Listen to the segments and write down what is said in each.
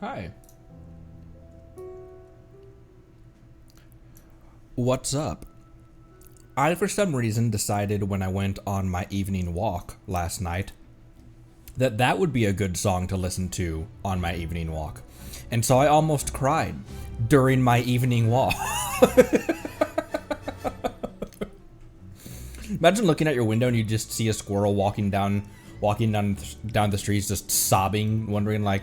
Hi. What's up? I, for some reason, decided when I went on my evening walk last night that that would be a good song to listen to on my evening walk. And so I almost cried during my evening walk. Imagine looking at your window and you just see a squirrel walking down the streets just sobbing, wondering like,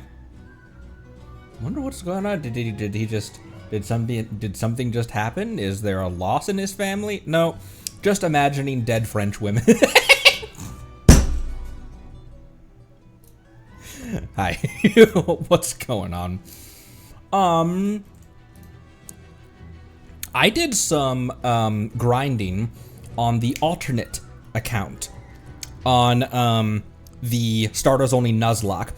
wonder what's going on. Did something just happen? Is there a loss in his family? No, just imagining dead French women. Hi, what's going on? I did some grinding on the alternate account on the starters only Nuzlocke,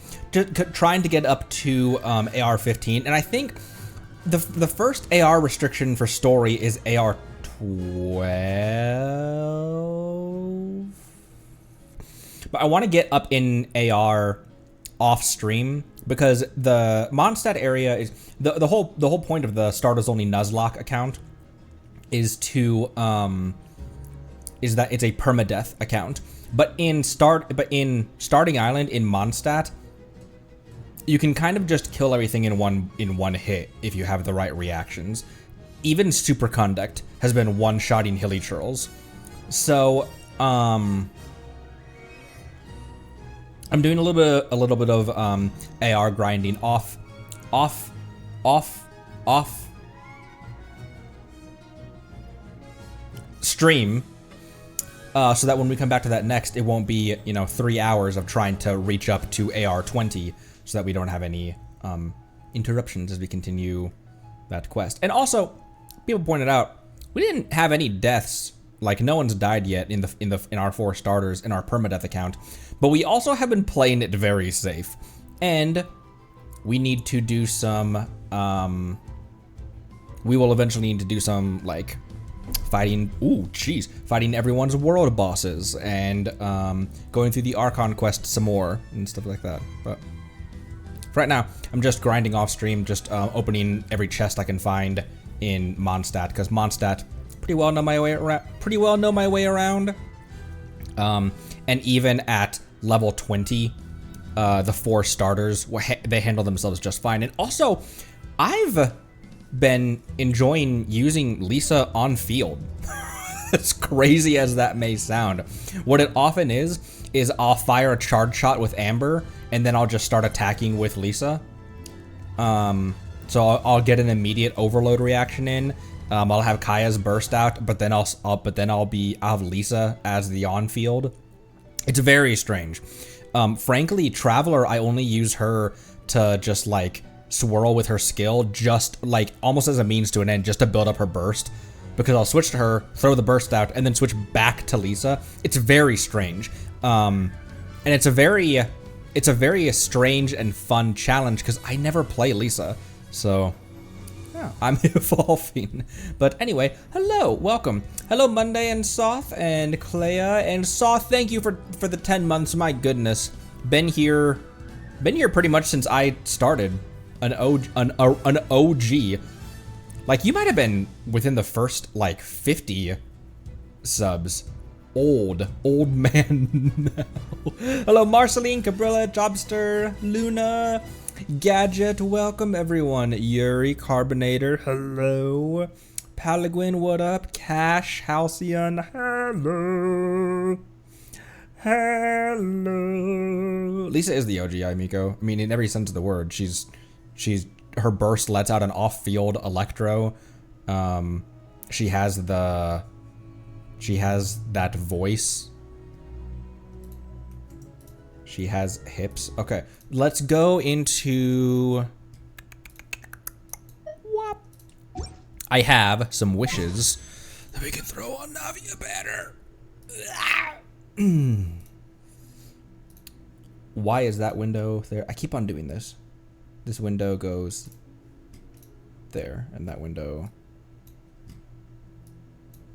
trying to get up to AR-15, and I think the first AR restriction for story is AR-12, but I want to get up in AR off stream because the Mondstadt area is the whole point of the starters only Nuzlocke account is to is that it's a permadeath account. But in Starting Island in Mondstadt, you can kind of just kill everything in one hit if you have the right reactions. Even Superconduct has been one-shotting hilly churls. So I'm doing a little bit of AR grinding off stream. So that when we come back to that next, it won't be, 3 hours of trying to reach up to AR-20 so that we don't have any interruptions as we continue that quest. And also, people pointed out, we didn't have any deaths. Like, no one's died yet in our 4 starters in our permadeath account. But we also have been playing it very safe. And we need to do some, we will eventually need to do some, like, fighting everyone's world bosses and going through the Archon quest some more and stuff like that. But for right now, I'm just grinding off stream, just opening every chest I can find in Mondstadt, because Mondstadt pretty well know my way around. And even at level 20, the 4 starters, they handle themselves just fine. And also, I've been enjoying using Lisa on field. As crazy as that may sound. What it often is I'll fire a charge shot with Amber and then I'll just start attacking with Lisa. So I'll get an immediate overload reaction in. I'll have Kaya's burst out, but then I'll have Lisa as the on field. It's very strange. Frankly, Traveler, I only use her to just like swirl with her skill, just like almost as a means to an end, just to build up her burst, because I'll switch to her, throw the burst out, and then switch back to Lisa. It's very strange, and it's a very strange and fun challenge because I never play Lisa, so yeah, I'm evolving. But anyway, hello, welcome, hello Monday and Soth and Clea and Soth. Thank you for the 10 months. My goodness, been here pretty much since I started. An OG. Like, you might have been within the first, like, 50 subs. Old man now. Hello, Marceline, Cabrilla, Jobster, Luna, Gadget, welcome everyone. Yuri, Carbonator, hello. Palaguin, what up? Cash, Halcyon, hello. Hello. Lisa is the OG Miko. I mean, in every sense of the word, her burst lets out an off-field electro. She has that voice. She has hips. Okay, let's go into. I have some wishes that we can throw on Navia banner. Why is that window there? I keep on doing this. This window goes there, and that window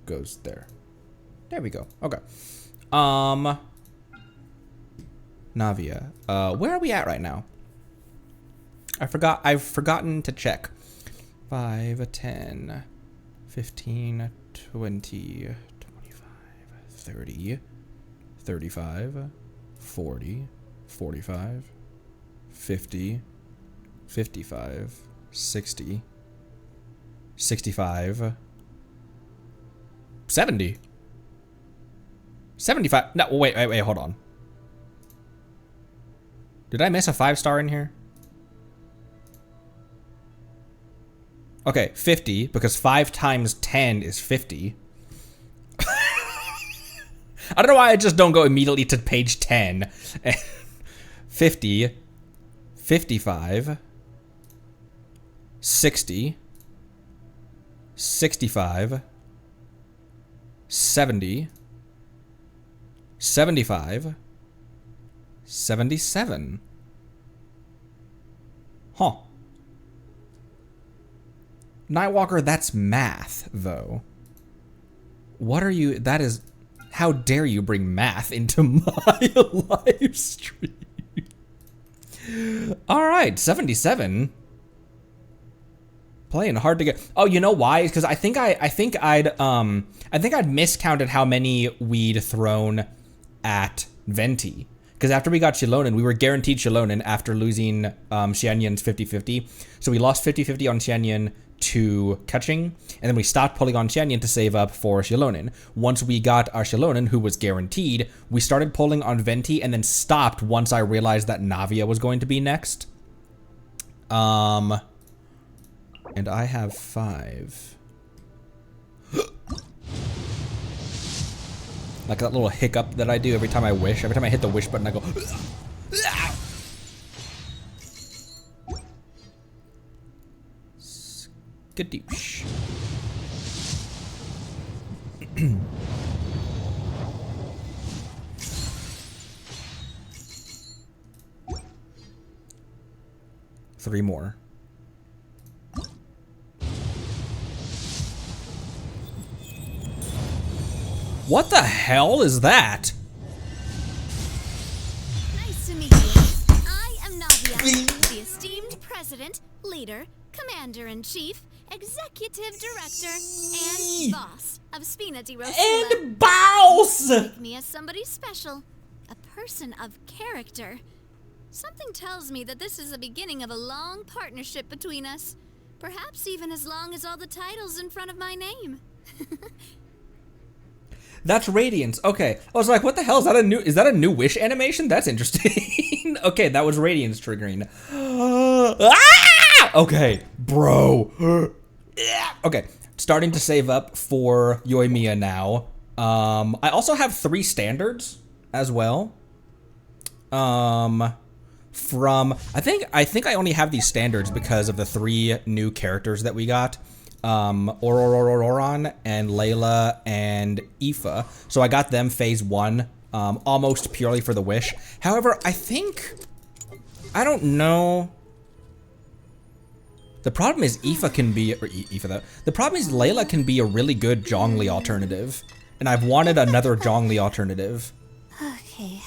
goes there. There we go. Okay. Navia. Where are we at right now? I've forgotten to check. 5, 10, 15, 20, 25, 30, 35, 40, 45, 50, 55, 60, 65, 70, 75. No, wait, hold on. Did I miss a 5-star in here? Okay, 50, because 5 times 10 is 50. I don't know why I just don't go immediately to page 10. 50, 55, 60, 65, 70, 75, 77. Huh. Nightwalker, that's math, though. What are you... That is... How dare you bring math into my live stream? Alright, 77. Playing hard to get... Oh, you know why? Because I think I'd miscounted how many we'd thrown at Venti. Because after we got Shilonen, we were guaranteed Shilonen after losing Xianyan's 50-50. So we lost 50-50 on Xianyan to Kaching, and then we stopped pulling on Xianyan to save up for Shilonen. Once we got our Shilonen, who was guaranteed, we started pulling on Venti and then stopped once I realized that Navia was going to be next. And I have 5. Like that little hiccup that I do every time I wish. Every time I hit the wish button, I go... Skadoosh. 3 more. What the hell is that? Nice to meet you. I am Navia, the esteemed president, leader, commander-in-chief, executive director, and boss of Spina di Rosula. And boss! Take me as somebody special, a person of character. Something tells me that this is the beginning of a long partnership between us. Perhaps even as long as all the titles in front of my name. That's Radiance. Okay. I was like, what the hell? Is that a new wish animation? That's interesting. Okay, that was Radiance triggering. Okay, bro. Okay, starting to save up for Yoimiya now. I also have 3 standards as well. From I think I only have these standards because of the 3 new characters that we got. Auroron and Layla and Aoife. So I got them phase 1, almost purely for the wish. However, I don't know. The problem is Aoife can be, or Aoife though. The problem is Layla can be a really good Zhongli alternative. And I've wanted another Zhongli alternative. Okay.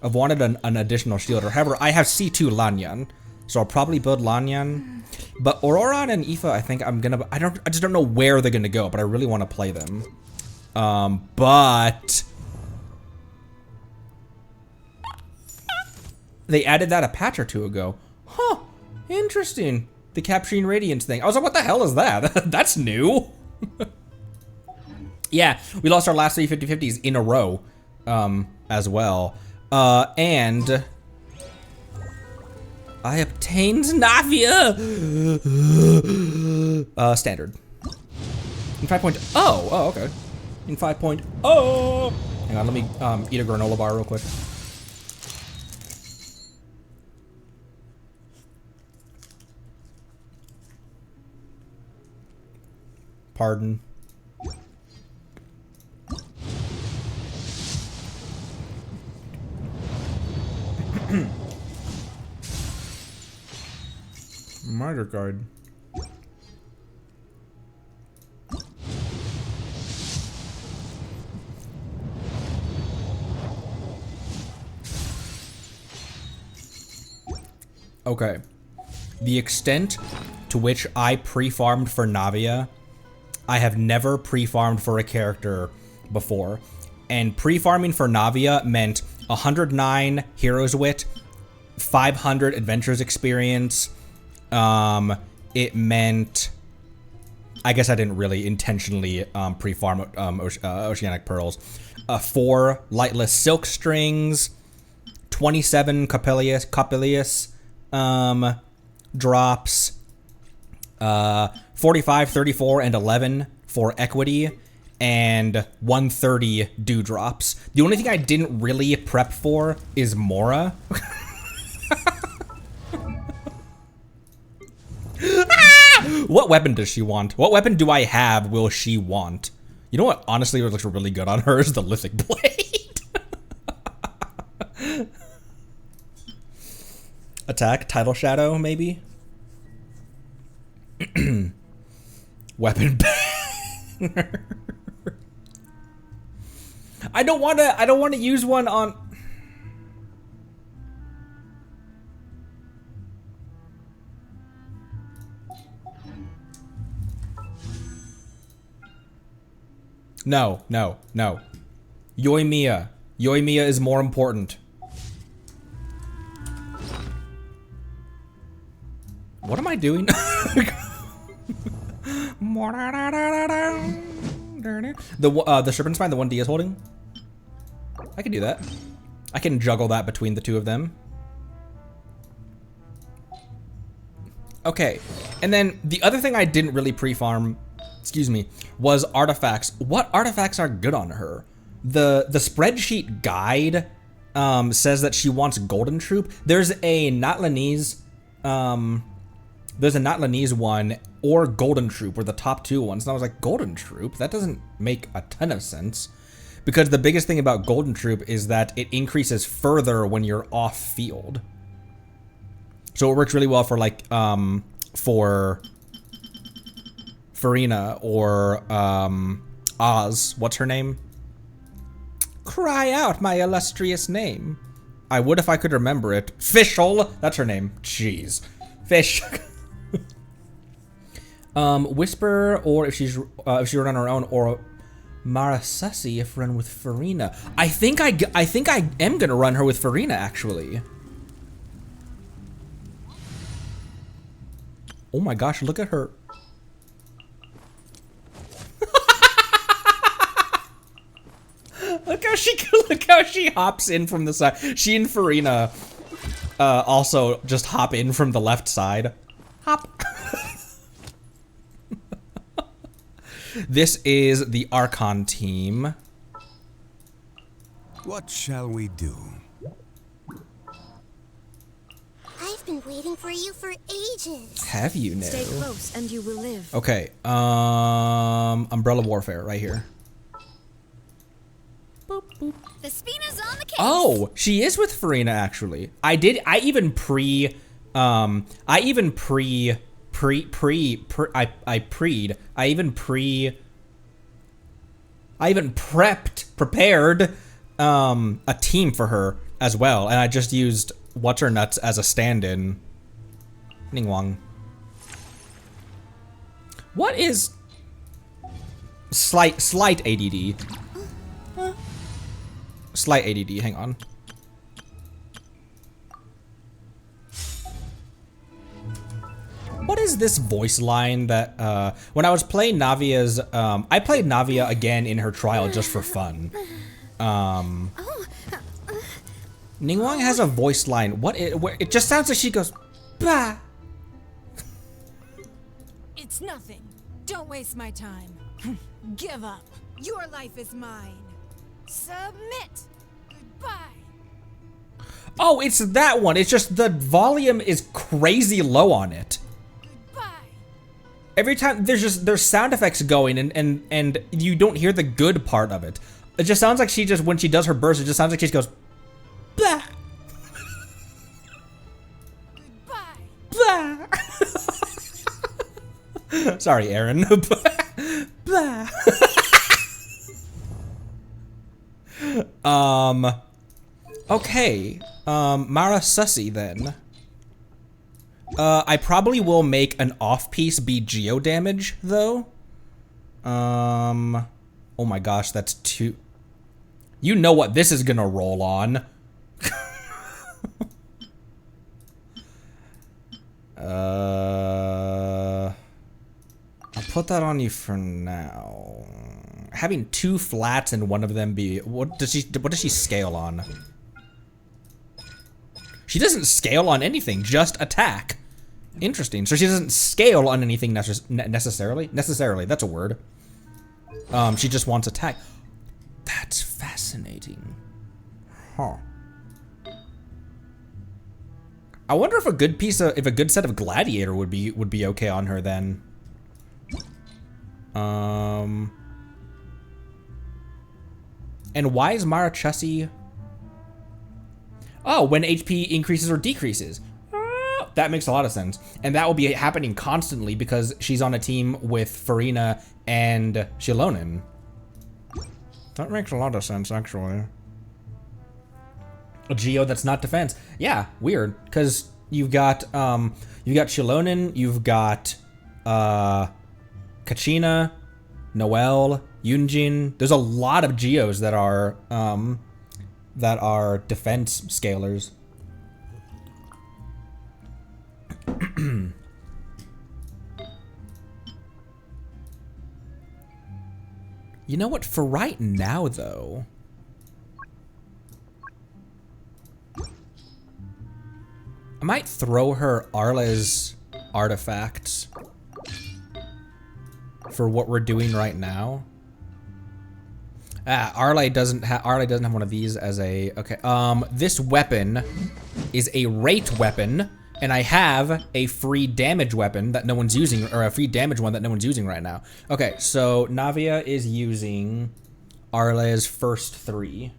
I've wanted an additional shielder. However, I have C2 Lanyan. So I'll probably build Lanyan. But Auroron and Aoife, I think I'm gonna... I just don't know where they're gonna go, but I really want to play them. But... They added that a patch or 2 ago. Huh. Interesting. The Capturing Radiance thing. I was like, what the hell is that? That's new. Yeah, we lost our last 3 50-50s in a row. As well. And... I obtained Navia! Standard. In 5.0. Oh, okay. In 5.0. Hang on, let me eat a granola bar real quick. Pardon. Murder guard. Okay. the extent to which I pre-farmed for Navia, I have never pre-farmed for a character before. And pre-farming for Navia meant 109 Heroes Wit, 500 Adventures Experience. It meant... I guess I didn't really intentionally pre-farm Oceanic Pearls. 4 Lightless Silk Strings, 27 Coppelius drops, 45, 34, and 11 for Equity, and 130 Dewdrops. The only thing I didn't really prep for is Mora. What weapon does she want? What weapon do I have will she want? You know what honestly looks really good on her is the Lithic Blade. Attack, Tidal Shadow, maybe? Weapon banger. I don't wanna use one on... No, no, no. Yoimiya. Yoimiya is more important. What am I doing? The Serpent Spine, the one D is holding? I can do that. I can juggle that between the two of them. Okay, and then the other thing I didn't really pre-farm, excuse me, was artifacts. What artifacts are good on her? The spreadsheet guide says that she wants Golden Troop. There's a Natlanese one or Golden Troop were the top 2 ones. And I was like, Golden Troop? That doesn't make a ton of sense. Because the biggest thing about Golden Troop is that it increases further when you're off field. So it works really well for like, for Farina or Oz. What's her name? Cry out my illustrious name. I would if I could remember it. Fishel. That's her name. Jeez. Fish. Whisper, or if she run on her own, or Marasasi if run with Farina. I think I am gonna run her with Farina actually. Oh my gosh, look at her. Look how she hops in from the side. She and Farina also just hop in from the left side. Hop. This is the Archon team. What shall we do? I've been waiting for you for ages. Have you now? Stay close and you will live. Okay, Umbrella Warfare right here. Boop, boop. The Spina's on the case. Oh, she is with Farina actually. I even pre'd, prepared a team for her as well, and I just used What's Her Nuts as a stand-in. Ningguang. What is slight ADD? Slight ADD, hang on. What is this voice line that, when I was playing Navia's, I played Navia again in her trial just for fun. Ningguang has a voice line. It just sounds like she goes, bah. It's nothing. Don't waste my time. Give up. Your life is mine. Submit. Goodbye. Oh, it's that one. It's just the volume is crazy low on it. Goodbye. Every time there's sound effects going and you don't hear the good part of it. It just sounds like she just, when she does her burst, it just sounds like she just goes, blah. Goodbye. Blah. Sorry, Aaron. Blah. Okay. Mara Sussy then. I probably will make an off-piece be geo damage, though. Oh my gosh, that's too... You know what this is gonna roll on. I'll put that on you for now. Having 2 flats and one of them be... What does she scale on? She doesn't scale on anything, just attack. Interesting. So she doesn't scale on anything necessarily? Necessarily, that's a word. She just wants attack. That's fascinating. Huh. I wonder if a good set of gladiator would be okay on her then. And why is Marachesi? Oh, when HP increases or decreases. That makes a lot of sense. And that will be happening constantly because she's on a team with Farina and Shilonen. That makes a lot of sense, actually. A Geo that's not defense. Yeah, weird. Because you've got Shilonen, you've got Kachina, Noelle, Yunjin. There's a lot of Geos that are defense scalers. You know what? For right now, though, I might throw her Arle's artifacts for what we're doing right now. Arle doesn't have one of these as a... Okay, this weapon is a rate weapon, and I have a free damage weapon that no one's using, or a free damage one that no one's using right now. Okay, so Navia is using Arle's first 3.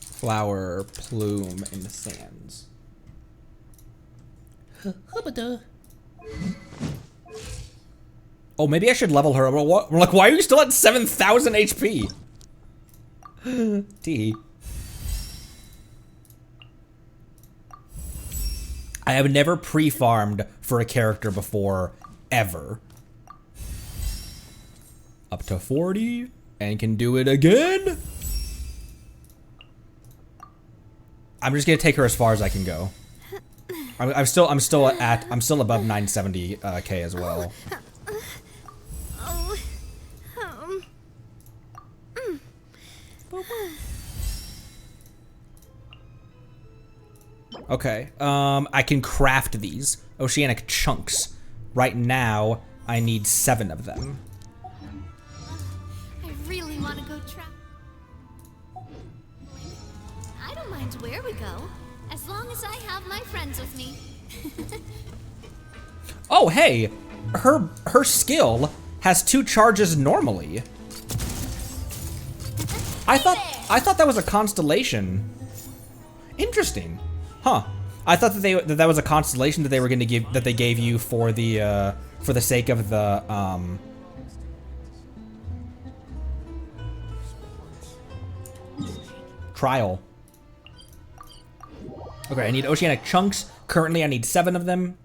Flower, plume, and sands. Oh, maybe I should level her. We're like, why are you still at 7,000 HP? Tee. I have never pre-farmed for a character before, ever. Up to 40, and can do it again. I'm just gonna take her as far as I can go. I'm still above 970k as well. Okay, I can craft these oceanic chunks. Right now, I need 7 of them. I really want to go I don't mind where we go, as long as I have my friends with me. Oh, hey, her skill has 2 charges normally. I thought that was a constellation. Interesting. Huh. I thought that was a constellation that they were going to give, that they gave you for the sake of the trial. Okay, I need oceanic chunks. Currently, I need 7 of them.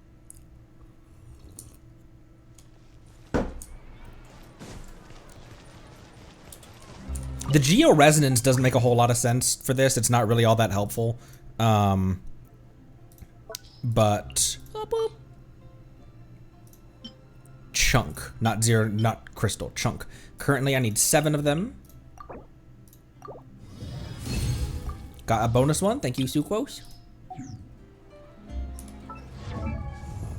The geo resonance doesn't make a whole lot of sense for this. It's not really all that helpful. But chunk, not zero, not crystal, chunk. Currently, I need 7 of them. Got a bonus one. Thank you, Suquos.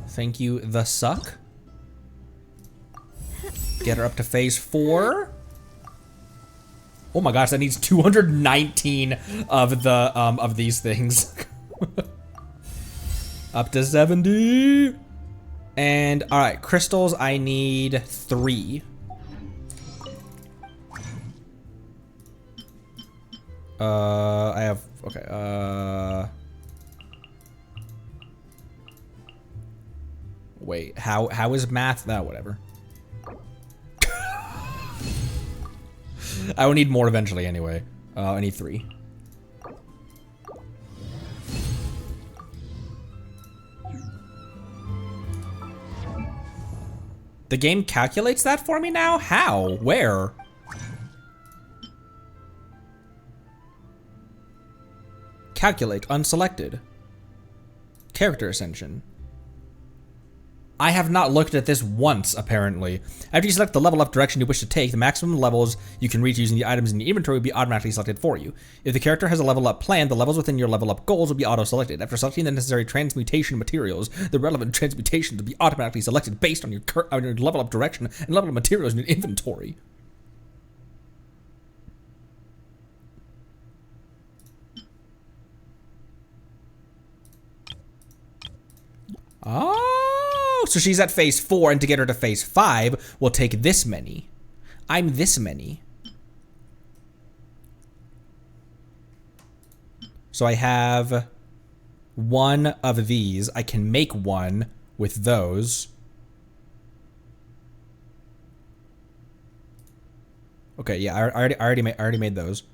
Thank you, the suck. Get her up to phase 4. Oh my gosh, that needs 219 of the of these things. Up to 70. And all right, crystals, I need 3. I have, okay, wait, how is math? No, whatever. I will need more eventually anyway. I need 3. The game calculates that for me now? How? Where? Calculate, unselected. Character ascension. I have not looked at this once, apparently. After you select the level up direction you wish to take, the maximum levels you can reach using the items in your inventory will be automatically selected for you. If the character has a level up plan, the levels within your level up goals will be auto-selected. After selecting the necessary transmutation materials, the relevant transmutations will be automatically selected based on your level up direction and level of materials in your inventory. Oh, so she's at phase 4, and to get her to phase 5, we'll take this many. I'm this many. So I have 1 of these. I can make 1 with those. Okay, yeah, I already made those.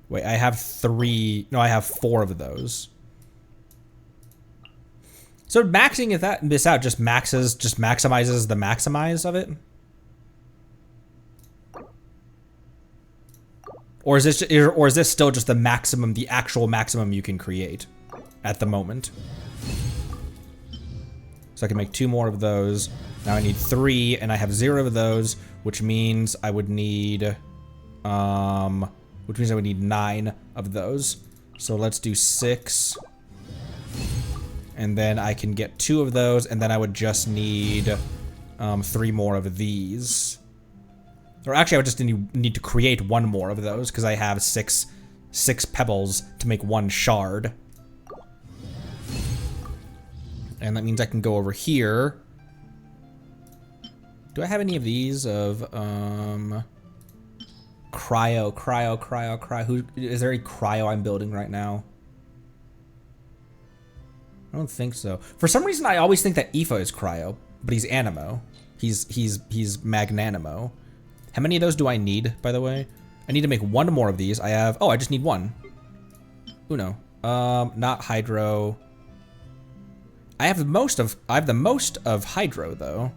Wait, I have 3. No, I have 4 of those. So maxing this out just maximizes the maximize of it? Or is this still just the maximum, the actual maximum you can create at the moment? So I can make 2 more of those. Now I need 3, and I have 0 of those, which means I would need 9 of those. So let's do 6. And then I can get 2 of those, and then I would just need 3 more of these. Or actually, I would just need to create 1 more of those, because I have 6 pebbles to make 1 shard. And that means I can go over here. Do I have any of these of cryo? Who is there? A cryo I'm building right now? I don't think so. For some reason, I always think that Aoife is cryo, but he's animo. He's magnanimo. How many of those do I need, by the way? I need to make 1 more of these. I just need 1. Uno. Not hydro. I have the most of hydro though.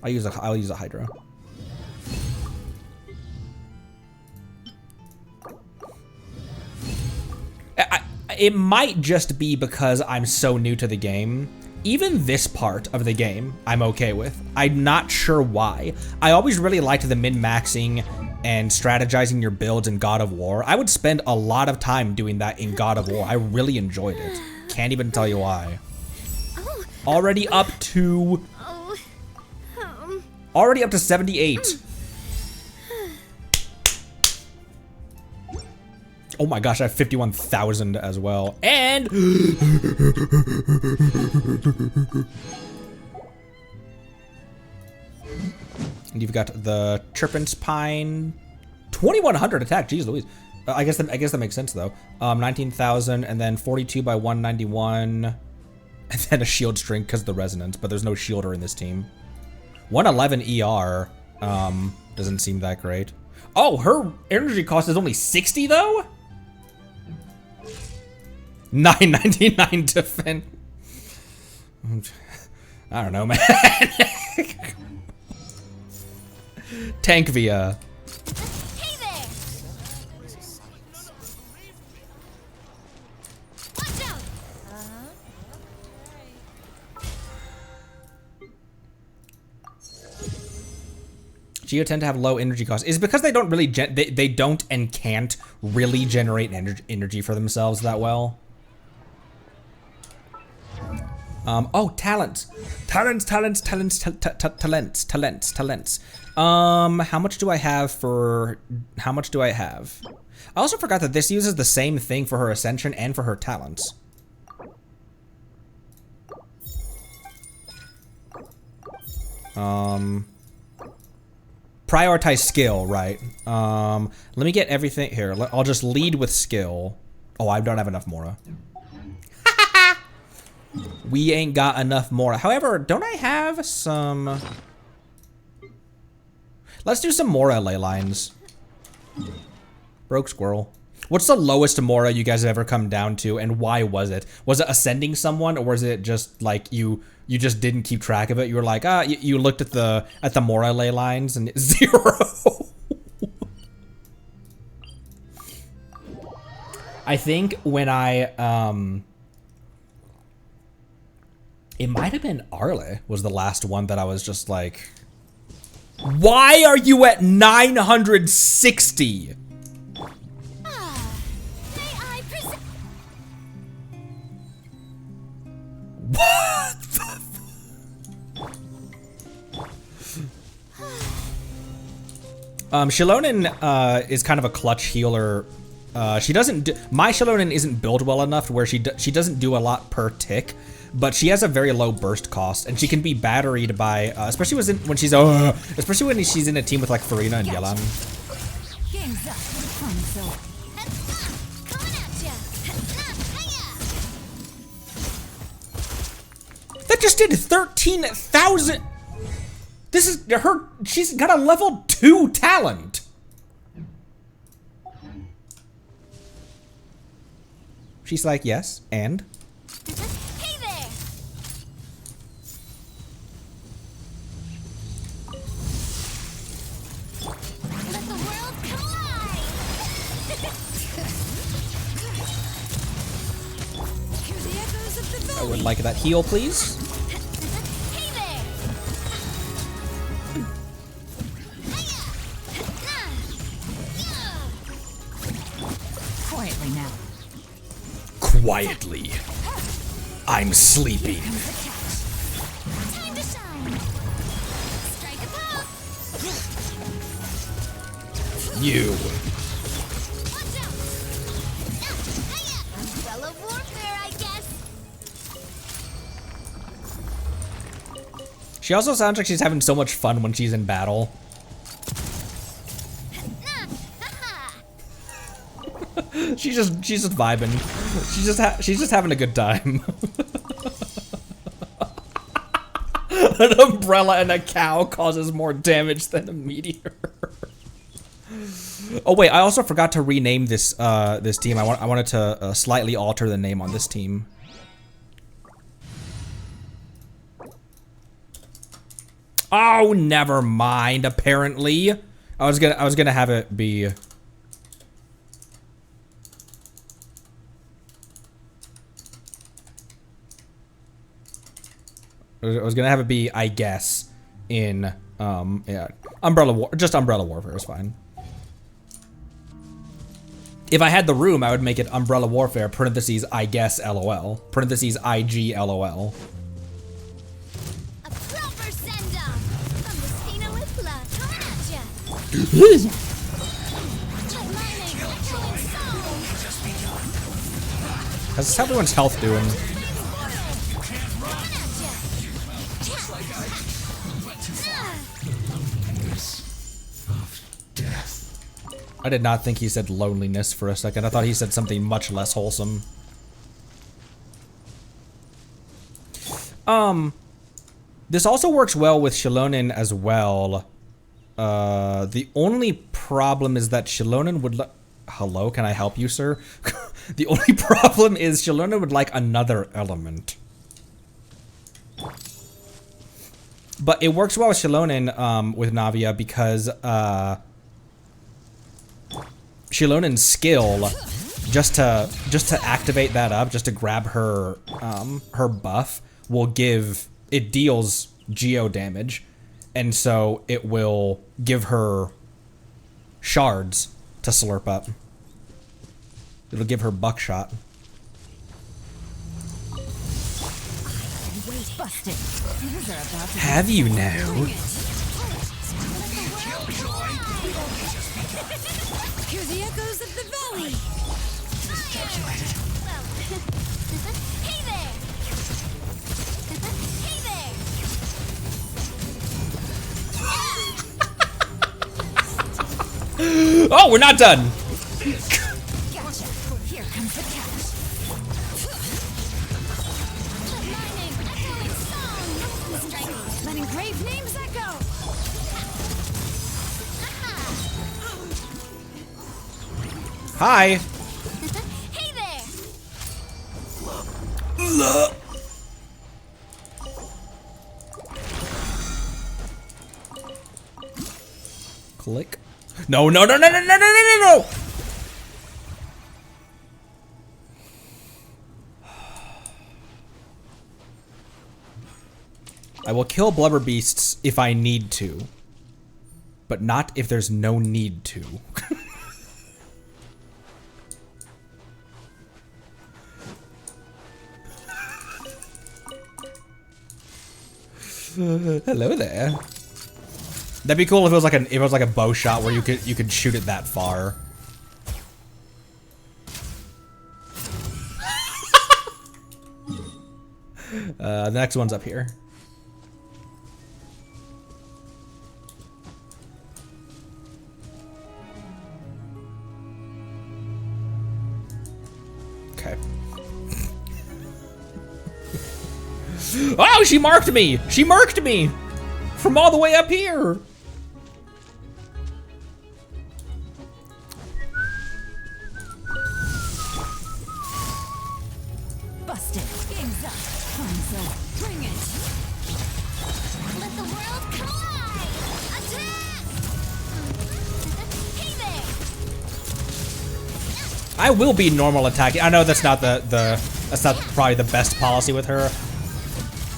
I'll use a hydro. It might just be because I'm so new to the game. Even this part of the game, I'm okay with. I'm not sure why. I always really liked the min-maxing and strategizing your builds in God of War. I would spend a lot of time doing that in God of War. I really enjoyed it. Can't even tell you why. Already up to 78. Oh my gosh, I have 51,000 as well. And you've got the Chirpin's Pine, 2,100 attack. Jeez Louise. I guess that makes sense though. 19,000, and then 42 by 191, and then a shield string because of the resonance. But there's no shielder in this team. 111 ER doesn't seem that great. Oh, her energy cost is only 60 though. 999 defense. I don't know, man. Tank via. Hey there! Watch out! Geo tend to have low energy costs. Is it because they don't really they don't and can't really generate energy for themselves that well? Oh, talents. How much do I have for, how much do I have? I also forgot that this uses the same thing for her ascension and for her talents. Prioritize skill, right? Let me get everything here. I'll just lead with skill. Oh, I don't have enough Mora. We ain't got enough more. However, don't I have some... Let's do some Mora ley lines. Broke squirrel. What's the lowest Mora you guys have ever come down to, and why was it? Was it ascending someone, or was it just like you just didn't keep track of it? You were like, you looked at the Mora ley lines and 0. I think when it might have been Arle was the last one that I was just like, why are you at 960? What the Shilonen is kind of a clutch healer. She doesn't do, my Shilonen isn't built well enough to where she doesn't do a lot per tick, but she has a very low burst cost, and she can be batteried by, especially when she's in a team with like Farina and Yelan. Game's up. That just did 13,000. This is her. She's got a level 2 talent. She's like, yes, and? Hey there! Let the world collide! Hear the echoes of the I valley. would like that heal, please. Hey there! Quietly now. Quietly. I'm sleeping. Time to shine! Strike a pose! You. Watch out! Umbrella warfare, I guess! She also sounds like she's having so much fun when she's in battle. She's just vibing. She's just having a good time. An umbrella and a cow causes more damage than a meteor. Oh wait, I also forgot to rename this this team. I wanted to slightly alter the name on this team. Oh, never mind. Apparently, I was gonna have it be. I was gonna have it be, I guess, in yeah, Umbrella Warfare is fine. If I had the room, I would make it Umbrella Warfare parentheses I guess LOL parentheses IG LOL. A proper send-off from the Spina Whipla coming at ya. Lightning, echoing soul. How's everyone's health doing? I did not think he said loneliness for a second. I thought he said something much less wholesome. This also works well with Shilonen as well. The only problem is that Shilonen would hello, can I help you, sir? The only problem is Shilonen would like another element. But it works well with Shilonen with Navia because Shilonen's skill, just to activate that up, just to grab her her buff, will give, it deals geo damage, and so it will give her shards to slurp up. It'll give her buckshot. Busted. Have you now? Hear the echoes of the valley. Hey there! Hey there! Oh, we're not done. Gotcha. Here comes the catch. Hi. Hey there! Click. No, no, no, no, no, no, no, no, no, no! I will kill blubber beasts if I need to, but not if there's no need to. Hello there. That'd be cool if it was like a bow shot where you could shoot it that far. The next one's up here. Okay. Oh, she marked me! She marked me! From all the way up here! Busted. Game's up. Time's up. Bring it. Let the world collide! Attack! Hey there! I will be normal attacking. I know that's not that's not probably the best policy with her.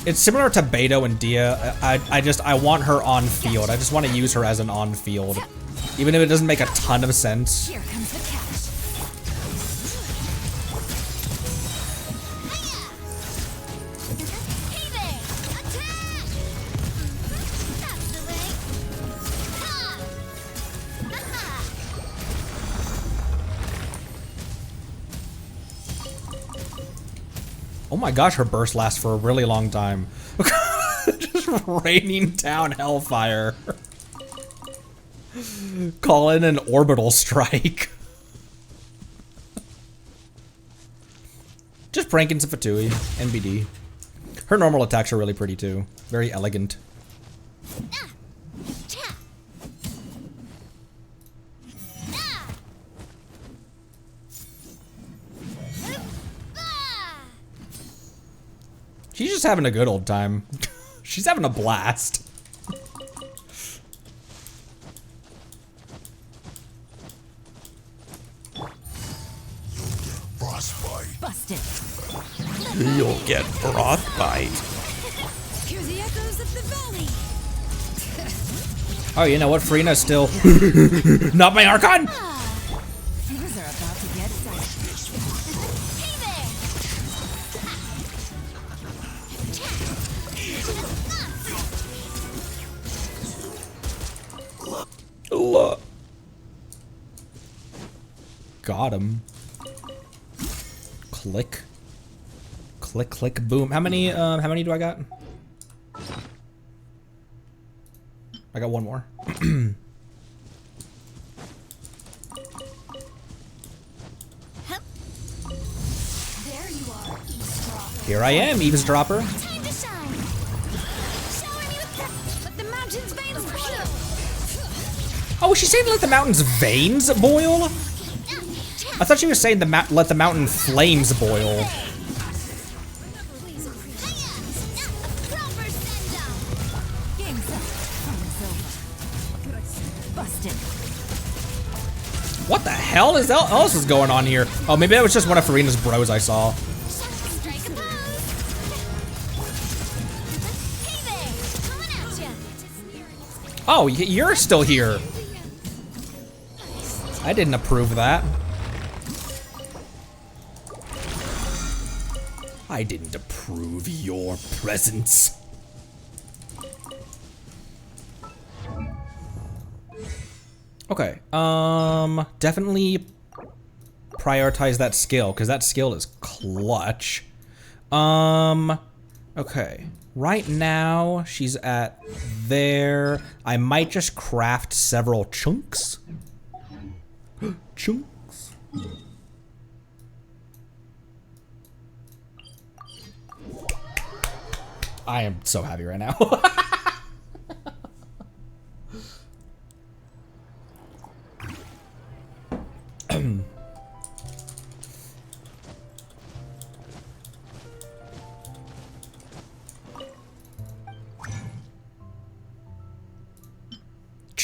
It's similar to Beto and Dia. I want her on field. I just want to use her as an on field. Even if it doesn't make a ton of sense. Here comes the catch. Hey there! Attack! That's the way! Ha! Ha! Oh my gosh, her burst lasts for a really long time. Just raining down hellfire. Call in an orbital strike. Just pranking some Fatui, NBD. Her normal attacks are really pretty too. Very elegant. Cha! Ah! Ah! She's just having a good old time. She's having a blast. Busted. You'll get frostbite. Hear the echoes of the valley. Oh, you know what? Farina's still not my Archon. Things are about to get dicey. Hey there! Got him. Click. Click, click, boom. How many do I got? I got one more. There you are, eavesdropper. Here I am, eavesdropper. Time to shine. Shower me with let the mountain's veins boil. Oh, was she saying let the mountain's veins boil? I thought she was saying let the mountain flames boil. Proper send down. Game's up. Time's over. Busted. What the hell else is going on here? Oh, maybe that was just one of Farina's bros I saw. Strike a pose. Hey there, coming at ya. Oh, you're still here. I didn't approve of that. I didn't approve your presence. Okay, definitely prioritize that skill, because that skill is clutch. Okay. Right now, she's at there. I might just craft several chunks. Chunks. I am so happy right now.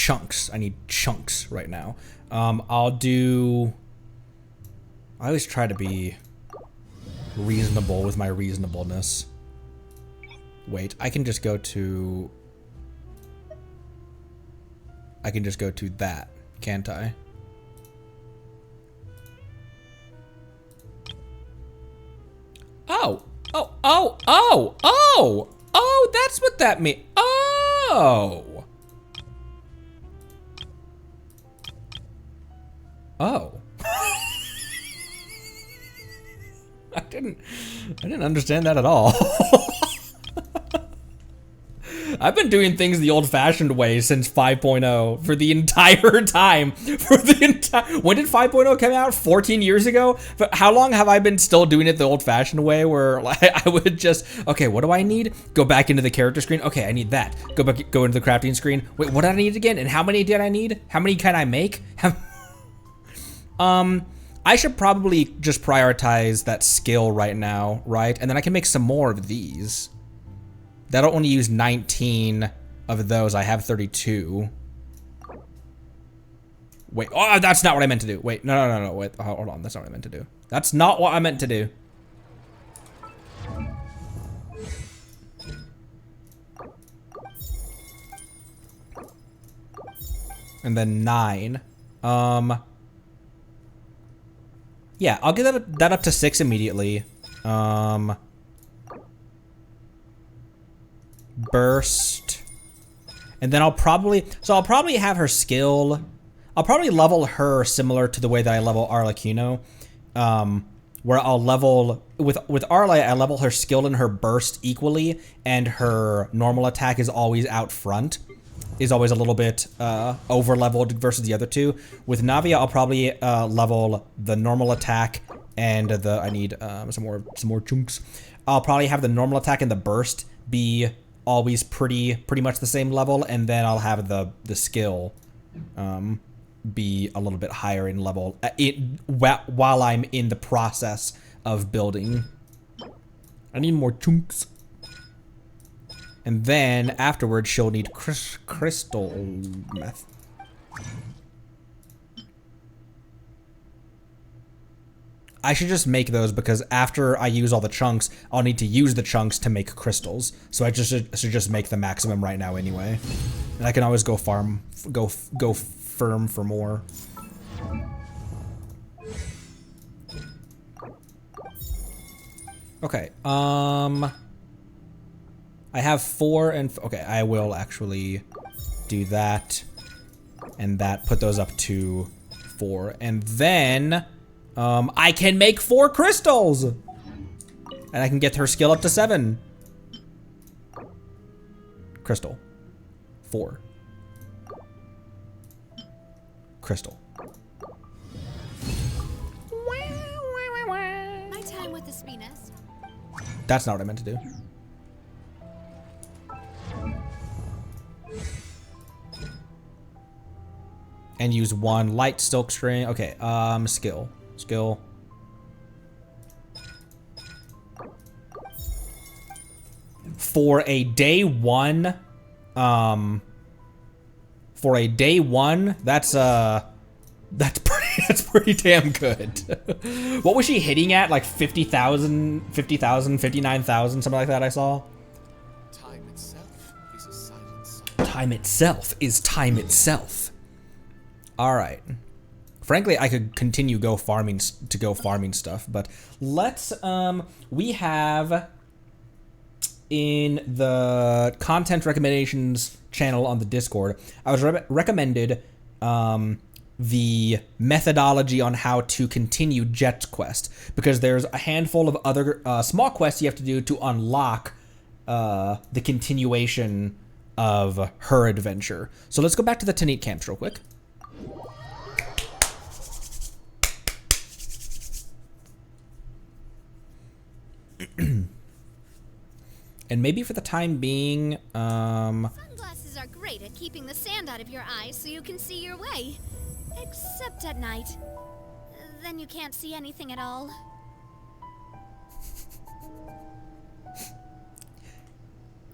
chunks. I need chunks right now. I'll do... I always try to be reasonable with my reasonableness. Wait, I can just go to... I can just go to that, can't I? Oh, oh, oh, oh, oh, oh, that's what that means. Oh. Oh. I didn't understand that at all. I've been doing things the old-fashioned way since 5.0 for the entire time. When did 5.0 come out? 14 years ago? But how long have I been still doing it the old-fashioned way where like, I would just, okay, what do I need? Go back into the character screen. Okay, I need that. Go into the crafting screen. Wait, what did I need again? And how many did I need? How many can I make? I should probably just prioritize that skill right now, right? And then I can make some more of these. That'll only use 19 of those. I have 32. Wait, oh, that's not what I meant to do. Wait, no, wait, hold on, that's not what I meant to do. That's not what I meant to do. And then 9. Yeah, I'll get that up to 6 immediately. Burst. And then I'll probably have her skill. I'll probably level her similar to the way that I level Arlecchino. Where I'll level, with Arle, I level her skill and her burst equally, and her normal attack is always out front. Is always a little bit over-leveled versus the other two. With Navia, I'll probably level the normal attack and the, I need some more chunks. I'll probably have the normal attack and the burst be always pretty much the same level, and then I'll have the skill be a little bit higher in level while I'm in the process of building. I need more chunks. And then afterwards, she'll need crystal meth. I should just make those because after I use all the chunks, I'll need to use the chunks to make crystals. So I should just make the maximum right now anyway. And I can always go firm for more. Okay, I have 4 and, okay, I will actually do that and that, put those up to 4. And then, I can make 4 crystals! And I can get her skill up to 7. Crystal. 4. Crystal. My time with the spee nest. That's not what I meant to do. And use 1 light silk string. Okay, skill. For a day 1, that's pretty damn good. What was she hitting at? Like 50,000, 59,000, something like that I saw. Time itself is a silence. Time itself is time itself. All right. Frankly, I could continue farming stuff, but let's, we have in the content recommendations channel on the Discord, I was recommended, the methodology on how to continue Jeht's quest, because there's a handful of other, small quests you have to do to unlock, the continuation of her adventure. So let's go back to the Tanit camps real quick. And maybe for the time being, Sunglasses are great at keeping the sand out of your eyes so you can see your way. Except at night. Then you can't see anything at all.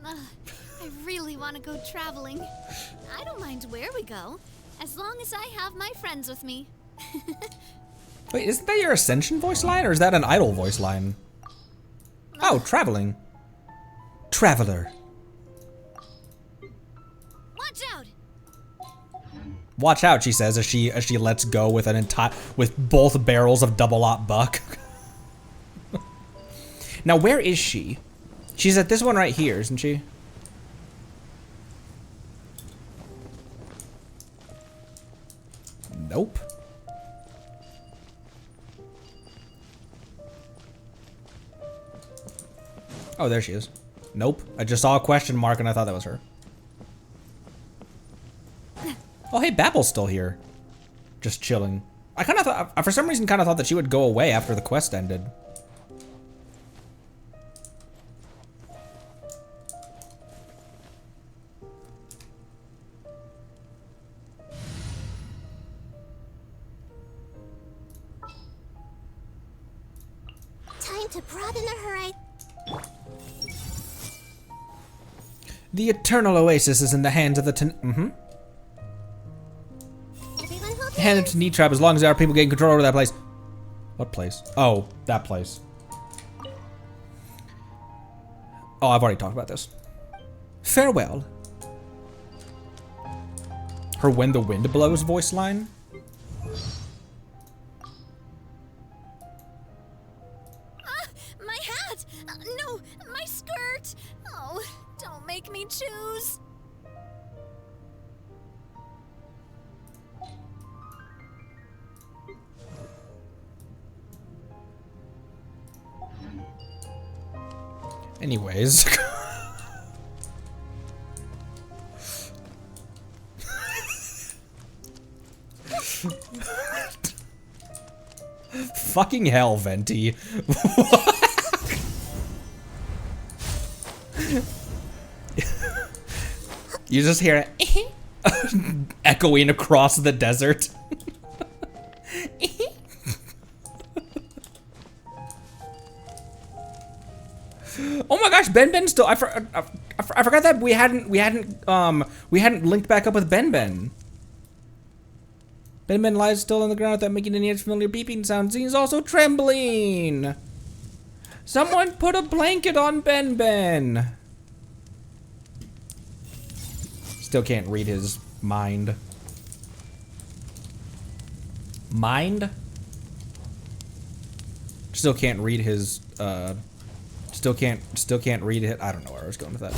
Ugh, I really want to go traveling. I don't mind where we go, as long as I have my friends with me. Wait, isn't that your Ascension voice line, or is that an Idol voice line? Oh, traveling. Traveler. Watch out! Watch out, she says as she lets go with with both barrels of double op buck. Now, where is she? She's at this one right here, isn't she? Nope. Oh, there she is. Nope. I just saw a question mark and I thought that was her. Oh, hey, Babble's still here. Just chilling. I kind of thought, for some reason, kind of thought that she would go away after the quest ended. Time to broaden the horizon. The eternal oasis is in the hands of the Everyone hold hand it to Netrap as long as there are people getting control over that place. What place? Oh, that place. Oh, I've already talked about this. Farewell. Her When the Wind Blows voice line. My hat! No, my skirt! Oh, don't make me choose. Anyways. Fucking hell, Venti. You just hear it echoing across the desert. Oh my gosh, Benben still. I forgot that we hadn't linked back up with Benben. Benben lies still on the ground without making any familiar beeping sounds. He's also trembling. Someone put a blanket on Benben. Still can't read his mind. Mind? Still can't read his still can't read it. I don't know where I was going with that.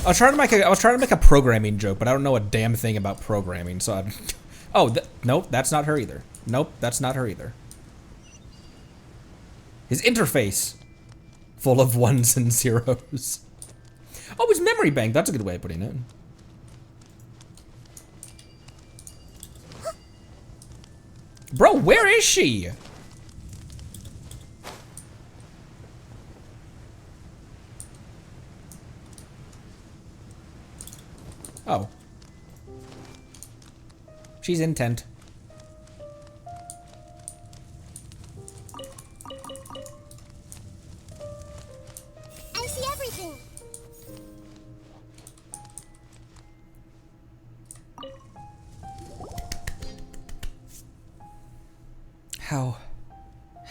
I was trying to make a programming joke, but I don't know a damn thing about programming, so I oh, nope, that's not her either. Nope, that's not her either. His interface full of ones and zeros. Oh, his memory bank. That's a good way of putting it. Bro, where is she? Oh. She's intent. I see everything. How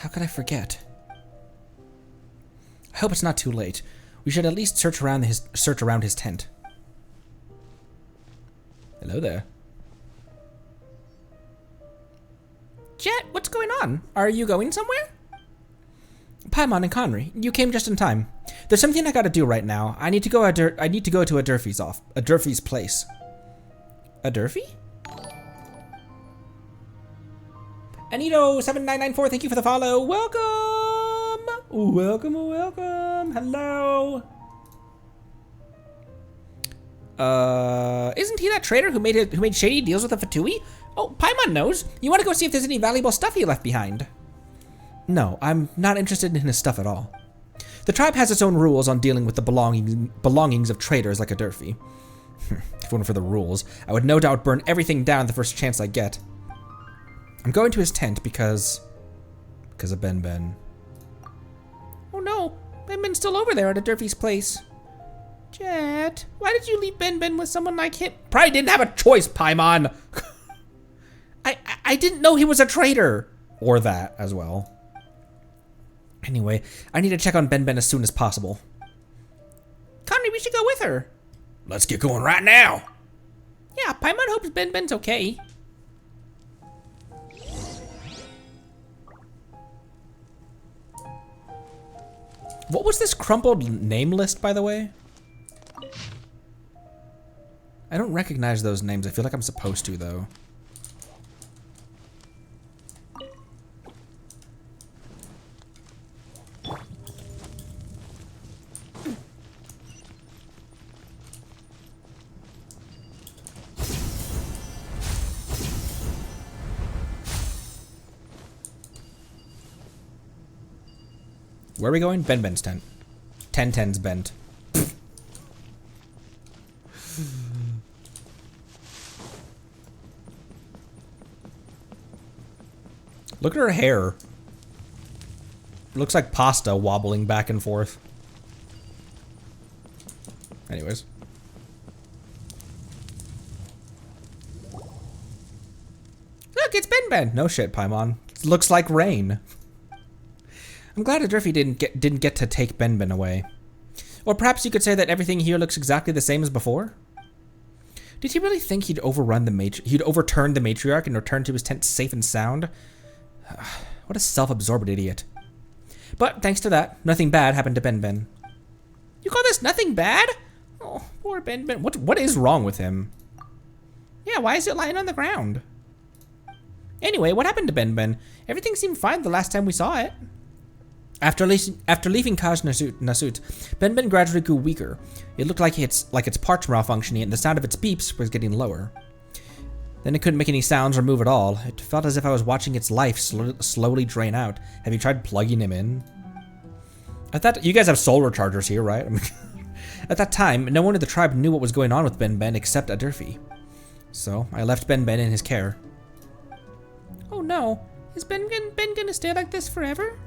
could I forget? I hope it's not too late. We should at least search around his tent. Hello there. Jeht, what's going on? Are you going somewhere? Paimon and Conry, you came just in time. There's something I gotta do right now. I need to go to a Durfee's place. A Durfee? Anito7994, thank you for the follow. Welcome! Welcome. Hello. Isn't he that trader who made shady deals with the Fatui? Oh, Paimon knows. You want to go see if there's any valuable stuff he left behind? No, I'm not interested in his stuff at all. The tribe has its own rules on dealing with the belongings of traders like a Durfee. If it weren't for the rules, I would no doubt burn everything down the first chance I get. I'm going to his tent because of Benben. Oh no, Benben's still over there at a Durfee's place. Jeht, why did you leave Benben with someone like him? Probably didn't have a choice, Paimon. I didn't know he was a traitor. Or that as well. Anyway, I need to check on Benben as soon as possible. Conry, we should go with her. Let's get going right now. Yeah, Paimon hopes Benben's okay. What was this crumpled name list, by the way? I don't recognize those names. I feel like I'm supposed to, though. Where are we going? Benben's tent. 1010's bent. Look at her hair. It looks like pasta wobbling back and forth. Anyways. Look, it's Benben. No shit, Paimon. It looks like rain. I'm glad Adurfi didn't get to take Benben away. Or perhaps you could say that everything here looks exactly the same as before? Did he really think he'd overturned the matriarch and returned to his tent safe and sound? What a self-absorbed idiot. But thanks to that, nothing bad happened to Benben. You call this nothing bad? Oh, poor Benben. What is wrong with him? Yeah, why is it lying on the ground? Anyway, what happened to Benben? Everything seemed fine the last time we saw it. After leaving Kaj Nasut, Benben gradually grew weaker. It looked like its parts were malfunctioning and the sound of its beeps was getting lower. Then it couldn't make any sounds or move at all. It felt as if I was watching its life slowly drain out. Have you tried plugging him in? I thought you guys have solar chargers here, right? I mean, at that time, no one in the tribe knew what was going on with Benben except Adurfi. So I left Benben in his care. Oh no, is Ben gonna stay like this forever?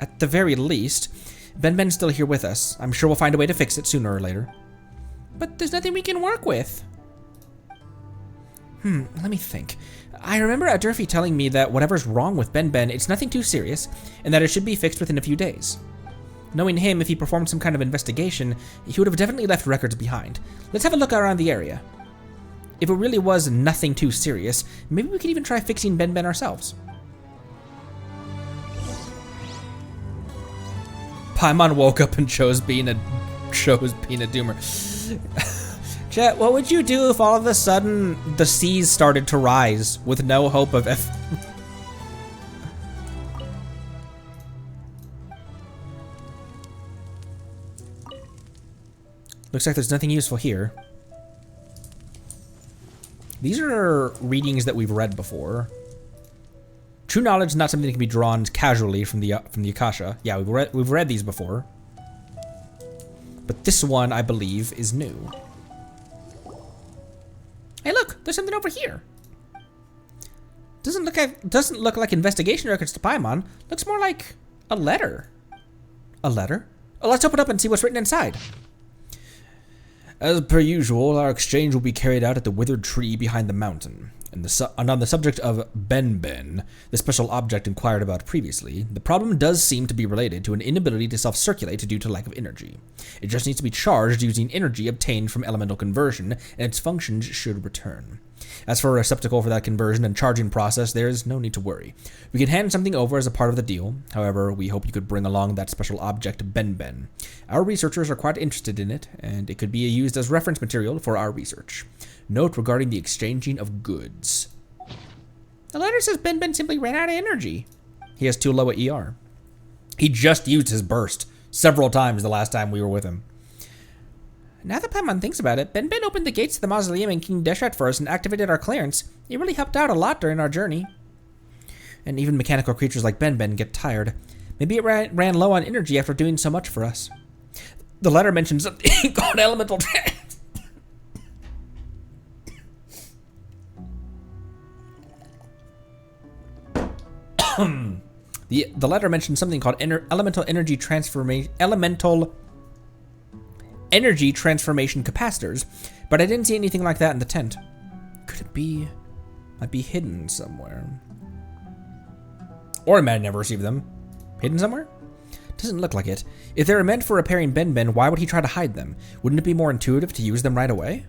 At the very least, Benben's still here with us. I'm sure we'll find a way to fix it sooner or later. But there's nothing we can work with. Let me think. I remember Adurfi telling me that whatever's wrong with Benben, it's nothing too serious, and that it should be fixed within a few days. Knowing him, if he performed some kind of investigation, he would have definitely left records behind. Let's have a look around the area. If it really was nothing too serious, maybe we could even try fixing Benben ourselves. Paimon woke up and chose being a doomer. Jeht, what would you do if all of a sudden the seas started to rise with no hope of Looks like there's nothing useful here. These are readings that we've read before. True knowledge is not something that can be drawn casually from the Akasha. Yeah, we've read these before. But this one, I believe, is new. Hey, look, there's something over here. Doesn't look like investigation records to Paimon. Looks more like a letter. A letter? Oh, let's open it up and see what's written inside. As per usual, our exchange will be carried out at the withered tree behind the mountain. And on the subject of Benben, the special object inquired about previously, the problem does seem to be related to an inability to self-circulate due to lack of energy. It just needs to be charged using energy obtained from elemental conversion, and its functions should return. As for a receptacle for that conversion and charging process, there is no need to worry. We can hand something over as a part of the deal. However, we hope you could bring along that special object, Benben. Our researchers are quite interested in it, and it could be used as reference material for our research. Note regarding the exchanging of goods. The letter says Benben simply ran out of energy. He has too low a ER. He just used his burst several times the last time we were with him. Now that Paimon thinks about it, Benben opened the gates to the mausoleum in King Deshat for us and activated our clearance. It really helped out a lot during our journey. And even mechanical creatures like Benben get tired. Maybe it ran low on energy after doing so much for us. The letter mentions something called elemental The letter mentioned something called elemental energy transformation capacitors, but I didn't see anything like that in the tent. Could it be? Might be hidden somewhere. Or I might have never received them. Hidden somewhere? Doesn't look like it. If they were meant for repairing Benben, why would he try to hide them? Wouldn't it be more intuitive to use them right away?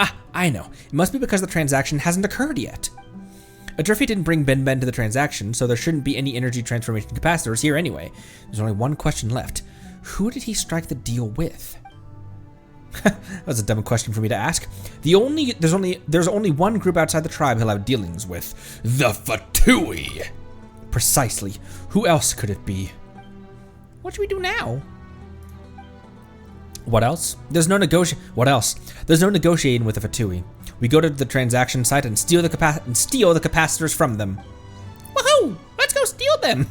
Ah, I know. It must be because the transaction hasn't occurred yet. Adrifi didn't bring Benben to the transaction, so there shouldn't be any energy transformation capacitors here anyway. There's only one question left. Who did he strike the deal with? That's a dumb question for me to ask. There's only one group outside the tribe he'll have dealings with. The Fatui! Precisely. Who else could it be? What should we do now? What else? What else? There's no negotiating with the Fatui. We go to the transaction site and steal the capacitors from them. Woohoo! Let's go steal them!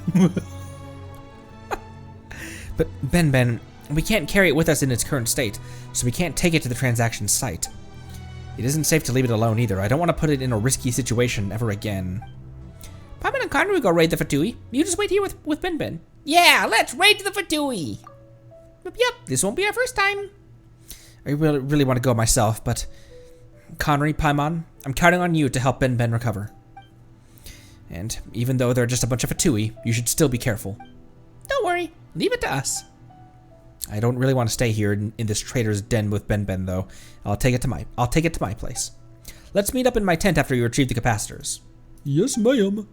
But Benben, we can't carry it with us in its current state, so we can't take it to the transaction site. It isn't safe to leave it alone either. I don't want to put it in a risky situation ever again. Paimon and Connor will go raid the Fatui. You just wait here with Benben. Yeah, let's raid the Fatui! Yep, this won't be our first time. I really want to go myself, but Connery, Paimon, I'm counting on you to help Benben recover. And even though they're just a bunch of Fatui, you should still be careful. Don't worry, leave it to us. I don't really want to stay here in this traitor's den with Benben, though. I'll take it to my place. Let's meet up in my tent after you retrieve the capacitors. Yes, ma'am.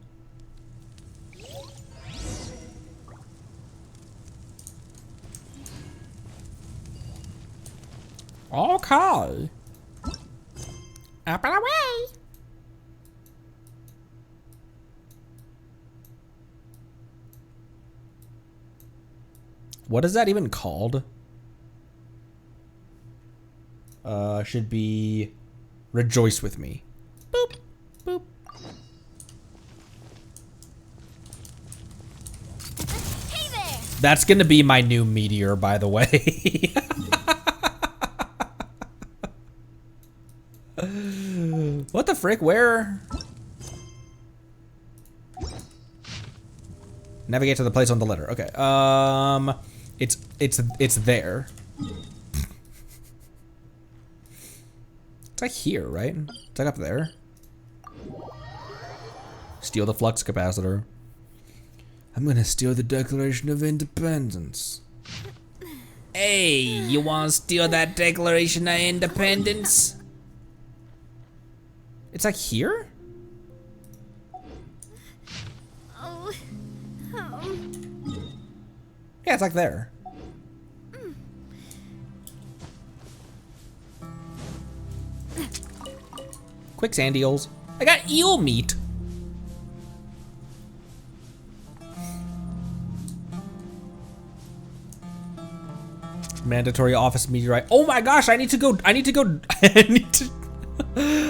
Okay. Up and away. What is that even called? Should be rejoice with me. Boop, boop. Hey there. That's gonna be my new meteor, by the way. What the frick? Where? Navigate to the place on the letter. Okay. It's there. It's like here, right? It's like up there. Steal the flux capacitor. I'm gonna steal the Declaration of Independence. Hey, you wanna steal that Declaration of Independence? It's like here? Oh. Yeah, it's like there. Quicksand eels. I got eel meat. Mandatory office meteorite. Oh my gosh, I need to go.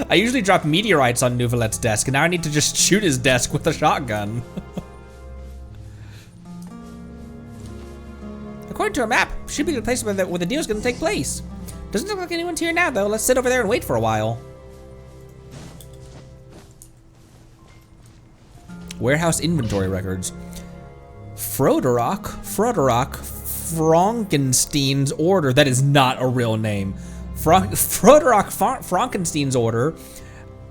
I usually drop meteorites on Nouvelette's desk, and now I need to just shoot his desk with a shotgun. According to our map, should be the place where the deal's gonna take place. Doesn't look like anyone's here now, though. Let's sit over there and wait for a while. Warehouse inventory records. Froderach Frankenstein's order. That is not a real name. Froderach Frankenstein's order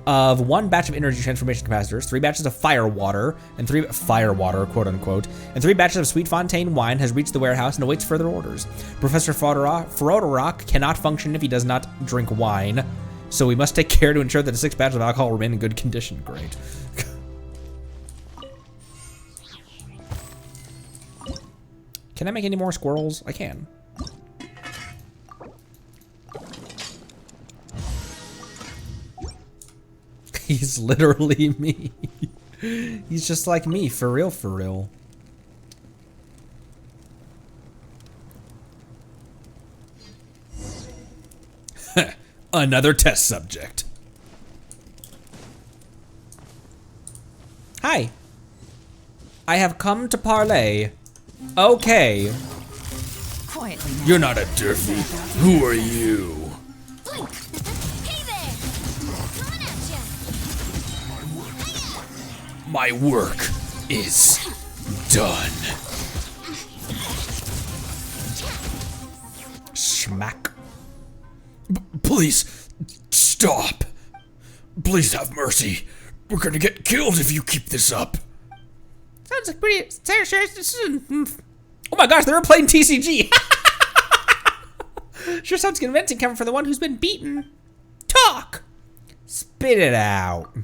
of 1 batch of energy transformation capacitors, 3 batches of firewater, and 3 firewater, quote unquote, and 3 batches of Sweet Fontaine wine has reached the warehouse and awaits further orders. Professor Froderach cannot function if he does not drink wine, so we must take care to ensure that the 6 batches of alcohol remain in good condition. Great. Can I make any more squirrels? I can. He's literally me. He's just like me, for real, for real. Another test subject. Hi. I have come to parley. Okay. Quietly. You're not a Durfee. Who are you? Blink. Hey there. Coming at ya. My work is done. Smack. Please, stop. Please have mercy. We're gonna get killed if you keep this up. Sounds like pretty. Oh my gosh, they're playing TCG. Sure sounds convincing coming from the one who's been beaten. Talk. Spit it out.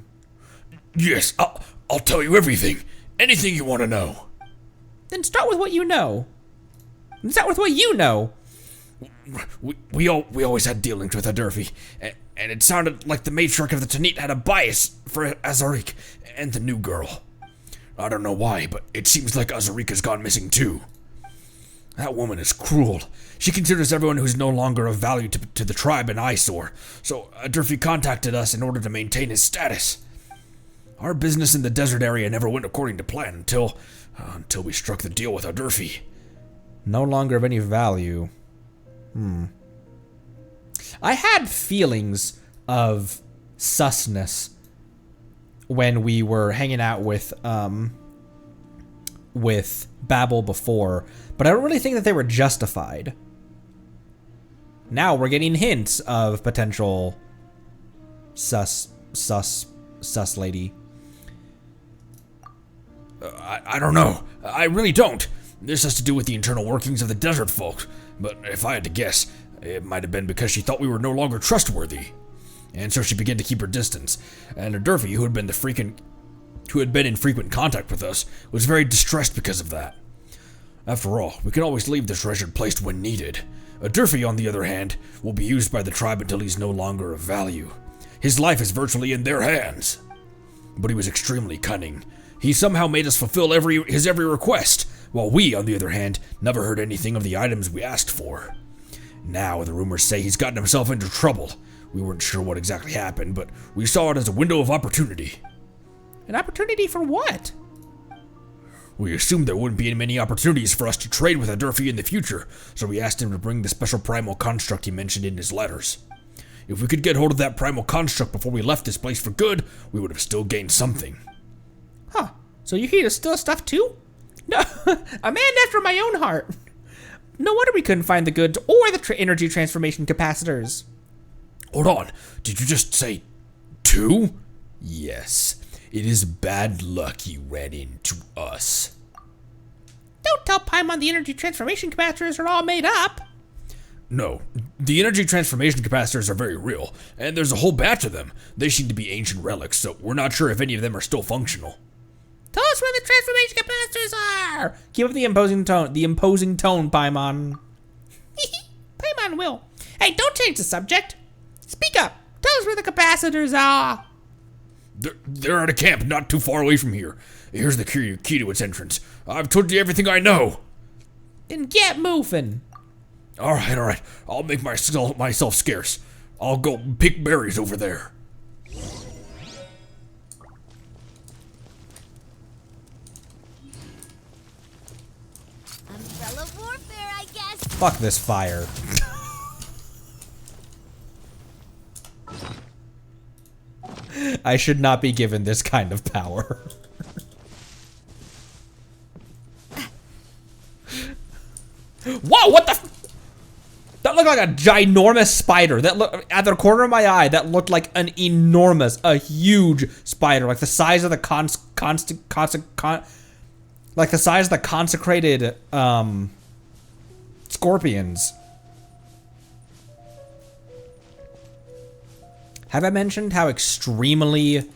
Yes, I'll tell you everything. Anything you want to know. Then start with what you know. Start with what you know. We always had dealings with Adurfi, and it sounded like the matriarch of the Tanit had a bias for Azarik and the new girl. I don't know why, but it seems like Azarik has gone missing too. That woman is cruel. She considers everyone who's no longer of value to the tribe an eyesore, so Adurfi contacted us in order to maintain his status. Our business in the desert area never went according to plan until we struck the deal with Adurfi. No longer of any value. I had feelings of susness when we were hanging out with Babel before, but I don't really think that they were justified. Now we're getting hints of potential sus lady. I don't know. I really don't. This has to do with the internal workings of the desert folk, but if I had to guess, it might have been because she thought we were no longer trustworthy. And so she began to keep her distance, and Adurfi, who had been in frequent contact with us, was very distressed because of that. After all, we can always leave this treasured place when needed. Adurfi, on the other hand, will be used by the tribe until he's no longer of value. His life is virtually in their hands. But he was extremely cunning. He somehow made us fulfill his every request, while we, on the other hand, never heard anything of the items we asked for. Now, the rumors say he's gotten himself into trouble. We weren't sure what exactly happened, but we saw it as a window of opportunity. An opportunity for what? We assumed there wouldn't be many opportunities for us to trade with Adurfi in the future, so we asked him to bring the special primal construct he mentioned in his letters. If we could get hold of that primal construct before we left this place for good, we would have still gained something. Huh. So you're here to steal stuff too? No, a man after my own heart. No wonder we couldn't find the goods or the energy transformation capacitors. Hold on, did you just say 2? Yes, it is bad luck he ran into us. Don't tell Paimon the energy transformation capacitors are all made up. No, the energy transformation capacitors are very real, and there's a whole batch of them. They seem to be ancient relics, so we're not sure if any of them are still functional. Tell us where the transformation capacitors are! Keep up the imposing tone, Paimon. Paimon will. Hey, don't change the subject. Speak up. Tell us where the capacitors are. They're at a camp not too far away from here. Here's the key to its entrance. I've told you everything I know. Then get moving. All right. I'll make myself scarce. I'll go pick berries over there. Umbrella warfare, I guess. Fuck this fire. I should not be given this kind of power. Whoa, what the? That looked like a ginormous spider. That looked at the corner of my eye. That looked like a huge spider, like the size of the consecrated scorpions. Have I mentioned how extremely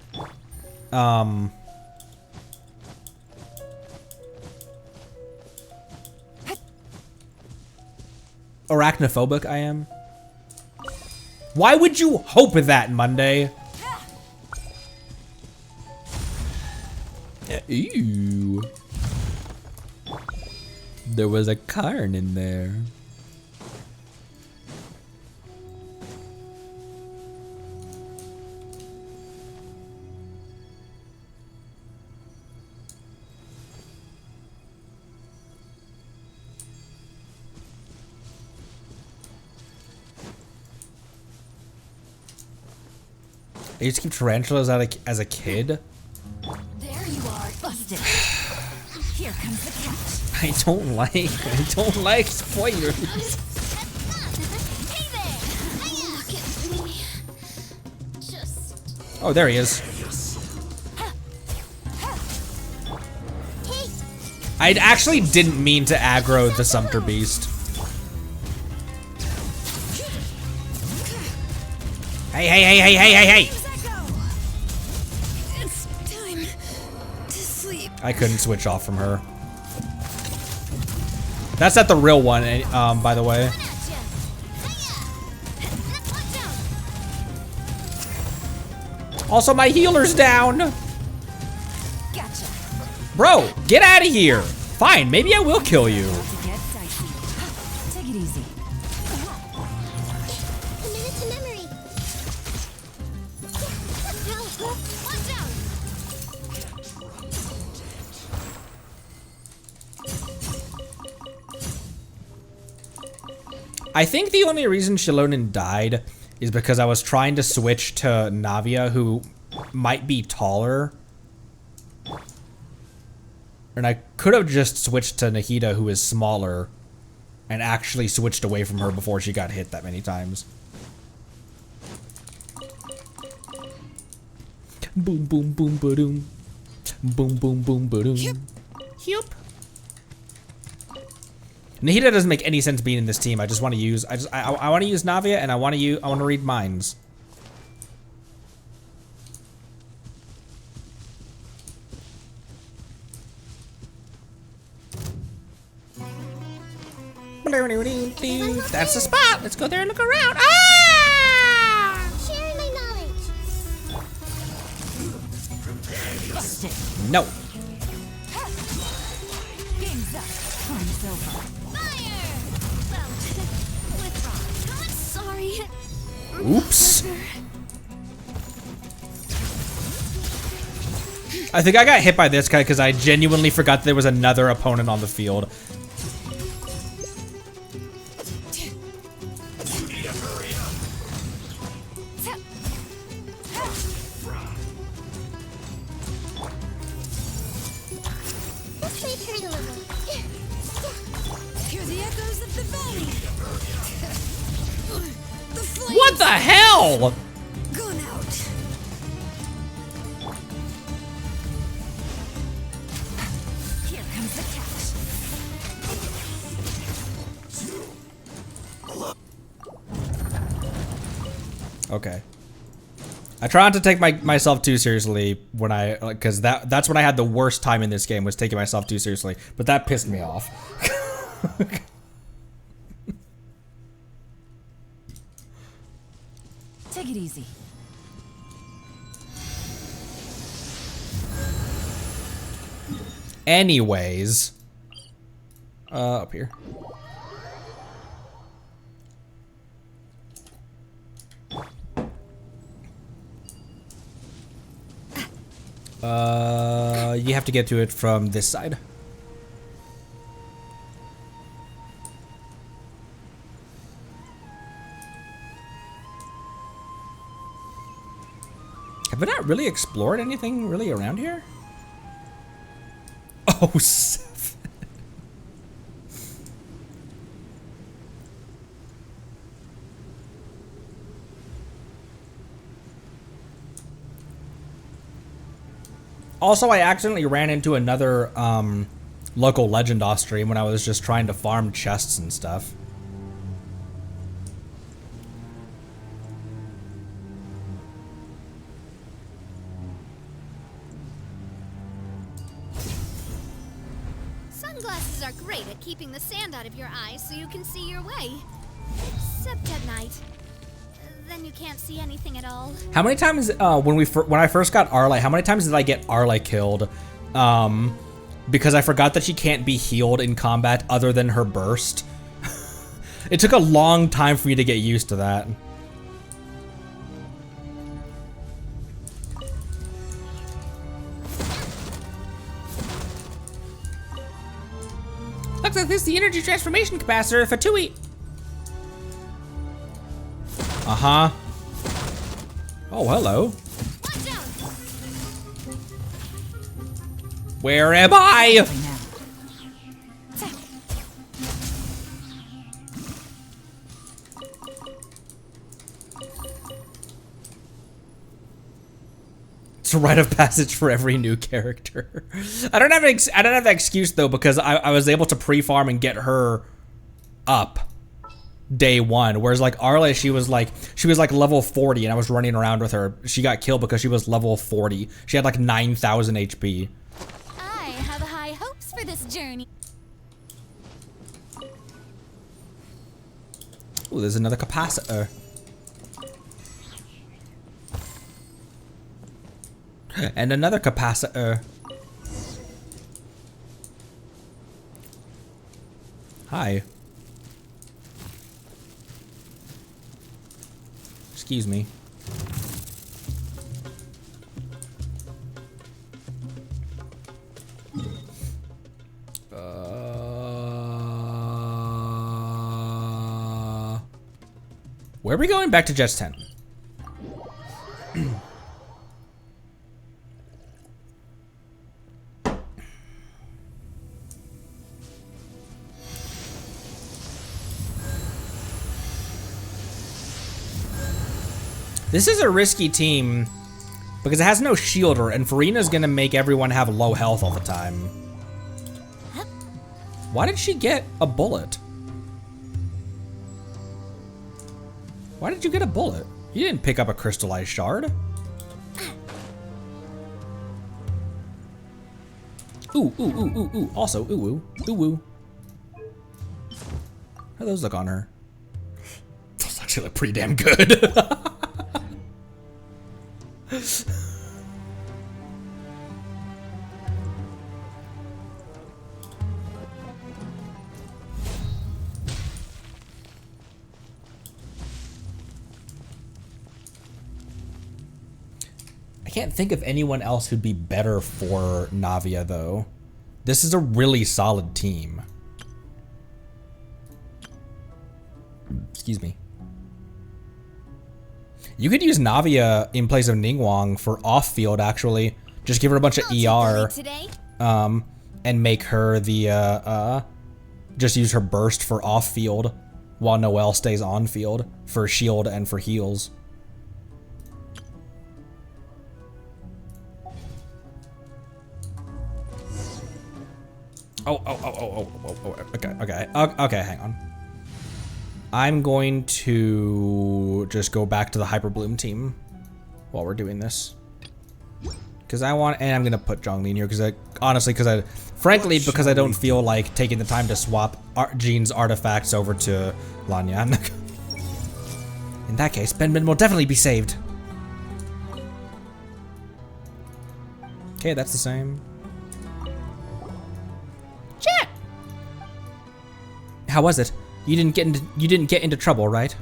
arachnophobic I am? Why would you hope that, Monday? Ew. There was a Karn in there. I used to keep tarantulas as a kid. There you are, busted. Here comes the catch. I don't like spoilers. Hey there! Look at me. Just Oh, there he is. I actually didn't mean to aggro the Sumpter Beast. Hey! it's time to sleep. I couldn't switch off from her. That's not the real one, by the way. Also, my healer's down. Gotcha. Bro, get out of here. Fine, maybe I will kill you. To get dicey. Take it easy. A minute to memory. Watch out! I think the only reason Shilonen died is because I was trying to switch to Navia, who might be taller. And I could have just switched to Nahida, who is smaller, and actually switched away from her before she got hit that many times. Boom, boom, boom, ba-doom. Boom, boom, boom, ba-doom. Yup. Nahida doesn't make any sense being in this team. I just want to use, I want to use Navia, and I want to read minds. That's the spot. Let's go there and look around. Ah! Sharing my knowledge. No. Game's up. Time's over. Fire! Well, withdraw. I'm sorry. Oops. I think I got hit by this guy because I genuinely forgot there was another opponent on the field. Let's play turn a little. Hear the echoes of the valley. The flames What the hell? gone out. Here comes the catch. Okay. I try not to take myself too seriously when because that's when I had the worst time in this game, was taking myself too seriously. But that pissed me off. Take it easy. Anyways, up here. You have to get to it from this side. Have I not really explored anything really around here? Oh, Seth. Also, I accidentally ran into another local legend off stream when I was just trying to farm chests and stuff. Sunglasses are great at keeping the sand out of your eyes so you can see your way. Except at night. Then you can't see anything at all. How many times when I first got Arlai, how many times did I get Arlai killed? Because I forgot that she can't be healed in combat other than her burst. It took a long time for me to get used to that. Looks like this is the energy transformation capacitor, Fatui. Uh-huh. Oh, hello. Watch out! Where am I? It's a rite of passage for every new character. I don't have that excuse though, because I was able to pre-farm and get her up day one, whereas like Arle, she was like level 40 and I was running around with her. She got killed because she was level 40. She had like 9,000 HP. I have high hopes for this journey. Ooh, there's another capacitor. And another capacitor. Hi. Excuse me. Where are we going? Back to Jeht's tent. This is a risky team because it has no shielder, and Farina's gonna make everyone have low health all the time. Why did she get a bullet? Why did you get a bullet? You didn't pick up a crystallized shard. Ooh, ooh, ooh, ooh, ooh. Also, ooh, ooh, ooh, ooh. How do those look on her? Those actually look pretty damn good. I can't think of anyone else who'd be better for Navia, though. This is a really solid team. Excuse me. You could use Navia in place of Ningguang for off-field, actually. Just give her a bunch of ER, and make her the, just use her burst for off-field, while Noelle stays on-field for shield and for heals. Okay, hang on. I'm going to just go back to the Hyperbloom team while we're doing this. Because I want, and I'm going to put Zhongli in here because frankly, because I don't feel like taking the time to swap Jean's artifacts over to Lanyan. In that case, Benben will definitely be saved. Okay, that's the same. Jeht! How was it? You didn't get into trouble, right?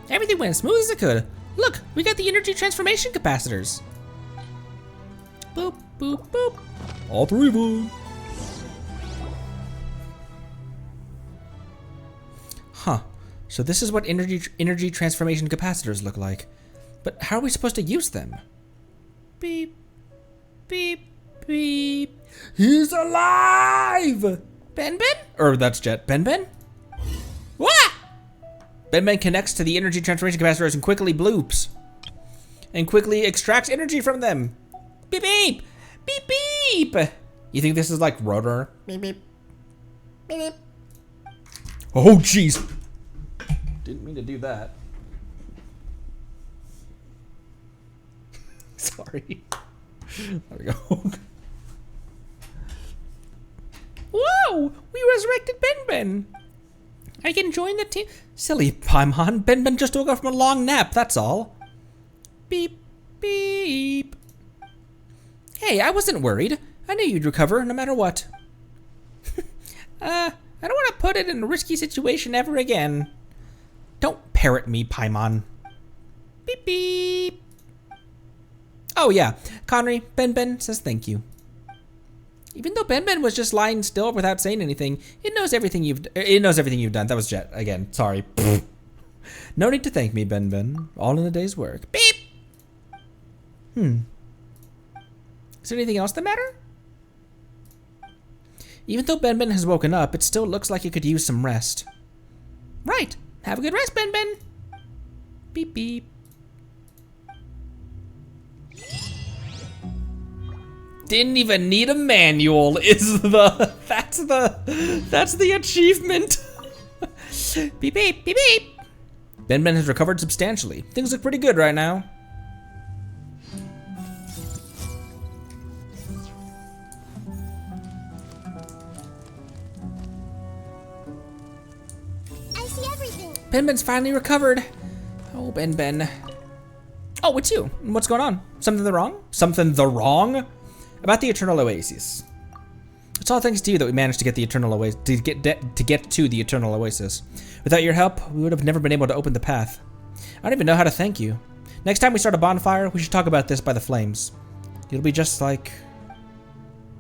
Everything went as smooth as it could. Look, we got the energy transformation capacitors. Boop, boop, boop. All three of them. Huh. So this is what energy transformation capacitors look like. But how are we supposed to use them? Beep, beep, beep. He's alive! Benben? Or that's Jeht. Benben? What? Benben connects to the energy transformation capacitors and quickly bloops. And quickly extracts energy from them. Beep beep! Beep beep! You think this is like Rotor? Beep beep. Beep beep. Oh jeez. Didn't mean to do that. Sorry. There we go. Whoa! We resurrected Benben! I can join the team. Silly Paimon, Benben just woke up from a long nap, that's all. Beep, beep. Hey, I wasn't worried. I knew you'd recover no matter what. I don't want to put it in a risky situation ever again. Don't parrot me, Paimon. Beep, beep. Oh yeah, Connery, Benben says thank you. Even though Benben was just lying still without saying anything, it knows everything you've done. That was Jeht again. Sorry. No need to thank me, Benben. All in a day's work. Beep. Is there anything else the matter? Even though Benben has woken up, it still looks like it could use some rest. Right. Have a good rest, Benben. Beep beep. Didn't even need a manual is that's the achievement. Beep beep, beep beep. Benben has recovered substantially. Things look pretty good right now. I see everything. Benben's finally recovered. Oh, Benben. Oh, it's you. What's going on? Something wrong? Something wrong? About the Eternal Oasis. It's all thanks to you that we managed to get the Eternal Oasis, to get to the Eternal Oasis. Without your help, we would have never been able to open the path. I don't even know how to thank you. Next time we start a bonfire, we should talk about this by the flames. It'll be just like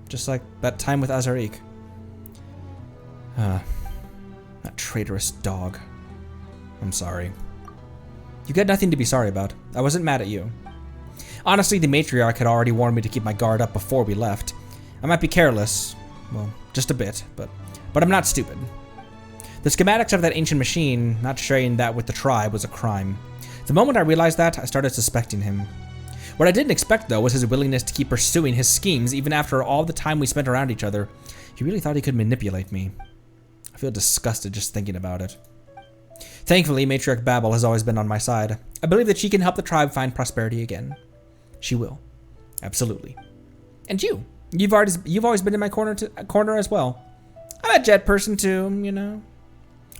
that time with Azarik. That traitorous dog. I'm sorry. You got nothing to be sorry about. I wasn't mad at you. Honestly, the matriarch had already warned me to keep my guard up before we left. I might be careless, well, just a bit, but I'm not stupid. The schematics of that ancient machine, not sharing that with the tribe, was a crime. The moment I realized that, I started suspecting him. What I didn't expect, though, was his willingness to keep pursuing his schemes even after all the time we spent around each other. He really thought he could manipulate me. I feel disgusted just thinking about it. Thankfully, Matriarch Babel has always been on my side. I believe that she can help the tribe find prosperity again. She will. Absolutely. And you. You've always been in my corner as well. I'm a Jeht person too, you know.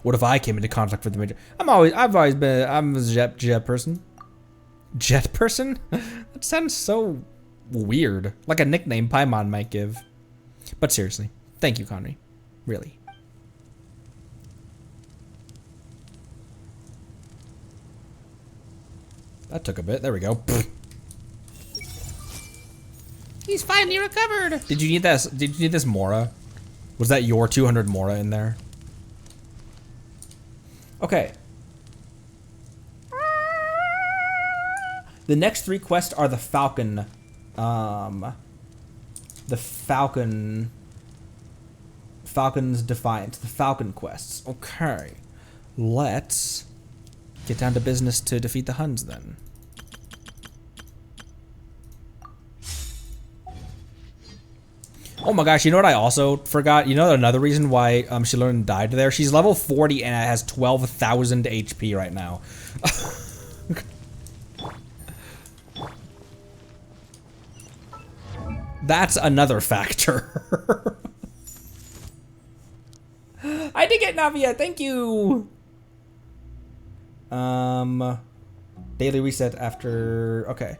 What if I came into conflict with the Matriarch? I'm a Jeht person. Jeht person? That sounds so weird. Like a nickname Paimon might give. But seriously, thank you, Conry. Really. That took a bit. There we go. He's finally recovered. Did you need this? Did you need this Mora? Was that your 200 Mora in there? Okay. The next 3 quests are the Falcon. Falcon's Defiance. The Falcon quests. Okay. Let's get down to business to defeat the Huns then. Oh my gosh, you know what I also forgot? You know another reason why Shilun died there? She's level 40 and has 12,000 HP right now. That's another factor. I did get Navia, thank you! Daily reset after, okay.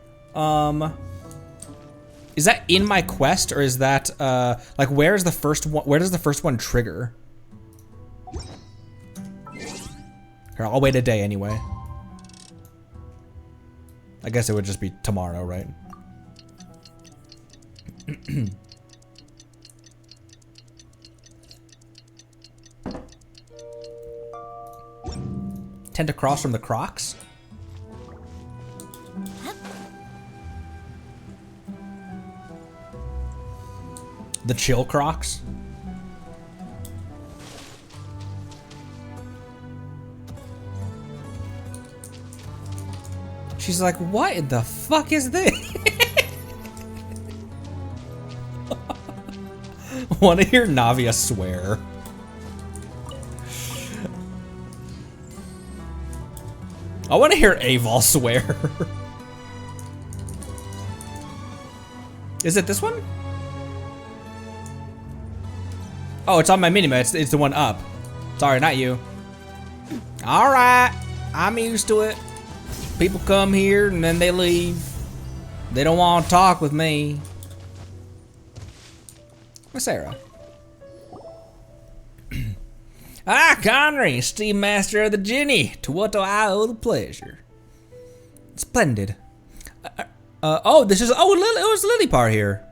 Is that in my quest, or is that, like, where's the first one, where does the first one trigger? Here, I'll wait a day anyway. I guess it would just be tomorrow, right? Tend to cross from the Crocs? The chill Crocs? She's like, what in the fuck is this? Wanna hear Navia swear? I wanna hear Aval swear. Is it this one? Oh, it's on my minimap. It's the one up. Sorry, not you. Alright. I'm used to it. People come here and then they leave. They don't want to talk with me. Where's Sarah? Conry, Steam Master of the Ginny. To what do I owe the pleasure? Splendid. Oh, this is, oh, it was Lillipar here.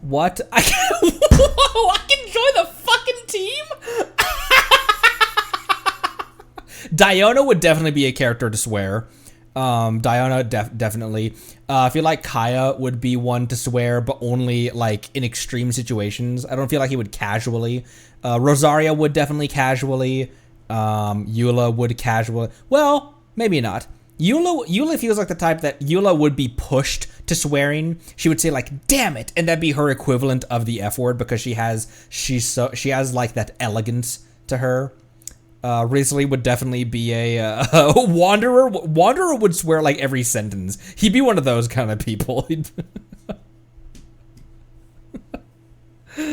What? I can join the fucking team? Diona would definitely be a character to swear. Diona definitely. I feel like Kaya would be one to swear, but only like in extreme situations. I don't feel like he would casually. Rosaria would definitely casually. Eula would casually. Well, maybe not. Eula feels like the type that Eula would be pushed to swearing. She would say like "damn it," and that'd be her equivalent of the F word because she has like that elegance to her. Risley would definitely be a wanderer. Wanderer would swear like every sentence. He'd be one of those kind of people.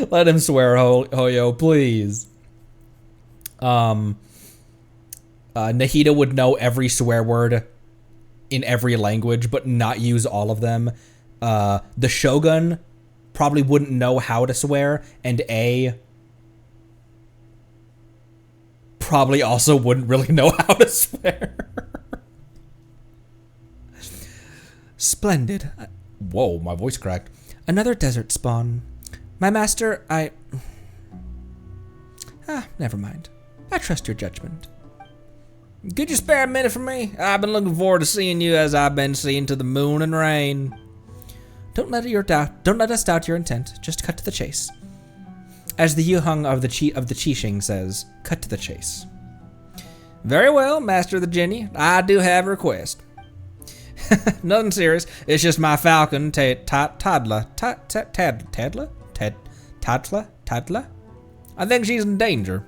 Let him swear, Hoyo, please. Nahida would know every swear word in every language, but not use all of them. The Shogun probably wouldn't know how to swear, and A probably also wouldn't really know how to swear. Splendid. Whoa, my voice cracked. Another desert spawn. My master, never mind. I trust your judgment. Could you spare a minute for me? I've been looking forward to seeing you as I've been seeing to the moon and rain. Don't let us doubt your intent. Just cut to the chase. As the Yuheng of the Qixing says, cut to the chase. Very well, Master of the Genie. I do have a request. Nothing serious. It's just my Falcon, Tadla. Tadla? I think she's in danger.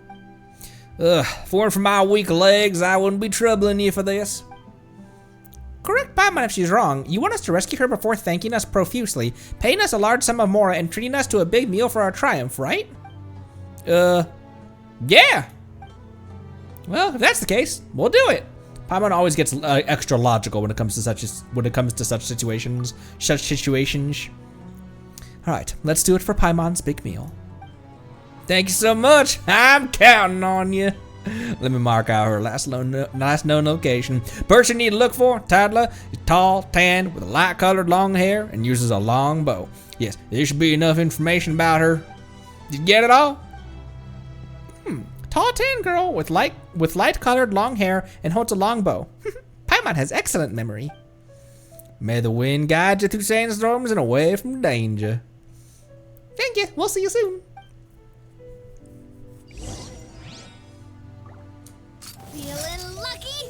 For my weak legs, I wouldn't be troubling you for this. Correct Paimon if she's wrong. You want us to rescue her before thanking us profusely, paying us a large sum of mora, and treating us to a big meal for our triumph, right? Yeah. Well, if that's the case, we'll do it. Paimon always gets extra logical when it comes to such situations. All right, let's do it for Paimon's big meal. Thank you so much. I'm counting on you. Let me mark out her last known location. Person you need to look for, Tadla, is tall, tan, with a light-colored long hair, and uses a long bow. Yes, there should be enough information about her. Did you get it all? Tall, tan girl with light-colored long hair and holds a long bow. Paimon has excellent memory. May the wind guide you through sandstorms and away from danger. Thank you. We'll see you soon. Feeling lucky?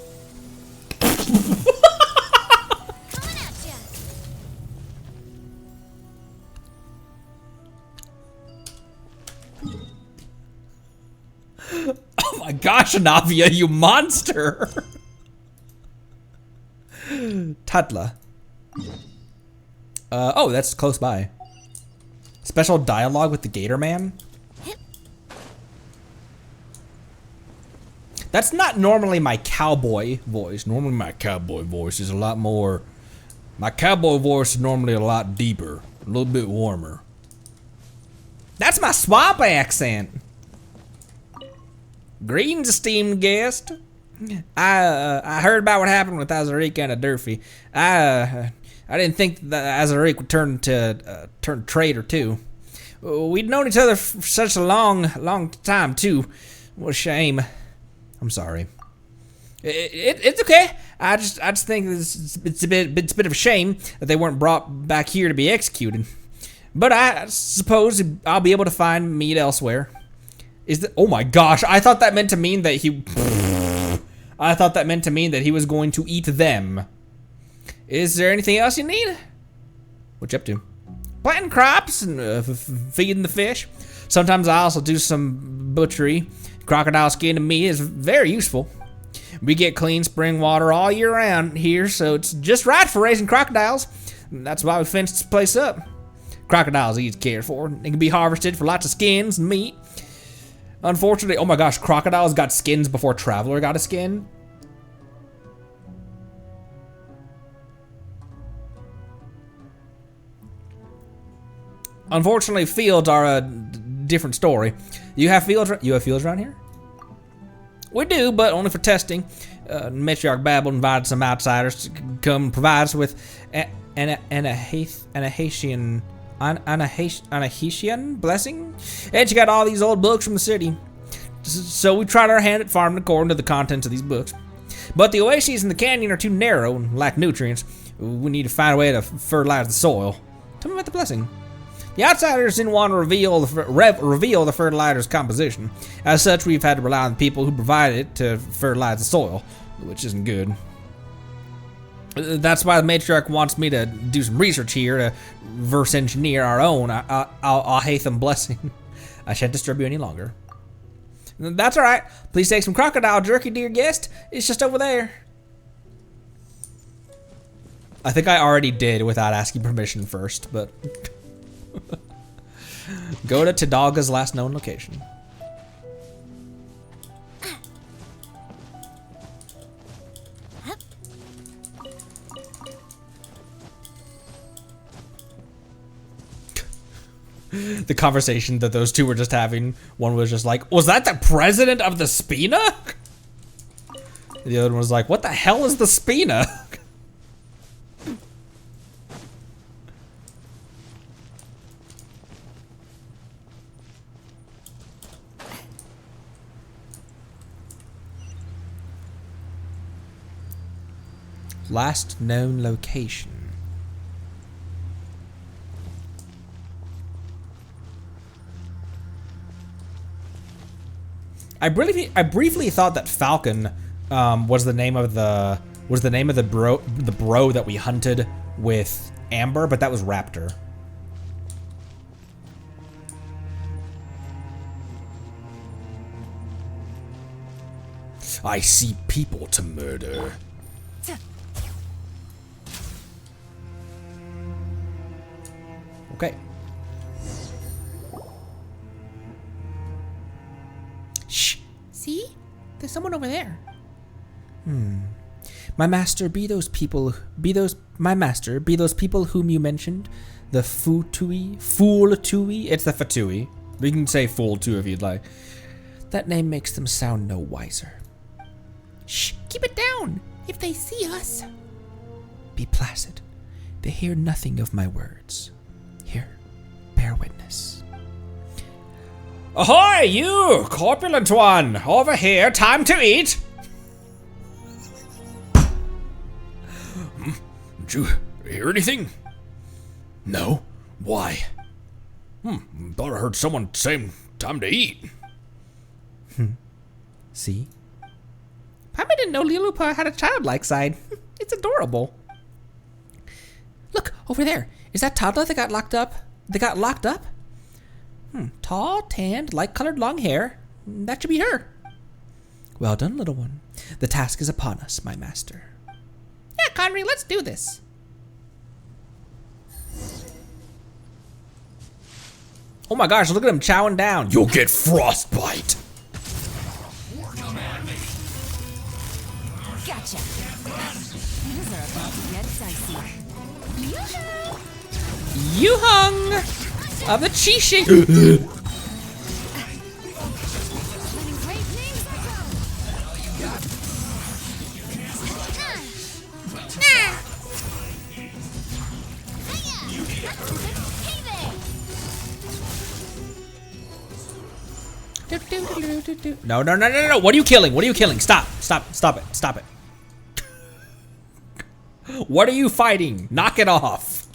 Coming at ya. Oh my gosh, Navia, you monster! Tadla. Oh, that's close by. Special dialogue with the Gator Man? That's not normally my cowboy voice. Normally my cowboy voice is a lot more... My cowboy voice is normally a lot deeper. A little bit warmer. That's my swamp accent! Greetings, esteemed guest. I heard about what happened with Azaric and Durfee. I didn't think that Azaric would turn traitor too. We'd known each other for such a long time too. What a shame. I'm sorry. It's okay. I just think it's a bit of a shame that they weren't brought back here to be executed. But I suppose I'll be able to find meat elsewhere. Oh my gosh! I thought that meant to mean that he. I thought that meant to mean that he was going to eat them. Is there anything else you need? What you up to? Planting crops and feeding the fish. Sometimes I also do some butchery. Crocodile skin to me is very useful. We get clean spring water all year round here, so it's just right for raising crocodiles. That's why we fenced this place up. Crocodiles easy to care for. They can be harvested for lots of skins and meat. Unfortunately, oh my gosh, crocodiles got skins before Traveler got a skin. Unfortunately, fields are a different story. You have fields around here? We do, but only for testing. Matriarch Babel invited some outsiders to come and provide us with an Haitian blessing, and she got all these old books from the city. So we tried our hand at farming according to the contents of these books. But the oases in the canyon are too narrow and lack nutrients. We need to find a way to fertilize the soil. Tell me about the blessing. The outsiders didn't want to reveal the fertilizer's composition. As such, we've had to rely on the people who provided it to fertilize the soil, which isn't good. That's why the matriarch wants me to do some research here to verse engineer our own Al-Haytham blessing. I shan't disturb you any longer. That's alright. Please take some crocodile jerky, dear guest. It's just over there. I think I already did without asking permission first, but... Go to Tadla's last known location. The conversation that those two were just having, one was just like, was that the president of the Spina? The other one was like, what the hell is the Spina? Last known location. I briefly thought that Falcon was the name of the bro that we hunted with Amber, but that was Raptor. I see people to murder. Okay. Shh. See? There's someone over there. My master, be those people whom you mentioned. The Fatui? It's the Fatui. We can say fool too if you'd like. That name makes them sound no wiser. Shh, keep it down. If they see us. Be placid. They hear nothing of my words. Here, bear witness. Ahoy, you corpulent one! Over here, time to eat! Did you hear anything? No? Why? Thought I heard someone say time to eat. See? Papa didn't know Lilupa had a childlike side. It's adorable. Look, over there. Is that Tadla that got locked up? Tall, tanned, light-colored long hair. That should be her. Well done, little one. The task is upon us, my master. Yeah, Conry, let's do this. Oh my gosh, look at him chowing down. You'll get frostbite. Gotcha. Things are about to get dicey. You hung of the Chishi. Letting great things No. What are you killing? Stop it. What are you fighting? Knock it off.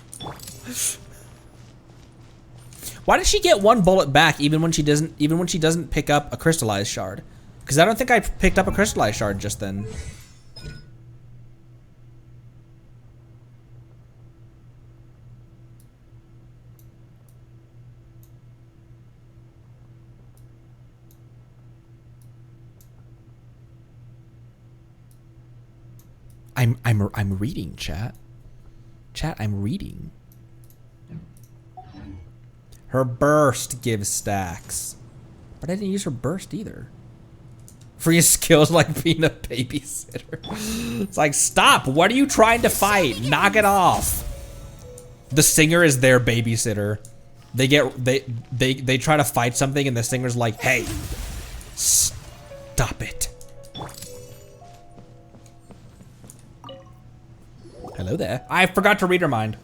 Why does she get one bullet back even when she doesn't pick up a crystallized shard? Because I don't think I picked up a crystallized shard just then. I'm reading, chat. Chat, I'm reading. Her burst gives stacks. But I didn't use her burst either. Free skills like being a babysitter. It's like, stop! What are you trying to fight? Knock it off. The singer is their babysitter. They try to fight something and the singer's like, hey, stop it. Hello there. I forgot to read her mind.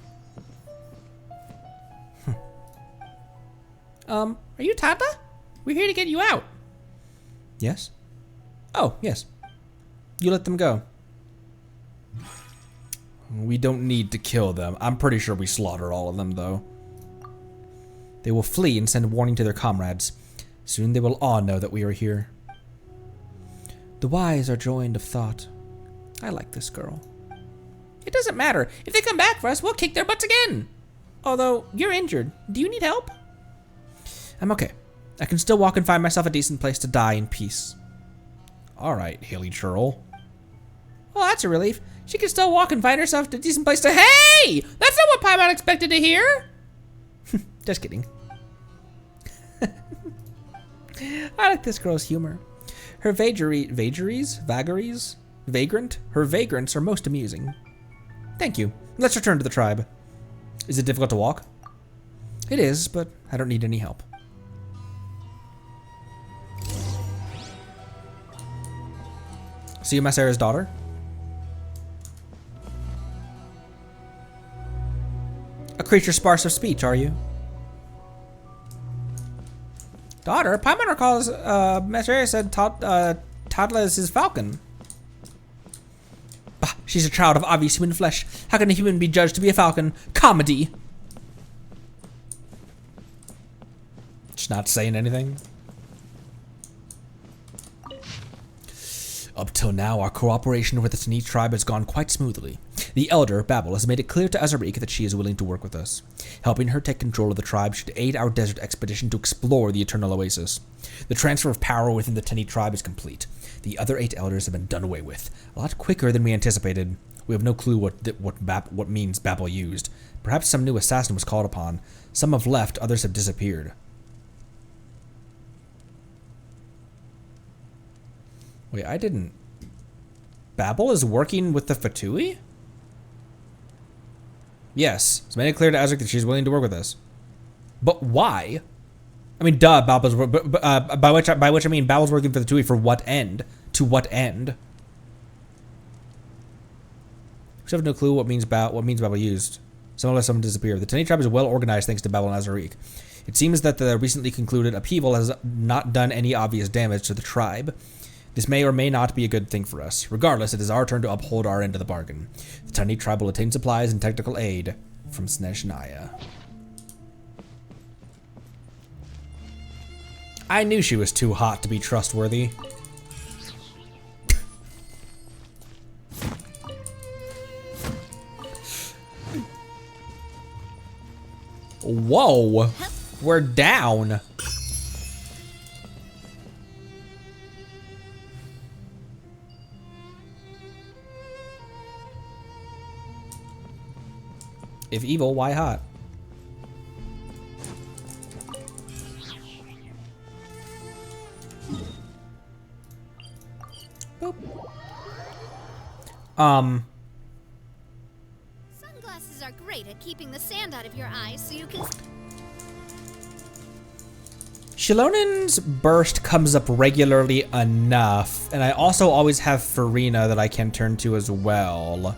Are you Tadla? We're here to get you out. Yes? Oh, yes. You let them go. We don't need to kill them. I'm pretty sure we slaughtered all of them, though. They will flee and send warning to their comrades. Soon they will all know that we are here. The wise are joined of thought. I like this girl. It doesn't matter. If they come back for us, we'll kick their butts again. Although, you're injured. Do you need help? I'm okay. I can still walk and find myself a decent place to die in peace. Alright, Haley Churl. Well, that's a relief. She can still walk and find herself a decent place to— Hey! That's not what Paimon expected to hear! Just kidding. I like this girl's humor. Her vagaries? Vagrant? Her vagrants are most amusing. Thank you. Let's return to the tribe. Is it difficult to walk? It is, but I don't need any help. So you Masera's daughter? A creature sparse of speech, are you? Daughter? Paimon recalls Masera said Tadla is his falcon. Bah, she's a child of obvious human flesh. How can a human be judged to be a falcon? Comedy! Just not saying anything. Up till now, our cooperation with the Tanit tribe has gone quite smoothly. The elder, Babel, has made it clear to Azariq that she is willing to work with us. Helping her take control of the tribe should aid our desert expedition to explore the Eternal Oasis. The transfer of power within the Tanit tribe is complete. The other 8 elders have been done away with, a lot quicker than we anticipated. We have no clue what means Babel used. Perhaps some new assassin was called upon. Some have left, others have disappeared. Wait, I didn't... Babel is working with the Fatui? Yes, it's made it clear to Azariq that she's willing to work with us. But why? I mean, duh, Babel's... by which I mean Babel's working for the Fatui for what end? To what end? We have no clue what means Babel used. Some of them disappeared. The Tanit tribe is well organized thanks to Babel and Azariq. It seems that the recently concluded upheaval has not done any obvious damage to the tribe. This may or may not be a good thing for us. Regardless, it is our turn to uphold our end of the bargain. The Tanit tribe will attain supplies and technical aid from Snezhnaya. I knew she was too hot to be trustworthy. Whoa! We're down! If evil, why hot? Boop. Sunglasses are great at keeping the sand out of your eyes so you can... Shilonin's burst comes up regularly enough, and I also always have Farina that I can turn to as well.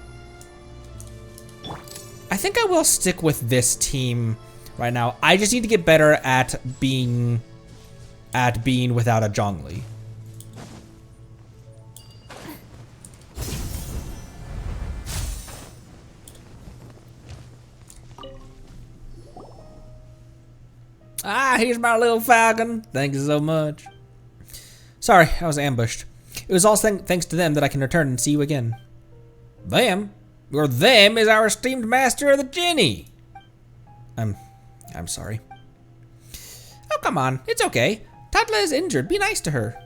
I think I will stick with this team right now. I just need to get better at being without a Zhongli. Ah, here's my little falcon. Thank you so much. Sorry, I was ambushed. It was all thanks to them that I can return and see you again. Them? Or them is our esteemed master of the Jinni. I'm sorry. Oh, come on. It's okay. Tadla is injured. Be nice to her.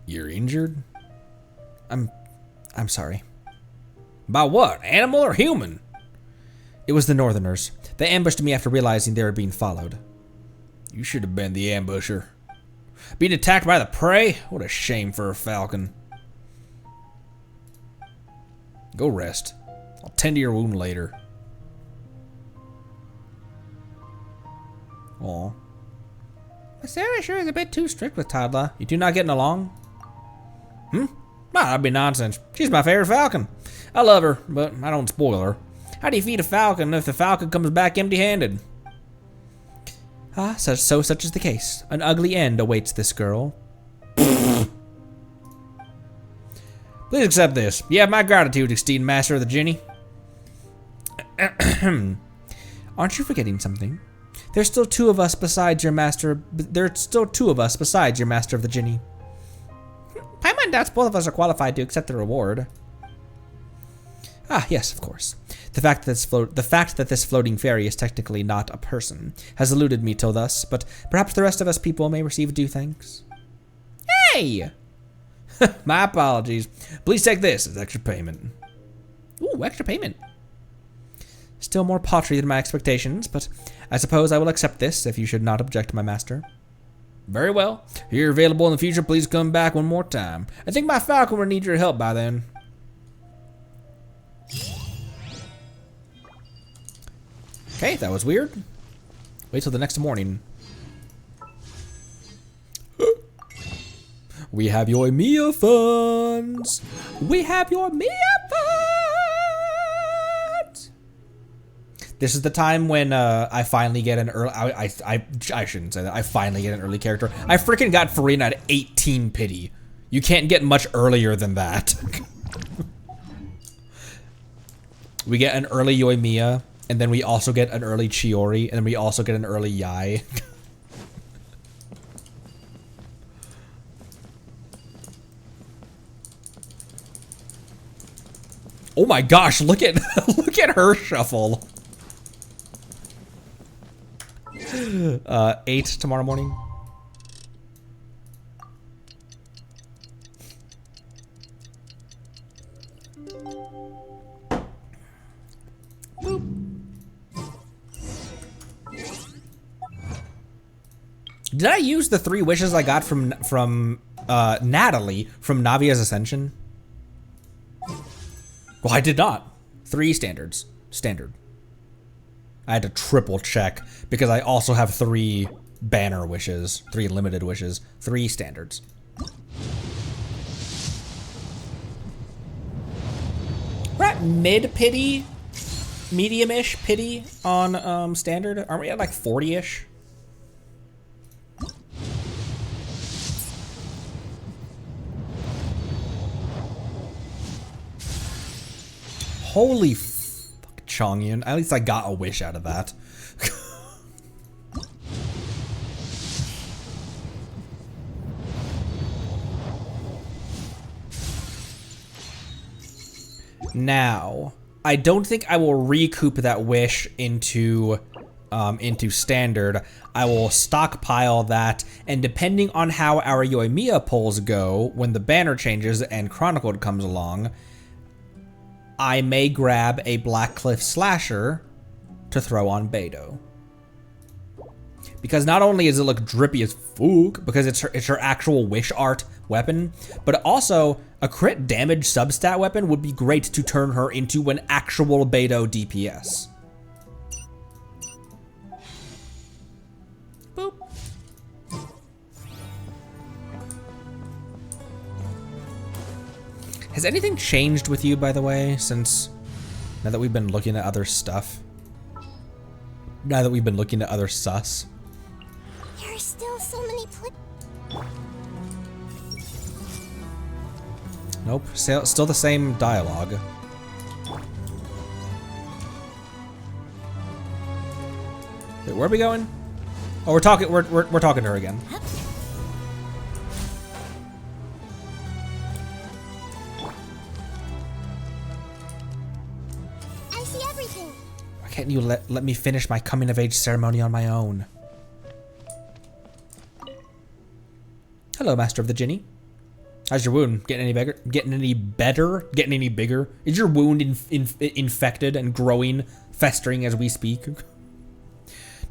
You're injured? I'm sorry. About what? Animal or human? It was the Northerners. They ambushed me after realizing they were being followed. You should have been the ambusher. Being attacked by the prey? What a shame for a falcon. Go rest. I'll tend to your wound later. Aw. Masera sure is a bit too strict with Tadla. You two not getting along? Nah, that'd be nonsense. She's my favorite falcon. I love her, but I don't spoil her. How do you feed a falcon if the falcon comes back empty-handed? Ah, such is the case. An ugly end awaits this girl. Please accept this. You have my gratitude, esteemed master of the Jinni. Aren't you forgetting something? There's still 2 of us besides your master. There's still 2 of us besides your master of the Jinni. Paimon doubts both of us are qualified to accept the reward. Ah, yes, of course. The fact that this floating fairy is technically not a person has eluded me till thus, but perhaps the rest of us people may receive due thanks. Hey! My apologies. Please take this as extra payment. Ooh, extra payment. Still more pottery than my expectations, but I suppose I will accept this if you should not object, my master. Very well. If you're available in the future, please come back one more time. I think my Falcon will need your help by then. Okay, that was weird. Wait till the next morning. We have your Mia funds. We have your Mia funds. This is the time when I finally get an early. I shouldn't say that. I finally get an early character. I freaking got Farina at 18 pity. You can't get much earlier than that. We get an early Yoimiya, and then we also get an early Chiori, and then we also get an early Yai. Oh my gosh, look at look at her shuffle. 8 tomorrow morning. Did I use the 3 wishes I got from Natalie from Navia's Ascension? Well, I did not. 3 standards. Standard. I had to triple check because I also have 3 banner wishes, 3 limited wishes, 3 standards. We're at mid pity, medium-ish pity on standard. Aren't we at like 40-ish? Holy fuck, Chongyun. At least I got a wish out of that. Now, I don't think I will recoup that wish into standard. I will stockpile that, and depending on how our Yoimiya pulls go, when the banner changes and Chronicled comes along, I may grab a Blackcliff Slasher to throw on Beidou. Because not only does it look drippy as fuck, because it's her actual wish art weapon, but also a crit damage substat weapon would be great to turn her into an actual Beidou DPS. Boop. Has anything changed with you, by the way, since now that we've been looking at other stuff? Now that we've been looking at other sus? There are still so many Nope, still the same dialogue. Wait, where are we going? Oh, we're talking to her again. I see everything. Why can't you let me finish my coming of age ceremony on my own? Hello, Master of the Jinni. How's your wound? Getting any bigger? Getting any better? Getting any bigger? Is your wound infected and growing, festering as we speak?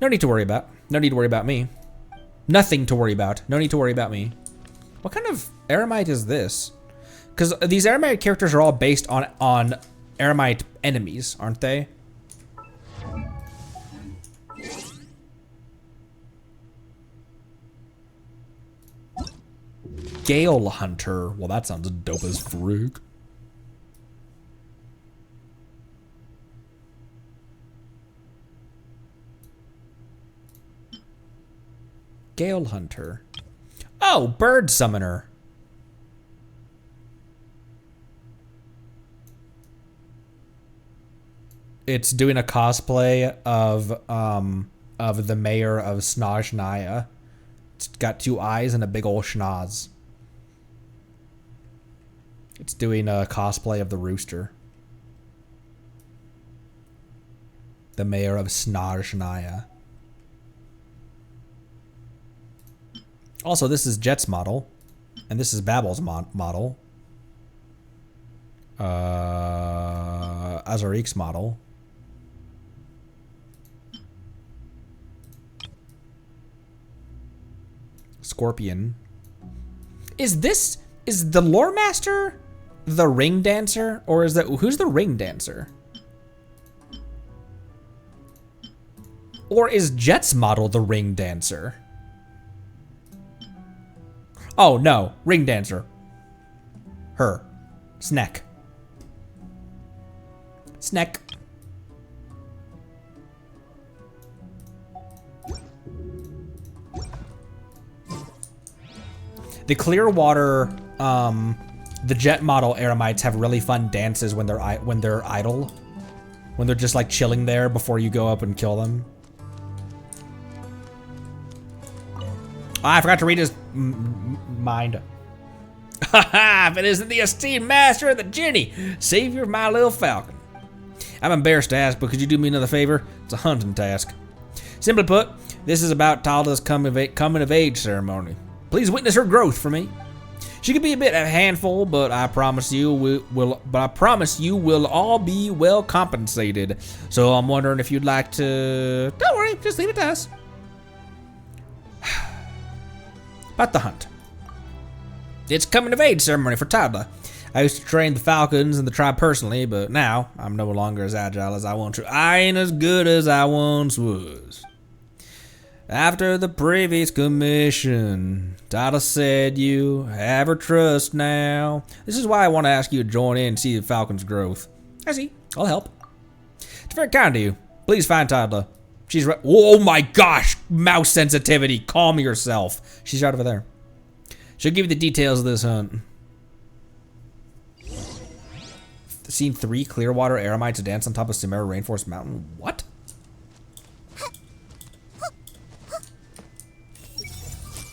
No need to worry about. No need to worry about me. Nothing to worry about. No need to worry about me. What kind of Eremite is this? Because these Eremite characters are all based on Eremite enemies, aren't they? Gale Hunter. Well, that sounds dope as frig. Gale Hunter. Oh, Bird Summoner. It's doing a cosplay of the mayor of Snozhnaya. It's got 2 eyes and a big ol' schnoz. It's doing a cosplay of the rooster. the mayor of Snarshania. Also, this is Jeht's model, and this is Babel's model. Azarik's model. Scorpion. Is the lore master the ring dancer, or is that who's the ring dancer? Or is Jeht's model the ring dancer? Oh no, ring dancer. Her. Snack. Snack. The Clearwater, the Jeht model Eremites have really fun dances when they're idle, when they're just like chilling there before you go up and kill them. Oh, I forgot to read his mind. Haha! If it isn't the esteemed master of the Jinny, savior of my little Falcon. I'm embarrassed to ask, but could you do me another favor? It's a hunting task. Simply put, this is about Tadla's coming of age ceremony. Please witness her growth for me. She could be a bit of a handful, but I promise you will all be well compensated. So I'm wondering if you'd like to. Don't worry, just leave it to us. About the hunt. It's coming of age ceremony for Tadla. I used to train the Falcons and the tribe personally, but now I'm no longer as agile as I once was. I ain't as good as I once was. After the previous commission, Tadla said you have her trust now. This is why I want to ask you to join in and see the Falcon's growth. I see. I'll help. It's very kind of you. Please find Tadla. She's right. Oh my gosh! Mouse sensitivity. Calm yourself. She's right over there. She'll give you the details of this hunt. Seen 3 Clearwater Eremites dance on top of Samara Rainforest Mountain. What?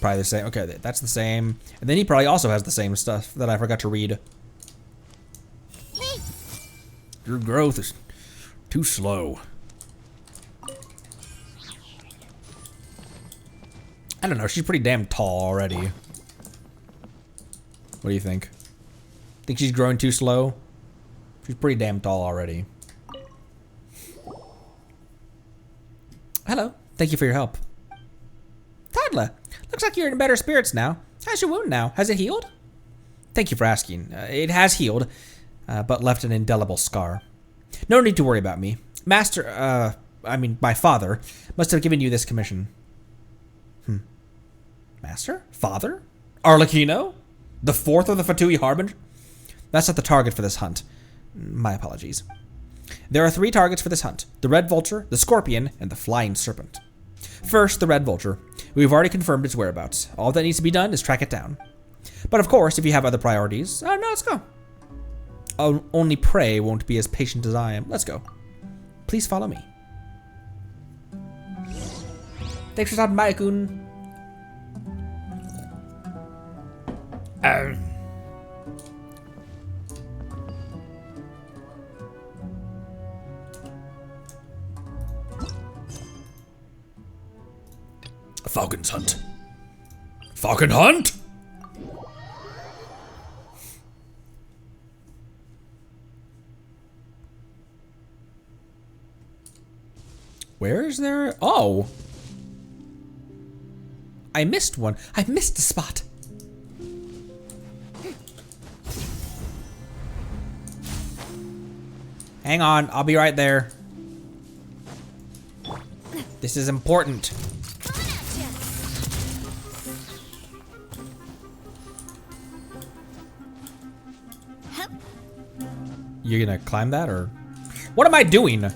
Probably the same. Okay, that's the same. And then he probably also has the same stuff that I forgot to read. Your growth is too slow. I don't know. She's pretty damn tall already. What do you think? Think she's growing too slow? She's pretty damn tall already. Hello. Thank you for your help. Tadla, looks like you're in better spirits now. How's your wound now? Has it healed? Thank you for asking. It has healed, but left an indelible scar. No need to worry about me. My father must have given you this commission. Master? Father? Arlecchino? The 4th of the Fatui Harbinger? That's not the target for this hunt. My apologies. There are 3 targets for this hunt. The red vulture, the scorpion, and the flying serpent. First, the red vulture. We've already confirmed its whereabouts. All that needs to be done is track it down. But of course, if you have other priorities, no, let's go. Only prey won't be as patient as I am. Let's go. Please follow me. Thanks for stopping by, Kun. Falcon's hunt. Falcon hunt? Where is there? Oh. I missed one. I missed a spot. Hang on, I'll be right there. This is important. You're gonna climb that, or what am I doing? Bring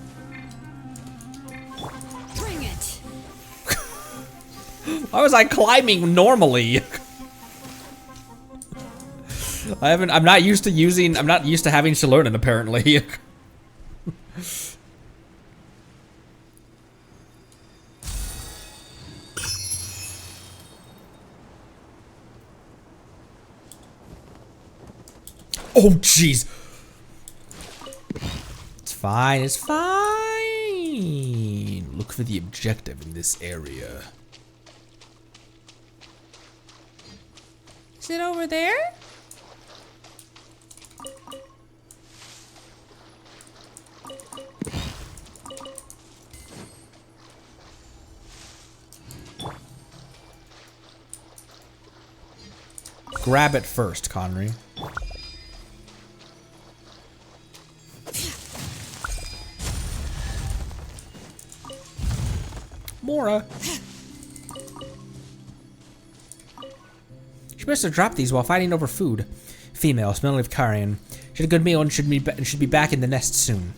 it. Why was I climbing normally? I'm not used to having to learn it apparently. Oh jeez. It's fine, it's fine. look for the objective in this area. Is it over there? Grab it first, Connery. Mora. She must have dropped these while fighting over food. Female, smelling of carrion. She had a good meal and should be back in the nest soon.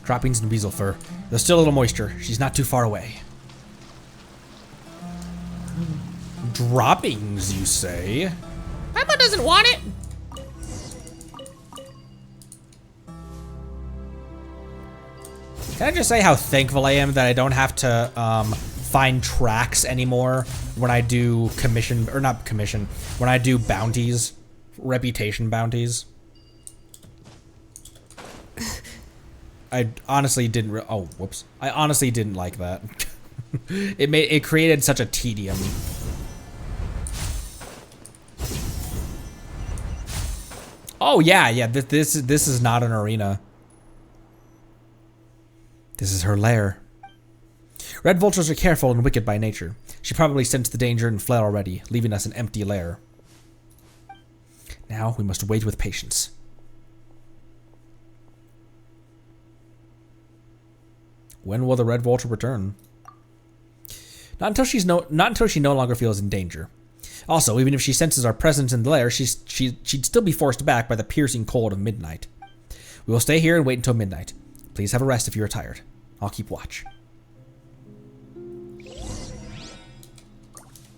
Droppings and weasel fur. There's still a little moisture. She's not too far away. Droppings, you say? Papa doesn't want it. Can I just say how thankful I am that I don't have to find tracks anymore when I do commission, or not commission, when I do bounties, reputation bounties. I honestly didn't. Oh, whoops! I honestly didn't like that. It created such a tedium. Oh yeah. This is not an arena. This is her lair. Red vultures are careful and wicked by nature. She probably sensed the danger and fled already, leaving us an empty lair. Now we must wait with patience. When will the red vulture return? Not until she no longer feels in danger. Also, even if she senses our presence in the lair, she'd still be forced back by the piercing cold of midnight. We will stay here and wait until midnight. Please have a rest if you are tired. I'll keep watch.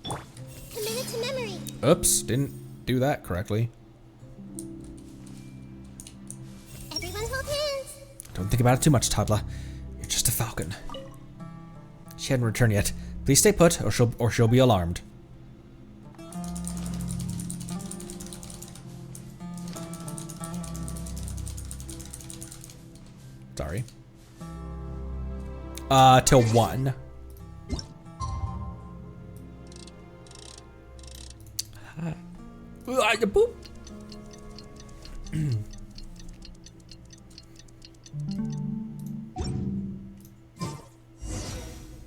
Committed to memory. Oops, didn't do that correctly. Everyone hold hands. Don't think about it too much, Tadla. You're just a falcon. She hadn't returned yet. Please stay put, or she'll be alarmed. Sorry. Till 1. Boop.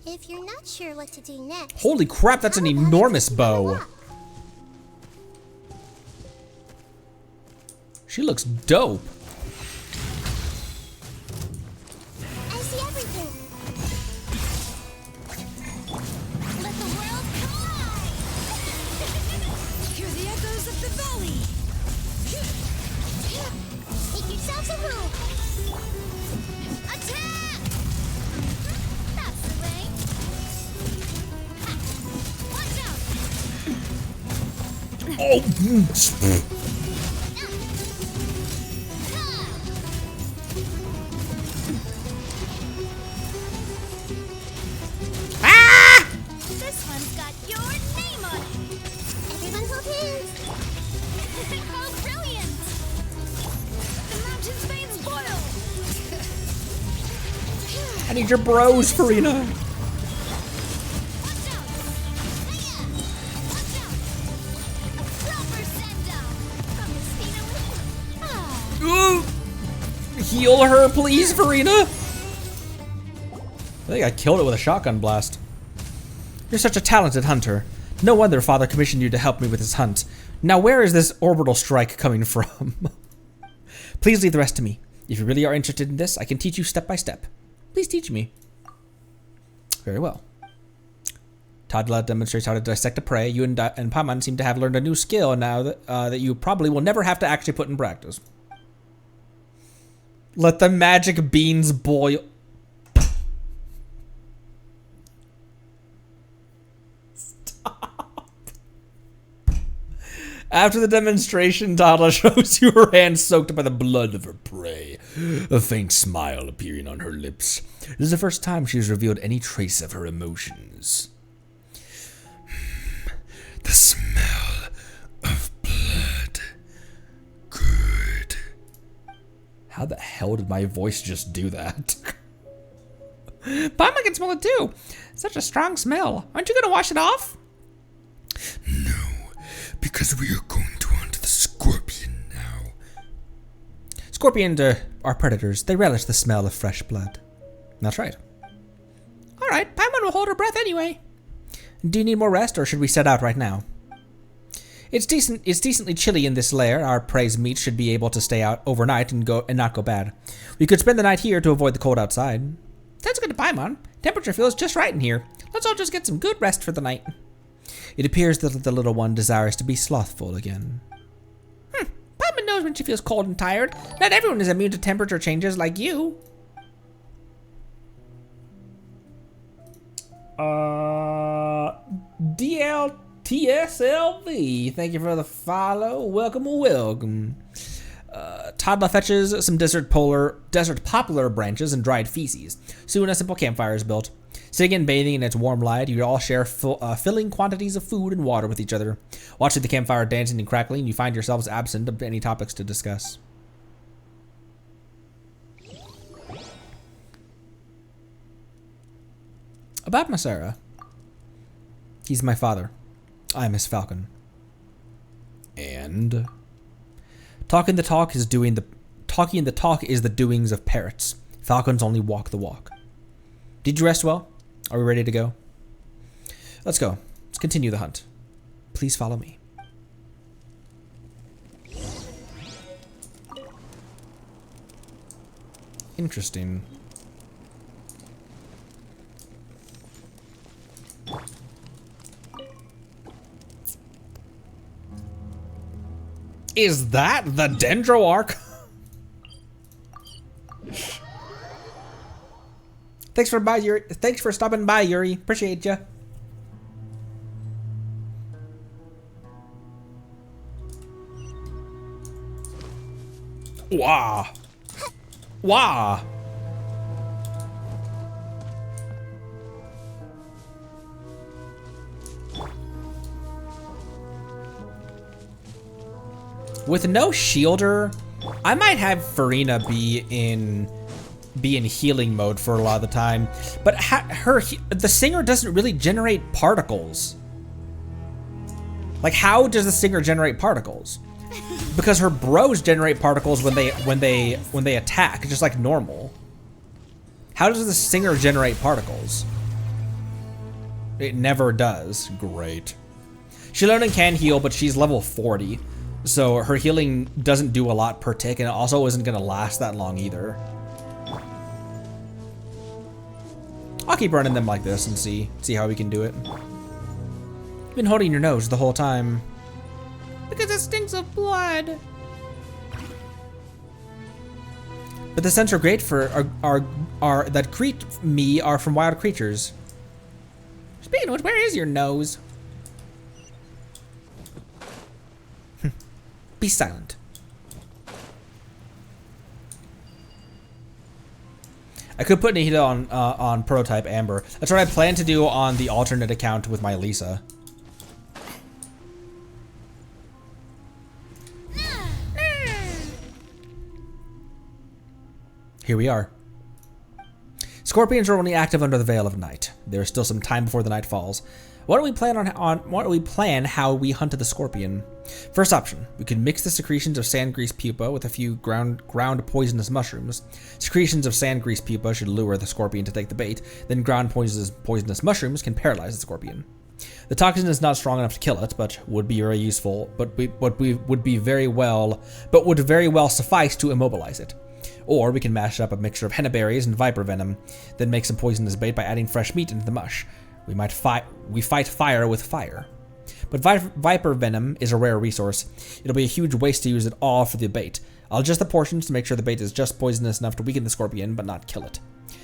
If you're not sure what to do next. Holy crap, that's an enormous bow. She looks dope. I see everything. Let the world collide! Hear the echoes of the valley! Make yourselves a move. Attack! That's the way. Ha! Watch out! Oh. This one's got your name on it. Everyone hold hands. Oh, brilliant! The mountain's veins boil. I need your bros, Farina. Watch out! Hiya! Watch out! A proper send down from the speed of wind. Ah. Heal her, please, Farina. I think I killed it with a shotgun blast. You're such a talented hunter. No wonder Father commissioned you to help me with his hunt. Now where is this orbital strike coming from? Please leave the rest to me. If you really are interested in this, I can teach you step by step. Please teach me. Very well. Tadla demonstrates how to dissect a prey. You and Paman seem to have learned a new skill now that you probably will never have to actually put in practice. Let the magic beans boil. After the demonstration, Tadla shows you her hand soaked by the blood of her prey, a faint smile appearing on her lips. It is the first time she has revealed any trace of her emotions. The smell of blood. How the hell did my voice just do that? Paimon can smell it too. Such a strong smell. Aren't you gonna wash it off? No, because we are going to hunt the scorpion now. Scorpions are predators. They relish the smell of fresh blood. That's right. Alright, Paimon will hold her breath anyway. Do you need more rest, or should we set out right now? It's decently chilly in this lair. Our prey's meat should be able to stay out overnight and not go bad. We could spend the night here to avoid the cold outside. Sounds good to Paimon. Temperature feels just right in here. Let's all just get some good rest for the night. It appears that the little one desires to be slothful again. Paimon knows when she feels cold and tired. Not everyone is immune to temperature changes like you. DLTSLV, thank you for the follow. Welcome. Tadla fetches some desert poplar branches and dried feces. Soon a simple campfire is built. Sitting and bathing in its warm light, you all share filling quantities of food and water with each other. Watching the campfire dancing and crackling, you find yourselves absent of any topics to discuss. About Masera. He's my father. I am his Falcon. And talking the talk is the doings of parrots. Falcons only walk the walk. Did you rest well? Are we ready to go? Let's go. Let's continue the hunt. Please follow me. Interesting. Is that the Dendroarch? Thanks for stopping by, Yuri. Appreciate ya. Wah. Wah. With no shielder, I might have Farina be in healing mode for a lot of the time, but the singer doesn't really generate particles. Like, how does the singer generate particles? Because her bros generate particles when they attack, just like normal. How does the singer generate particles? It never does. Great. Shilonen can heal, but she's level 40. So her healing doesn't do a lot per tick, and it also isn't gonna last that long either. I'll keep running them like this and see how we can do it. You've been holding your nose the whole time. Because it stinks of blood. But the scents are great for that greet me are from wild creatures. Speaking of which, where is your nose? Be silent. I could put Nihida on prototype Amber. That's what I plan to do on the alternate account with my Lisa. Here we are. Scorpions are only active under the veil of night. There is still some time before the night falls. Why don't we plan how we hunt the scorpion? First option, we could mix the secretions of sand grease pupa with a few ground poisonous mushrooms. Secretions of sand grease pupa should lure the scorpion to take the bait, then ground poisonous mushrooms can paralyze the scorpion. The toxin is not strong enough to kill it, but would be very useful, would very well suffice to immobilize it. Or we can mash up a mixture of henna berries and viper venom, then make some poisonous bait by adding fresh meat into the mush. We fight fire with fire. But viper venom is a rare resource. It'll be a huge waste to use it all for the bait. I'll adjust the portions to make sure the bait is just poisonous enough to weaken the scorpion, but not kill it.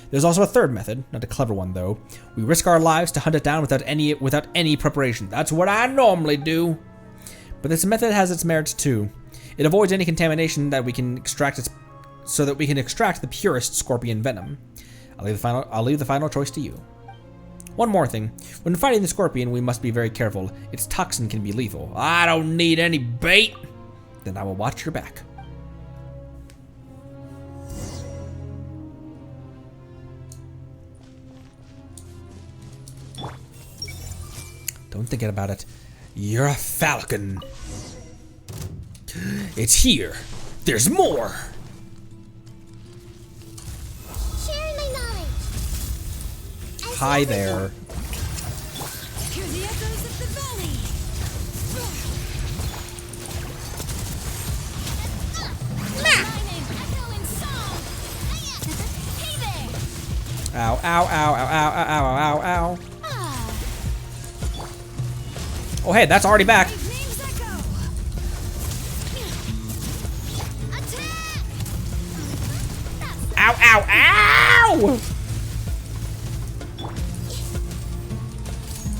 There's also a third method, not a clever one though. We risk our lives to hunt it down without any preparation. That's what I normally do. But this method has its merits too. It avoids any contamination that we can extract so that we can extract the purest scorpion venom. I'll leave the final choice to you. One more thing. When fighting the scorpion, we must be very careful. Its toxin can be lethal. I don't need any bait. Then I will watch your back. Don't think about it. You're a Falcon. It's here. There's more. Sharing my knowledge. Hi there. Hear the echoes of the valley. Ow, ow, ow, ow, ow, ow, ow, ow, ow. Oh, hey, that's already back. Names echo. Ow, ow, ow!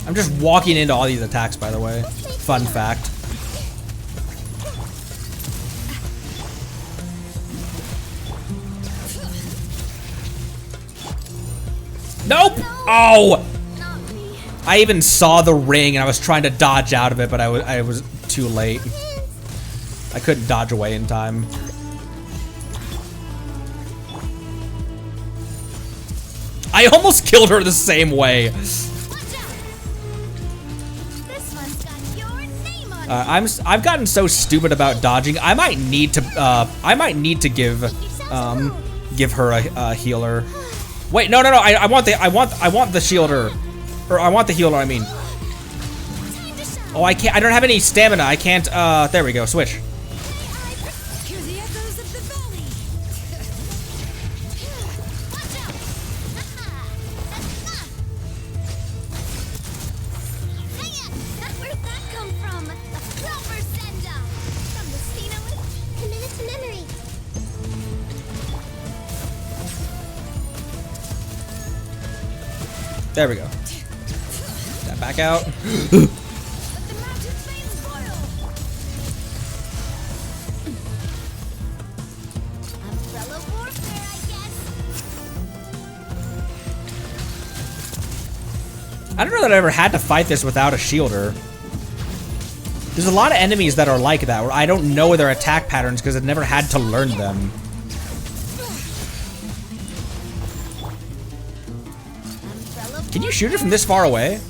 I'm just walking into all these attacks, by the way. Fun fact. Nope! Oh! I even saw the ring and I was trying to dodge out of it, but I was too late. I couldn't dodge away in time. I almost killed her the same way. I've gotten so stupid about dodging. I might need to give her a healer. Wait, no. I want the shielder, or I want the healer. I mean. Oh, I can't. I don't have any stamina. I can't. There we go. Switch. Hear the echoes of the valley. Where'd that come from? The proper send-up. From the Stino. Commit it to memory. There we go. That back out. Let the mountain flames boil. Umbrella warfare, I guess. I don't know that I ever had to fight this without a shielder. There's a lot of enemies that are like that, where I don't know their attack patterns because I've never had to learn them. Can you shoot it from this far away?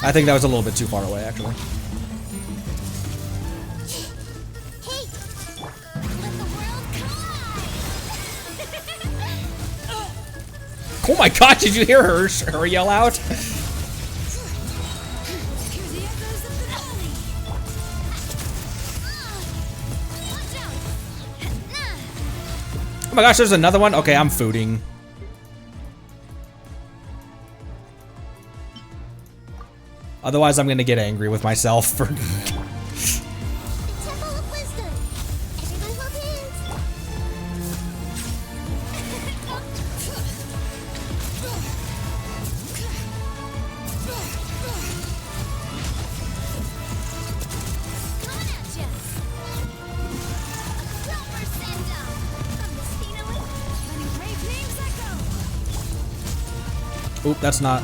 I think that was a little bit too far away, actually. Hey, Let the world collide. Oh my god, did you hear her yell out? Hear the echoes of the valley. Watch out. Oh my gosh, there's another one? Okay, I'm fooding. Otherwise, I'm gonna get angry with myself for... the Temple of Wisdom. Everyone hold hands. Coming at ya. A proper send-up. From the Stino. Letting brave names echo. Oop, that's not...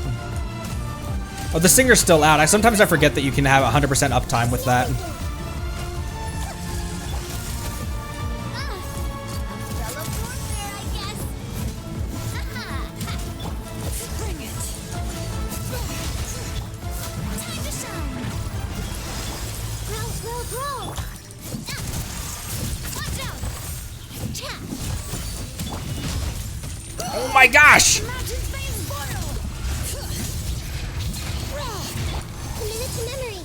Oh, the singer's still out. Sometimes I forget that you can have 100% uptime with that. Umbrella warfare, I guess. Bring it. Time to shine. Grow. Watch out. Cha. Oh my gosh! Mountain flames boil. Commit it to memory.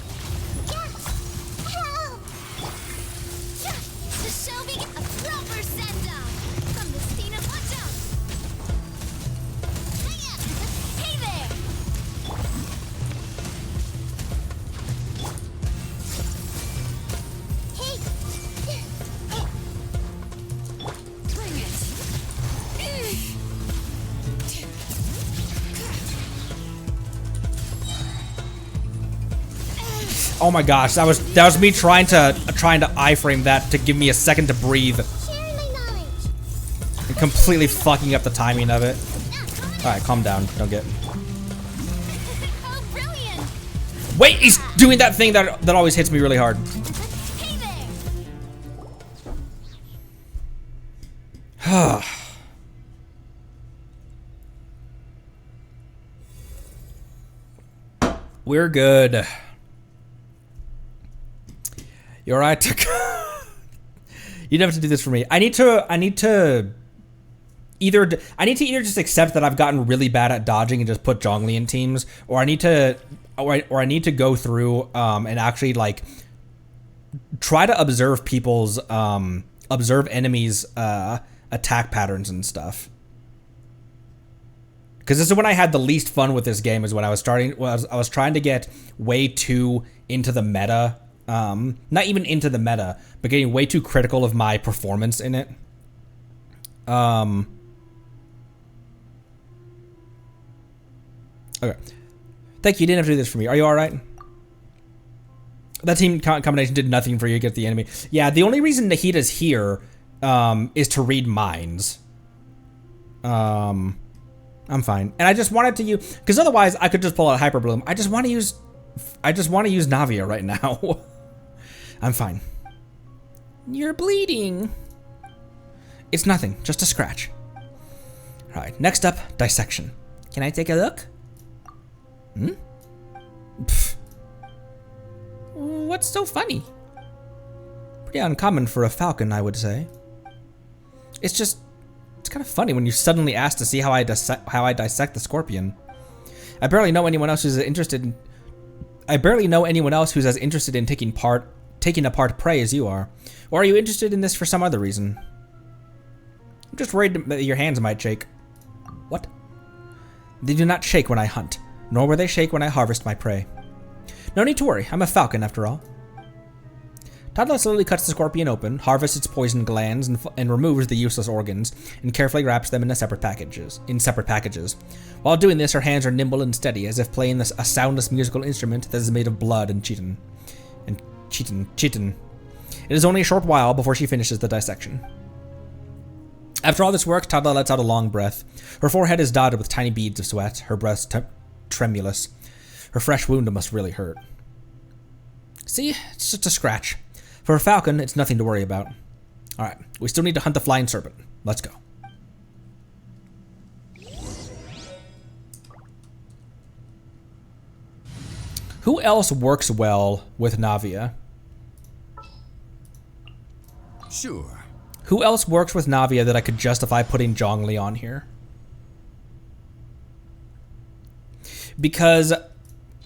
The show begins. A proper send-up. From the Stino. Watch out. Hey there. Hey. Bring it. Oh my gosh, that was me trying to iframe that to give me a second to breathe. Sharing my knowledge. And completely fucking up the timing of it. Alright, calm down. Don't get... Oh, brilliant. Wait, he's doing that thing that always hits me really hard. Hey there. We're good. You're right. You don't have to do this for me. I need to either just accept that I've gotten really bad at dodging and just put Zhongli in teams, or I need to go through and actually like try to observe people's observe enemies attack patterns and stuff. Because this is when I had the least fun with this game, is when I was trying to get way too into the meta. Not even into the meta, but getting way too critical of my performance in it. Okay. Thank you. You didn't have to do this for me. Are you alright? That team combination did nothing for you to get the enemy. Yeah, the only reason Nahita's here is to read minds. I'm fine. And I just wanted to use, because otherwise I could just pull out Hyper Bloom. I just want to use Navia right now. I'm fine. You're bleeding. It's nothing, just a scratch. Alright, next up, dissection. Can I take a look? Pfft. What's so funny? Pretty uncommon for a falcon, I would say. It's kind of funny when you suddenly ask to see how I dissect the scorpion. I barely know anyone else who's as interested in taking apart prey as you are. Or are you interested in this for some other reason? I'm just worried that your hands might shake. What? They do not shake when I hunt, nor will they shake when I harvest my prey. No need to worry, I'm a falcon after all. Tadla slowly cuts the scorpion open, harvests its poison glands, and removes the useless organs, and carefully wraps them in separate packages. While doing this, her hands are nimble and steady, as if playing a soundless musical instrument that is made of blood and chitin. It is only a short while before she finishes the dissection. After all this work, Tadla lets out a long breath. Her forehead is dotted with tiny beads of sweat, her breath tremulous. Her fresh wound must really hurt. See, it's just a scratch. For a falcon, it's nothing to worry about. Alright, we still need to hunt the flying serpent. Let's go. Who else works well with Navia? Sure. Who else works with Navia that I could justify putting Zhongli on here? Because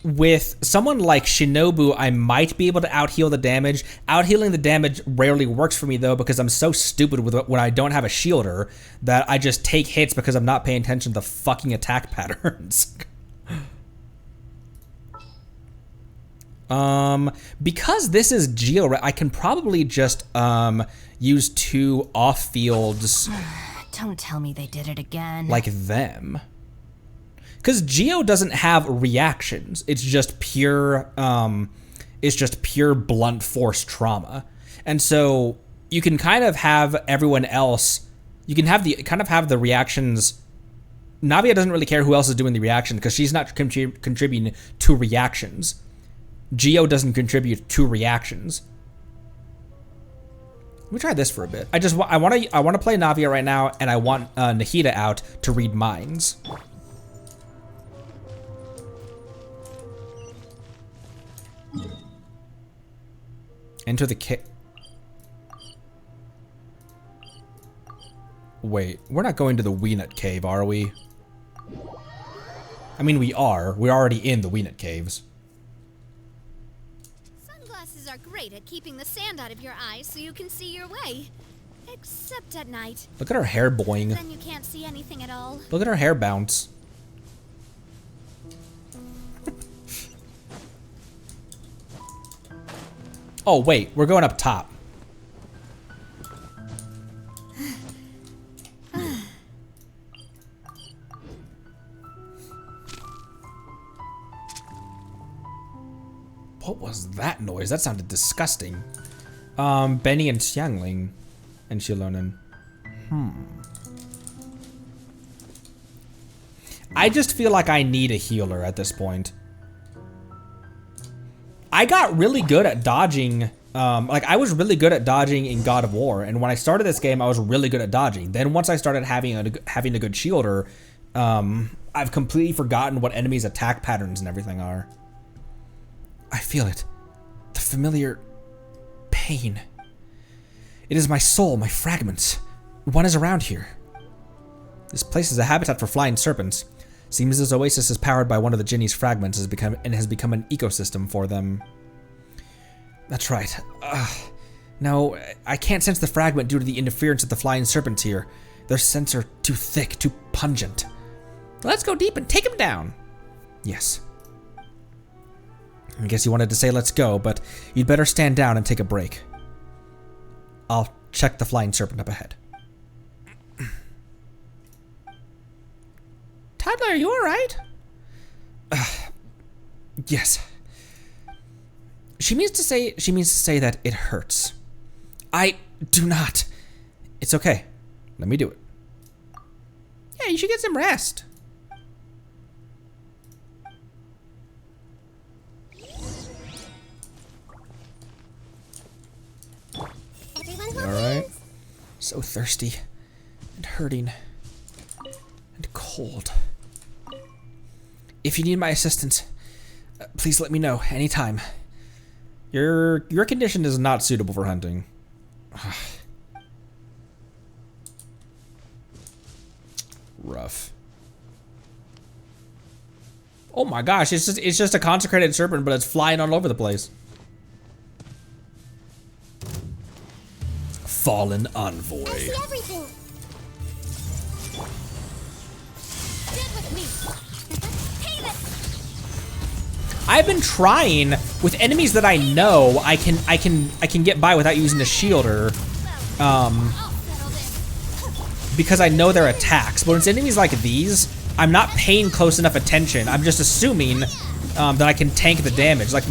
with someone like Shinobu, I might be able to out-heal the damage. Out-healing the damage rarely works for me, though, because I'm so stupid with when I don't have a shielder that I just take hits because I'm not paying attention to the fucking attack patterns. Because this is Geo, I can probably just use 2 off-fields. Don't tell me they did it again. Like them. Because Geo doesn't have reactions. It's just pure blunt force trauma. And so you can kind of have everyone else, you can have the reactions. Navia doesn't really care who else is doing the reaction because she's not contributing to reactions. Geo doesn't contribute to reactions. Let me try this for a bit. I want to play Navia right now, and I want Nahita out to read minds. Enter the cave. Wait, we're not going to the Weenut cave, are we? I mean, we are. We're already in the Weenut caves. Sunglasses are great at keeping the sand out of your eyes so you can see your way. Except at night. Look at her hair boing. Then you can't see anything at all. Look at her hair bounce. Oh, wait, we're going up top. What was that noise? That sounded disgusting. Benny and Xiangling and Shilonen. I just feel like I need a healer at this point. I got really good at dodging, I was really good at dodging in God of War, and when I started this game, I was really good at dodging. Then once I started having a good shielder, I've completely forgotten what enemies' attack patterns and everything are. I feel it. The familiar pain. It is my soul, my fragments. One is around here. This place is a habitat for flying serpents. Seems this oasis is powered by one of the Jinni's fragments has become an ecosystem for them. That's right. No, I can't sense the fragment due to the interference of the flying serpents here. Their scents are too thick, too pungent. Let's go deep and take him down. Yes. I guess you wanted to say let's go, but you'd better stand down and take a break. I'll check the flying serpent up ahead. Tadla, are you alright? Yes. She means to say that it hurts. I do not. It's okay. Let me do it. Yeah, you should get some rest. Alright. So thirsty and hurting and cold. If you need my assistance, please let me know anytime. Your condition is not suitable for hunting. Rough. Oh my gosh, it's just a consecrated serpent, but it's flying all over the place. Fallen envoy. I see everything. Stand with me. I've been trying with enemies that I know I can get by without using a shielder, because I know their attacks. But when it's enemies like these, I'm not paying close enough attention. I'm just assuming that I can tank the damage, like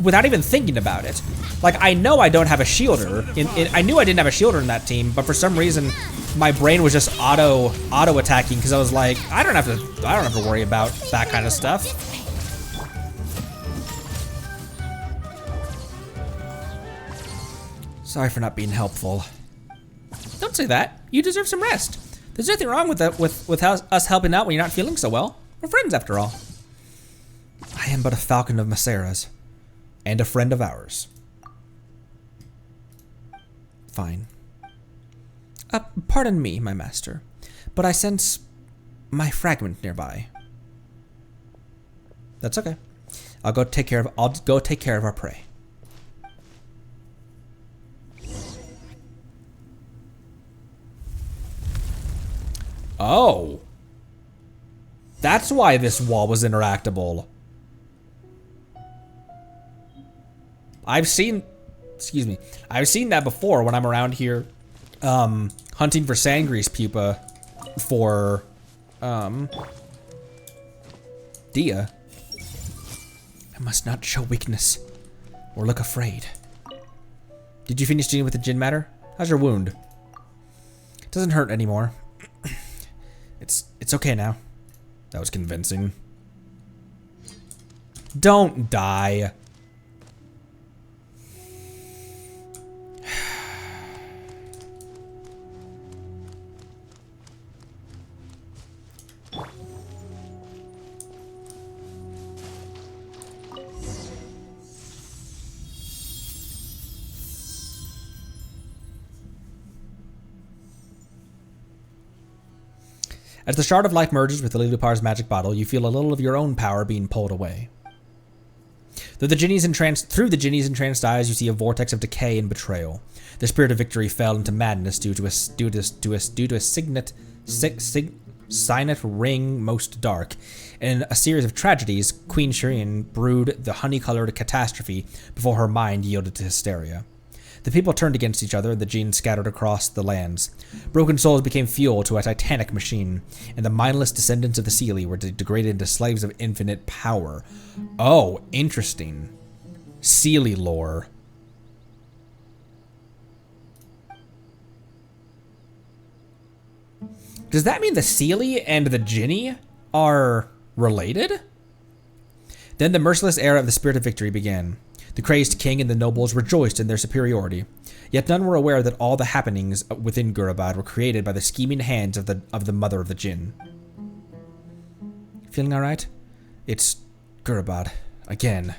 without even thinking about it. Like I know I don't have a shielder. I knew I didn't have a shielder in that team, but for some reason, my brain was just auto attacking because I was like, I don't have to worry about that kind of stuff. Sorry for not being helpful. Don't say that. You deserve some rest. There's nothing wrong with that, with us helping out when you're not feeling so well. We're friends after all. I am but a Falcon of Macera's, and a friend of ours. Fine. Pardon me, my master, but I sense my fragment nearby. That's okay. I'll go take care of our prey. Oh. That's why this wall was interactable. I've seen that before when I'm around here hunting for Sangrease pupa for Dia. I must not show weakness or look afraid. Did you finish dealing with the Jinn matter? How's your wound? It doesn't hurt anymore. It's okay now. That was convincing. Don't die. As the Shard of Life merges with the Lilupar's magic bottle, you feel a little of your own power being pulled away. Through the Jinni's entranced eyes, you see a vortex of decay and betrayal. The spirit of victory fell into madness due to a signet ring most dark. In a series of tragedies, Queen Shireen brewed the honey-colored catastrophe before her mind yielded to hysteria. The people turned against each other, and the genes scattered across the lands. Broken souls became fuel to a titanic machine, and the mindless descendants of the Seelie were degraded into slaves of infinite power. Oh, interesting. Seelie lore. Does that mean the Seelie and the Jinni are related? Then the merciless era of the Spirit of Victory began. The crazed king and the nobles rejoiced in their superiority, yet none were aware that all the happenings within Gurabad were created by the scheming hands of the mother of the Jinn. Feeling alright? It's Gurabad. Again.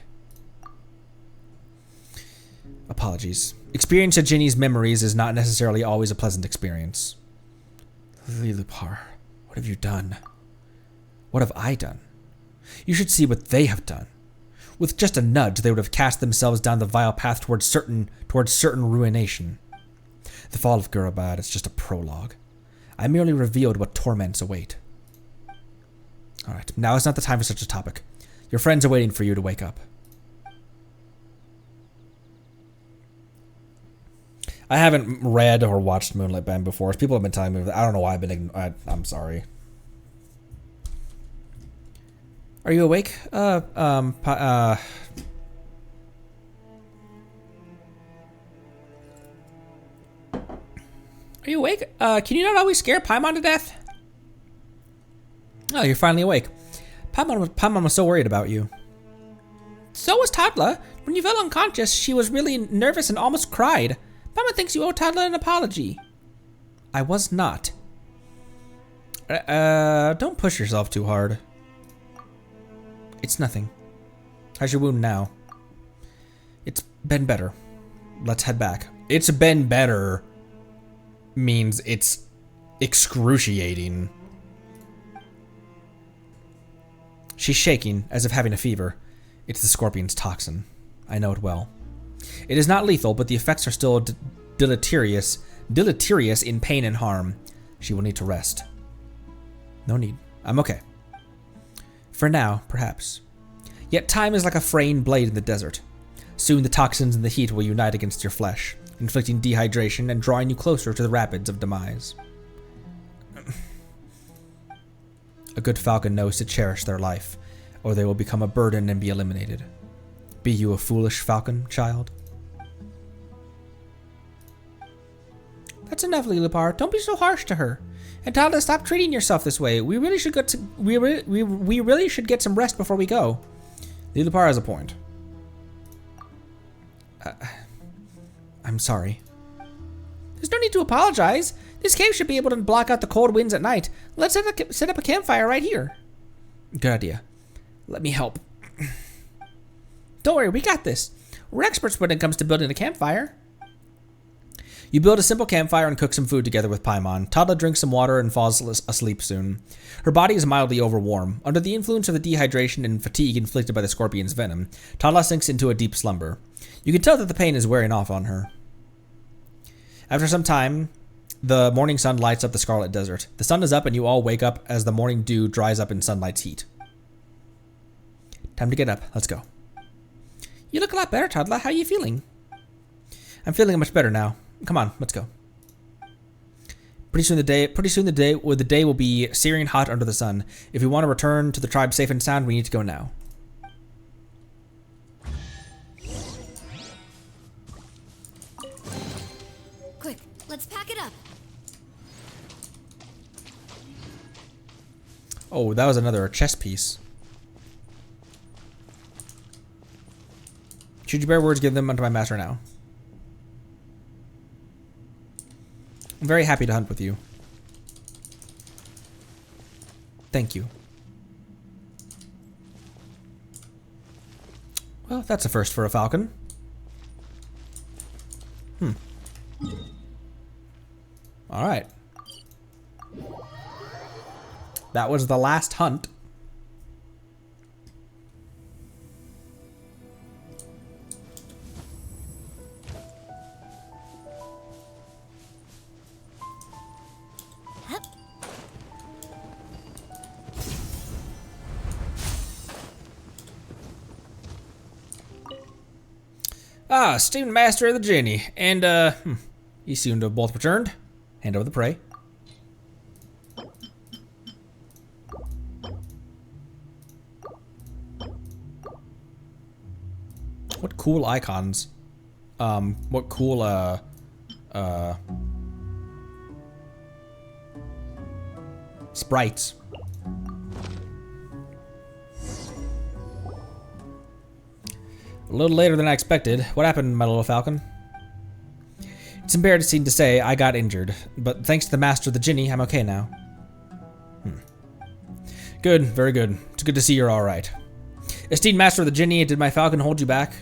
Apologies. Experience of Ginny's memories is not necessarily always a pleasant experience. Lilipar, what have you done? What have I done? You should see what they have done. With just a nudge, they would have cast themselves down the vile path towards certain ruination. The fall of Gurabad is just a prologue. I merely revealed what torments await. Alright, now is not the time for such a topic. Your friends are waiting for you to wake up. I haven't read or watched Moonlight Band before. People have been telling me that. I don't know why I've been I'm sorry. Are you awake? Are you awake? Can you not always scare Paimon to death? Oh, you're finally awake. Paimon was so worried about you. So was Tadla. When you fell unconscious, she was really nervous and almost cried. Paimon thinks you owe Tadla an apology. I was not. Don't push yourself too hard. It's nothing. How's your wound now? It's been better. Let's head back. It's been better means it's excruciating. She's shaking, as if having a fever. It's the scorpion's toxin. I know it well. It is not lethal, but the effects are still deleterious in pain and harm. She will need to rest. No need. I'm okay. For now, perhaps. Yet time is like a fraying blade in the desert. Soon the toxins and the heat will unite against your flesh, inflicting dehydration and drawing you closer to the rapids of demise. A good falcon knows to cherish their life, or they will become a burden and be eliminated. Be you a foolish falcon, child? That's enough, Lilipar. Don't be so harsh to her. And Tadla, stop treating yourself this way. We really should get some rest before we go. Lilipar has a point. I'm sorry. There's no need to apologize. This cave should be able to block out the cold winds at night. Let's set up a campfire right here. Good idea. Let me help. Don't worry, we got this. We're experts when it comes to building a campfire. You build a simple campfire and cook some food together with Paimon. Tadla drinks some water and falls asleep soon. Her body is mildly overwarm. Under the influence of the dehydration and fatigue inflicted by the scorpion's venom, Tadla sinks into a deep slumber. You can tell that the pain is wearing off on her. After some time, the morning sun lights up the Scarlet Desert. The sun is up and you all wake up as the morning dew dries up in sunlight's heat. Time to get up. Let's go. You look a lot better, Tadla. How are you feeling? I'm feeling much better now. Come on, let's go. Pretty soon the day will be searing hot under the sun. If we want to return to the tribe safe and sound, we need to go now. Quick, let's pack it up. Oh, that was another chess piece. Should you bear words, give them unto my master now. I'm very happy to hunt with you. Thank you. Well, that's a first for a falcon. Alright. That was the last hunt. Ah, esteemed master of the Genie, and you seem to have both returned. Hand over the prey. What cool icons. What cool, sprites. A little later than I expected. What happened, my little falcon? It's embarrassing to say I got injured, but thanks to the master of the Genie, I'm okay now. Good, very good. It's good to see you're alright. Esteemed master of the Genie, did my falcon hold you back?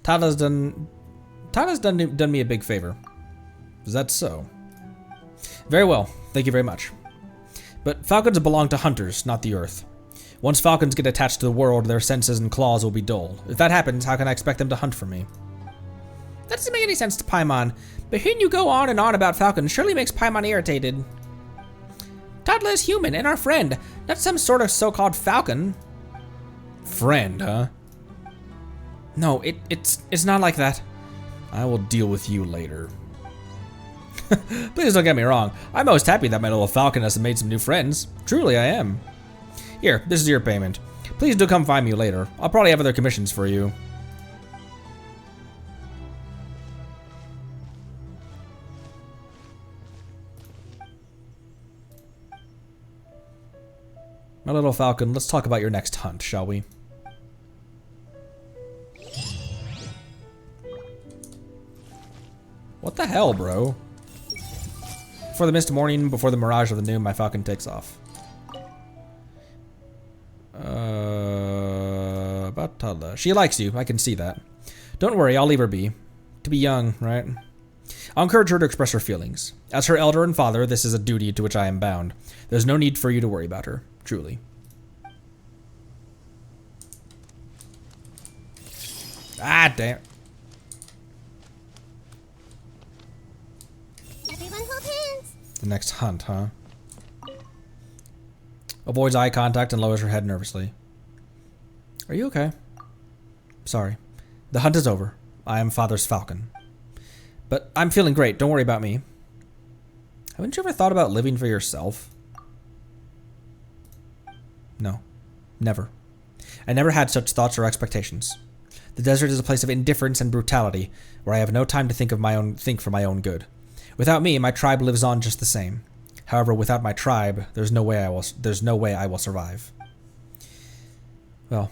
Tadla's done me a big favor. Is that so? Very well. Thank you very much. But falcons belong to hunters, not the earth. Once falcons get attached to the world, their senses and claws will be dull. If that happens, how can I expect them to hunt for me? That doesn't make any sense to Paimon, but hearing you go on and on about falcons surely makes Paimon irritated. Tadla is human and our friend, not some sort of so-called falcon. Friend, huh? No, it's not like that. I will deal with you later. Please don't get me wrong. I'm most happy that my little falcon has made some new friends. Truly, I am. Here, this is your payment. Please do come find me later. I'll probably have other commissions for you. My little falcon, let's talk about your next hunt, shall we? What the hell, bro? Before the mist of morning, before the mirage of the noon, my falcon takes off. About Tadla. She likes you, I can see that. Don't worry, I'll leave her be. To be young, right? I'll encourage her to express her feelings. As her elder and father, this is a duty to which I am bound. There's no need for you to worry about her, truly. Ah, damn. Everyone hold hands. The next hunt, huh? Avoids eye contact and lowers her head nervously. Are you okay? Sorry. The hunt is over. I am Father's falcon. But I'm feeling great. Don't worry about me. Haven't you ever thought about living for yourself? No. Never. I never had such thoughts or expectations. The desert is a place of indifference and brutality, where I have no time to think for my own good. Without me, my tribe lives on just the same. However, without my tribe, there's no way I will survive. Well,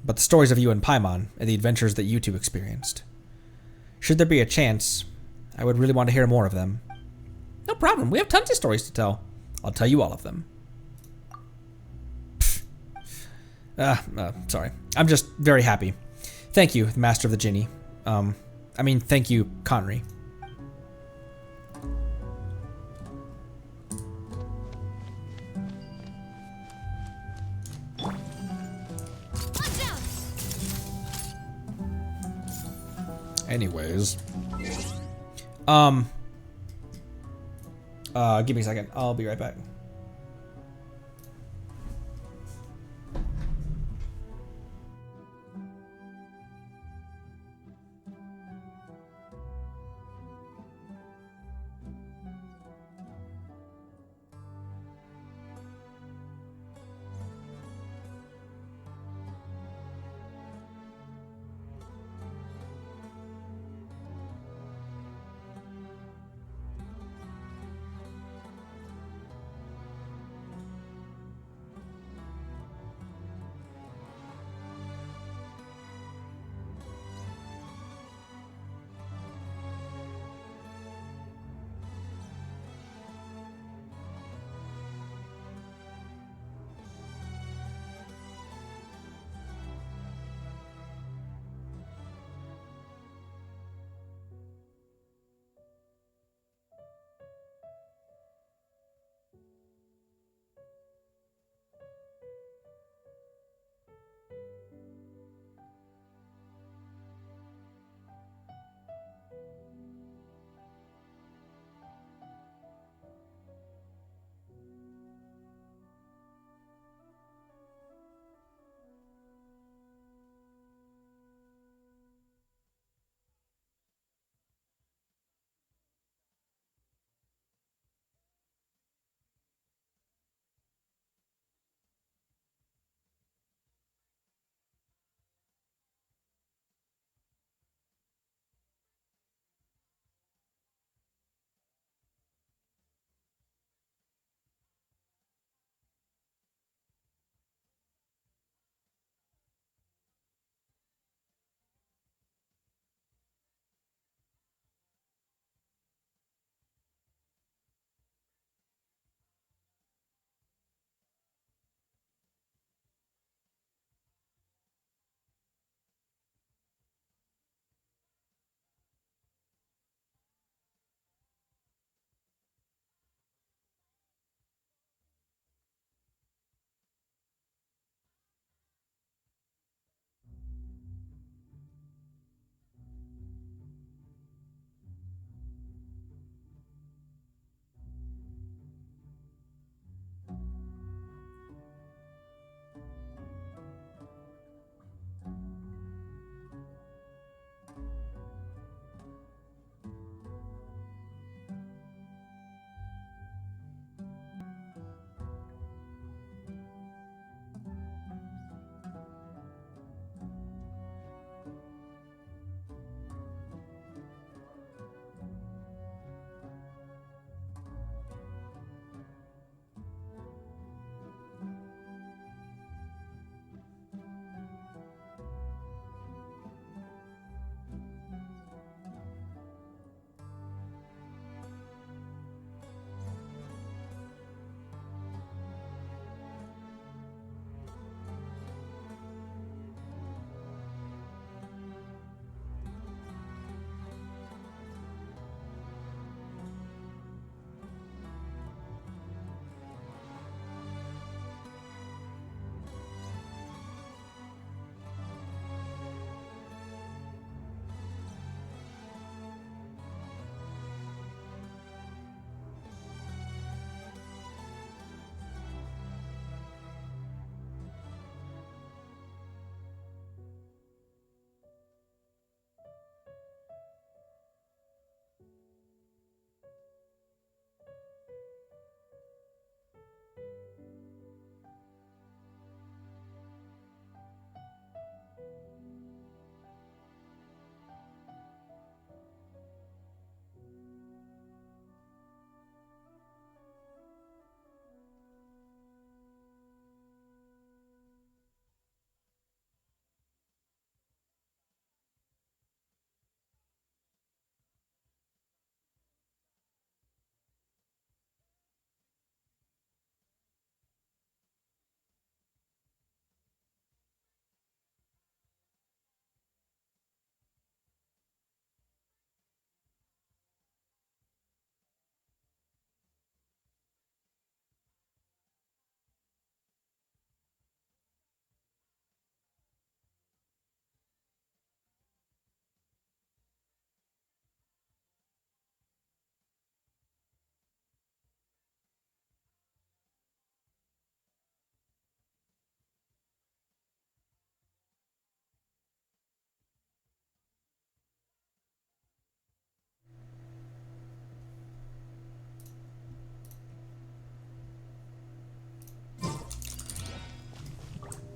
but the stories of you and Paimon, and the adventures that you two experienced. Should there be a chance, I would really want to hear more of them. No problem, we have tons of stories to tell. I'll tell you all of them. Sorry. I'm just very happy. Thank you, the Master of the Genie. Thank you, Conry. Anyways. Give me a second. I'll be right back.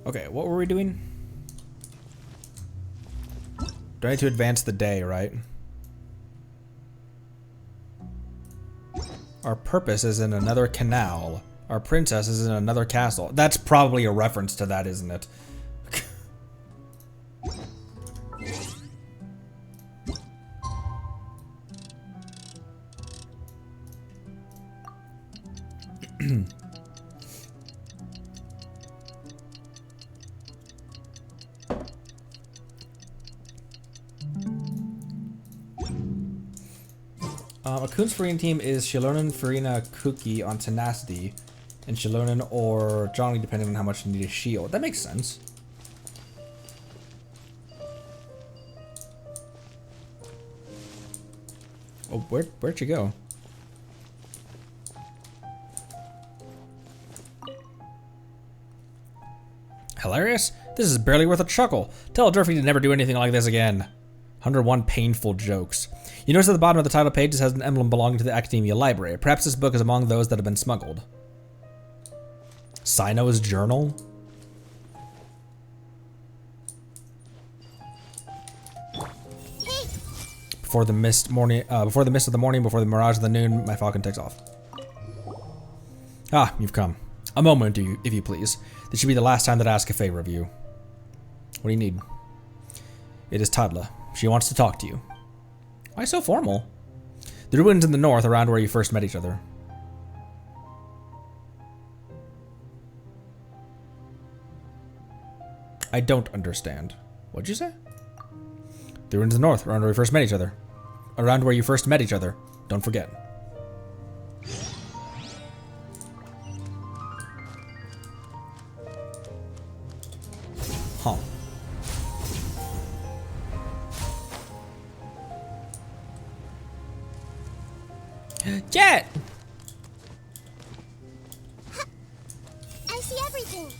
Okay, what were we doing? Do I need to advance the day, right? Our purpose is in another canal. Our princess is in another castle. That's probably a reference to that, isn't it? Akun's Farina team is Shilonen, Farina, Cookie on Tenacity, and Shilonen or Johnny depending on how much you need a shield. That makes sense. Oh, where'd you go? Hilarious? This is barely worth a chuckle. Tell Durfee to never do anything like this again. 101 painful jokes. You notice at the bottom of the title page it has an emblem belonging to the Academia Library. Perhaps this book is among those that have been smuggled. Sino's journal? Before the mist of the morning, before the mirage of the noon, my falcon takes off. Ah, you've come. A moment, if you please. This should be the last time that I ask a favor of you. What do you need? It is Tadla. She wants to talk to you. Why so formal? The ruins in the north, around where you first met each other. I don't understand. What'd you say? The ruins in the north, around where we first met each other. Around where you first met each other. Don't forget. Huh. Jeht! I see everything.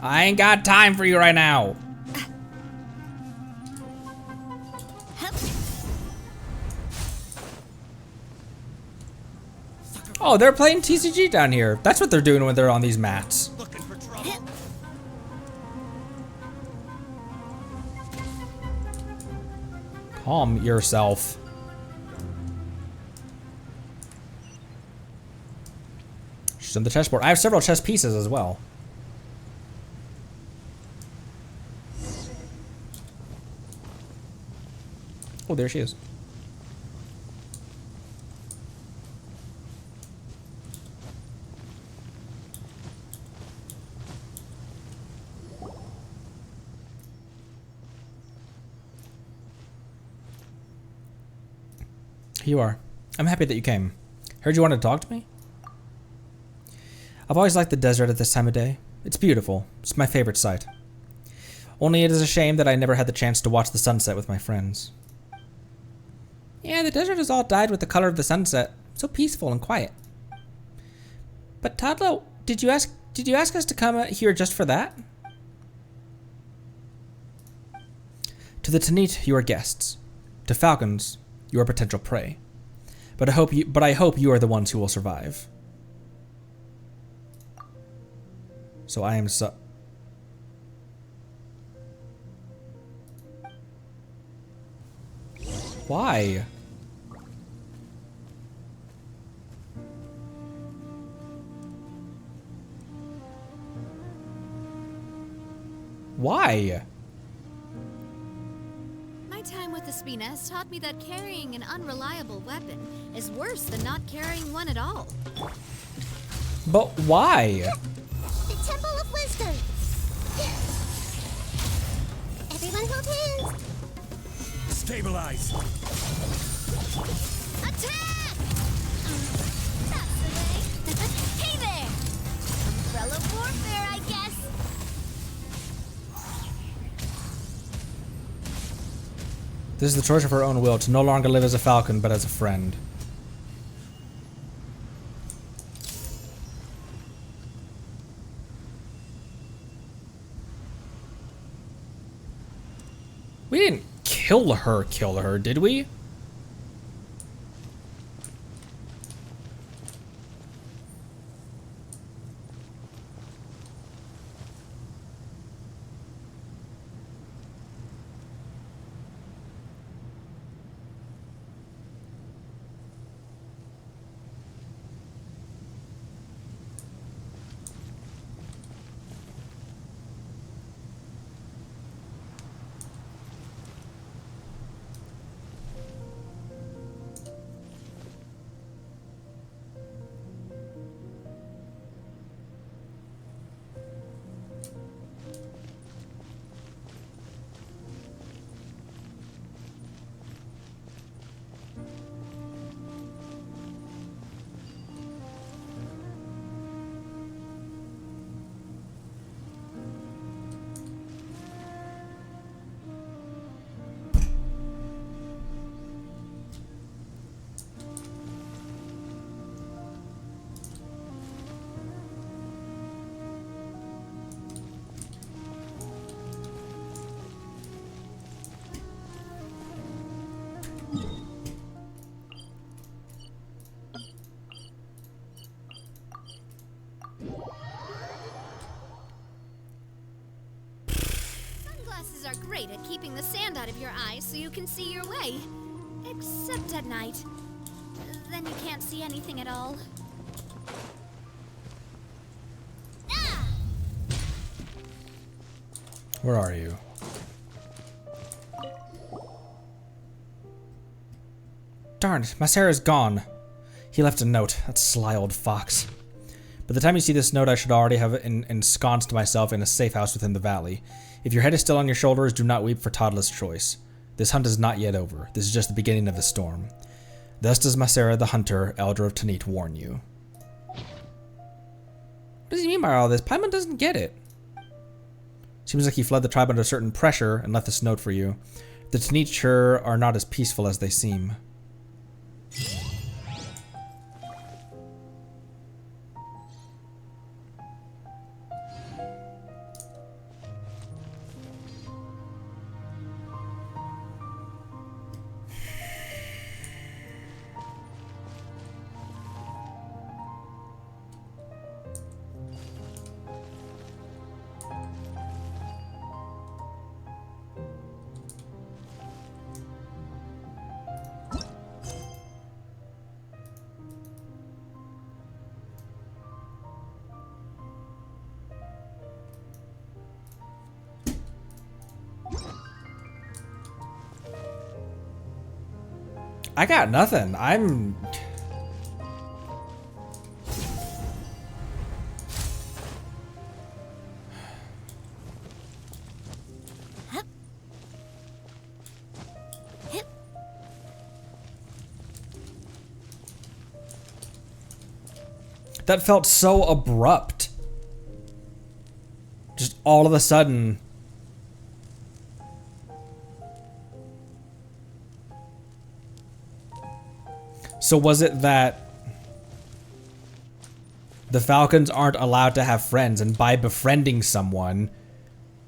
I ain't got time for you right now. Oh, they're playing TCG down here. That's what they're doing when they're on these mats. Looking for trouble? Calm yourself. She's on the chessboard. I have several chess pieces as well. Oh, there she is. Here you are. I'm happy that you came. Heard you wanted to talk to me? I've always liked the desert at this time of day. It's beautiful. It's my favorite sight. Only it is a shame that I never had the chance to watch the sunset with my friends. Yeah, the desert has all dyed with the color of the sunset. So peaceful and quiet. But Tadla, did you ask us to come here just for that? To the Tanit, you are guests. To falcons, you are potential prey. But I hope you are the ones who will survive. So I am Why? Why? My time with the Spina has taught me that carrying an unreliable weapon is worse than not carrying one at all. But why? The Temple of Wisdom. Everyone hold hands. Stabilize. Attack! That's the way. Hey there! Umbrella warfare, I guess. This is the choice of her own will to no longer live as a falcon, but as a friend. We didn't kill her, did we? Sunglasses are great at keeping the sand out of your eyes so you can see your way. Except at night. Then you can't see anything at all. Ah! Where are you? Darn it, Masera's gone. He left a note. That sly old fox. By the time you see this note, I should already have ensconced myself in a safe house within the valley. If your head is still on your shoulders, do not weep for Tadla's choice. This hunt is not yet over. This is just the beginning of the storm. Thus does Masera the Hunter, Elder of Tanit, warn you. What does he mean by all this? Paimon doesn't get it. Seems like he fled the tribe under certain pressure and left this note for you. The Tanit sure are not as peaceful as they seem. I got nothing. I'm... That felt so abrupt. Just all of a sudden... So was it that the Falcons aren't allowed to have friends, and by befriending someone,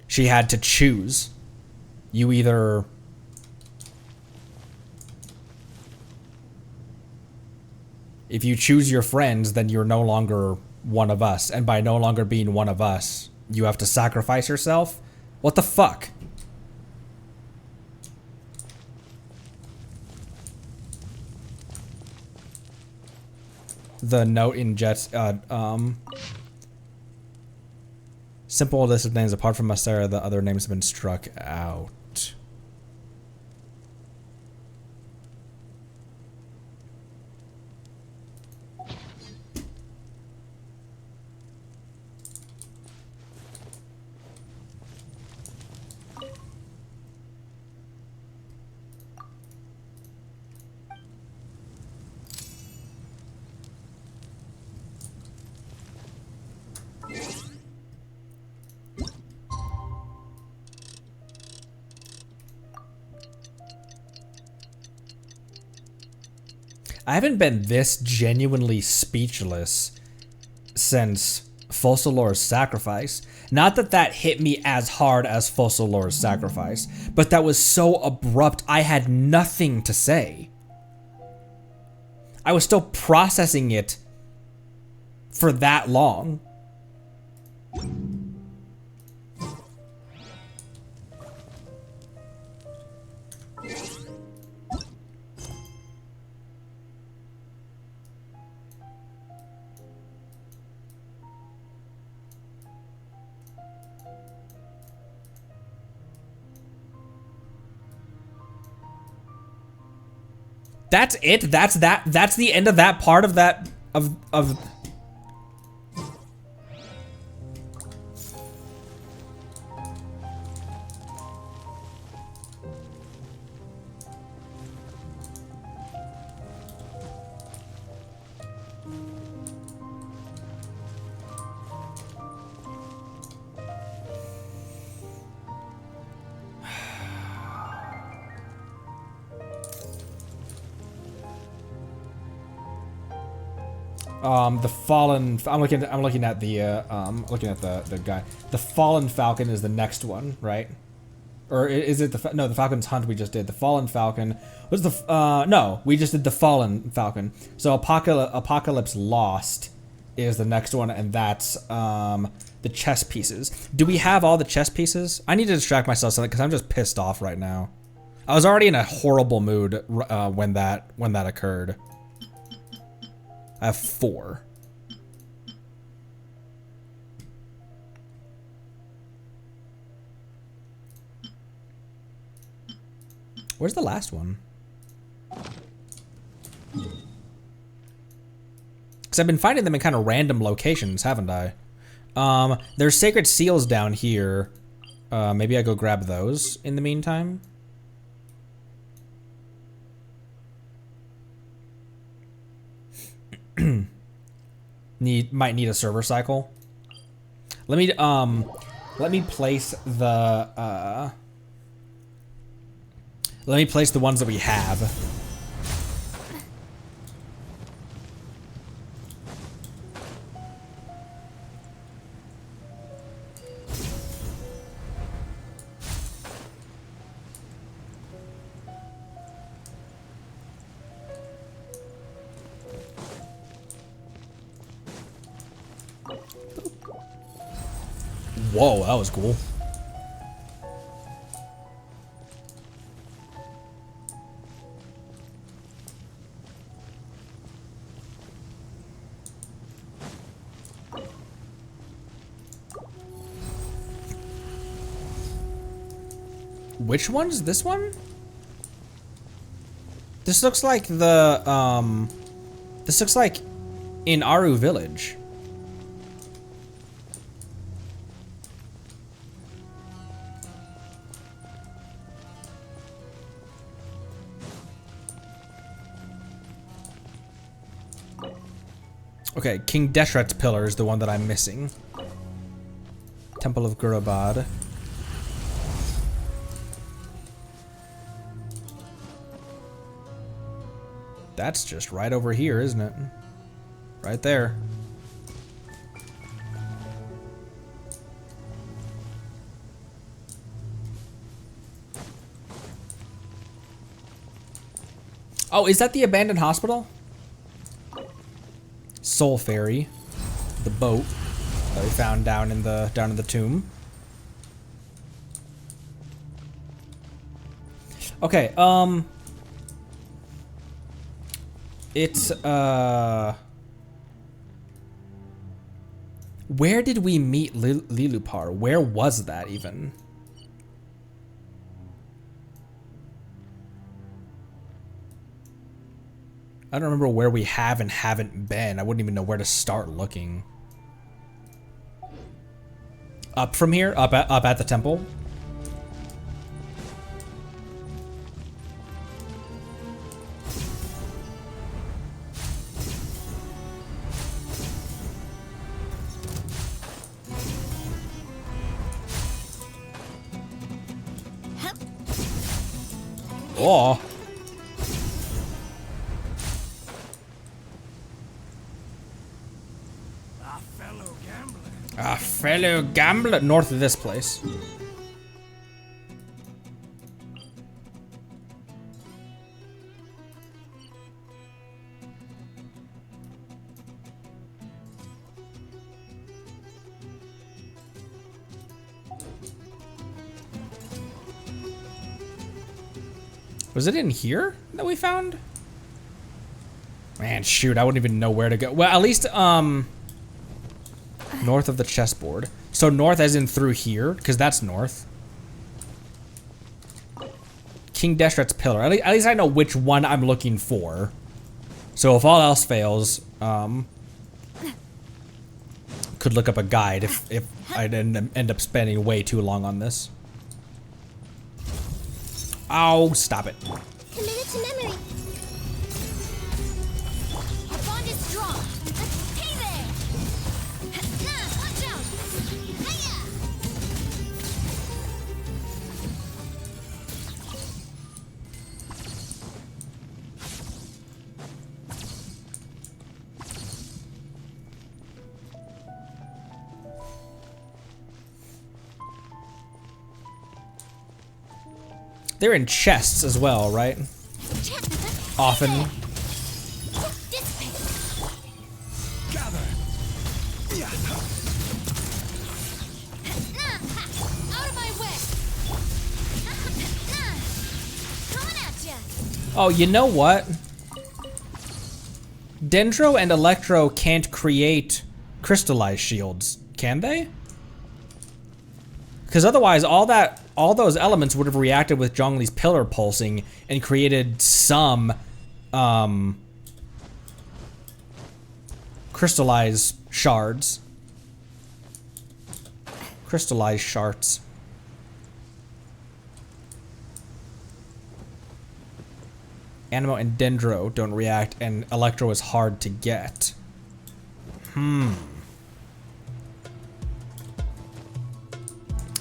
she had to choose? You either... If you choose your friends, then you're no longer one of us, and by no longer being one of us, you have to sacrifice yourself? What the fuck? The note in Jeht's, simple list of names. Apart from Masera, the other names have been struck out. I haven't been this genuinely speechless since Fossilor's sacrifice. Not that that hit me as hard as Fossilor's sacrifice, but that was so abrupt I had nothing to say. I was still processing it for that long. That's it? That's the end of that part of that of the fallen. I'm looking at the guy. The fallen Falcon is the next one, right? Or is it the Falcon's Hunt we just did? The fallen Falcon was the no, we just did the fallen Falcon. So Apocalypse Lost is the next one, and that's the chess pieces. Do we have all the chess pieces? I need to distract myself because I'm just pissed off right now. I was already in a horrible mood when that occurred. I have 4. Where's the last one? Because I've been finding them in kind of random locations, haven't I? There's sacred seals down here. Maybe I go grab those in the meantime. Might need a server cycle. Let me place the ones that we have. Whoa, that was cool. Which one's this one? This looks like the, this looks like in Aru Village. Okay, King Deshret's pillar is the one that I'm missing. Temple of Gurabad. That's just right over here, isn't it? Right there. Oh, is that the abandoned hospital? Soul Ferry, the boat that we found down in the tomb. Okay, it's where did we meet Lilupar? Where was that even? I don't remember where we have and haven't been. I wouldn't even know where to start looking. Up from here? Up at the temple? Oh. A fellow gambler north of this place. Was it in here that we found? Man, shoot, I wouldn't even know where to go. Well, at least, north of the chessboard. So north as in through here, because that's north. King Deshret's pillar. At least I know which one I'm looking for. So if all else fails, could look up a guide if I didn't end up spending way too long on this. Oh, stop it. Committed to memory. Our bond is strong. Hey there! Watch out! Hiya! They're in chests as well, right? Often. Gather. Out of my way! Coming at ya! Oh, you know what? Dendro and Electro can't create crystallized shields, can they? Because otherwise, all those elements would have reacted with Zhongli's pillar pulsing and created some crystallized shards. Crystallized shards. Animo and Dendro don't react, and Electro is hard to get.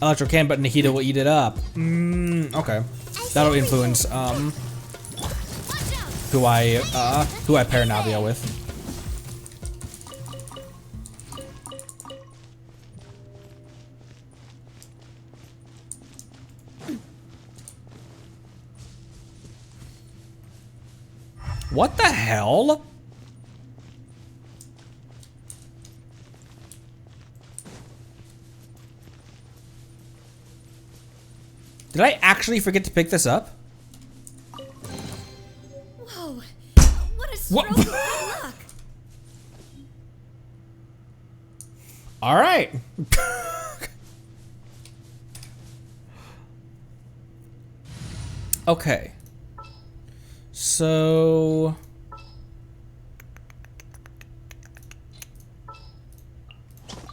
Electro can, but Nahida will eat it up. Okay. That'll influence who I pair Navia with. What the hell? Did I actually forget to pick this up? Whoa! What a stroke of good luck! All right. Okay. So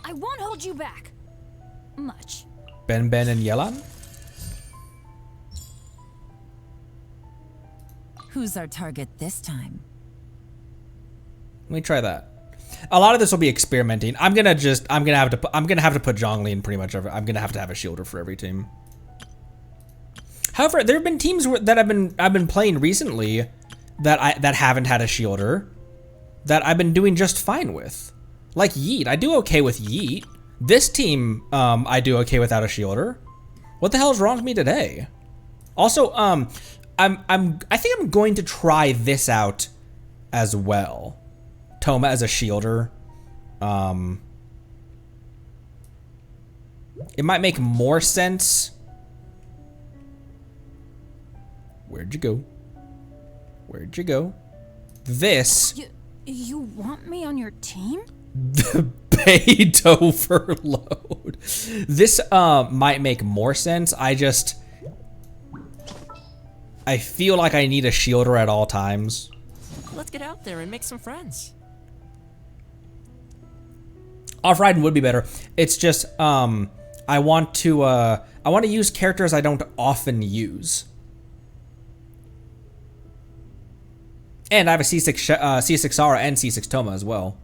I won't hold you back. Much. Benben and Yelan? Who's our target this time? Let me try that. A lot of this will be experimenting. I'm gonna have to put Zhongli in pretty much every. I'm gonna have to have a shielder for every team. However, there have been teams that I've been playing recently that haven't had a shielder that I've been doing just fine with. Like Yeet, I do okay with Yeet. This team, I do okay without a shielder. What the hell is wrong with me today? Also, I think I'm going to try this out as well. Toma as a shielder. It might make more sense. Where'd you go? Where'd you go? This. You want me on your team? The paid overload. This might make more sense. I feel like I need a shielder at all times. Let's get out there and make some friends. Off-riding would be better. It's just I want to use characters I don't often use. And I have a C6 Sara and C6 Toma as well.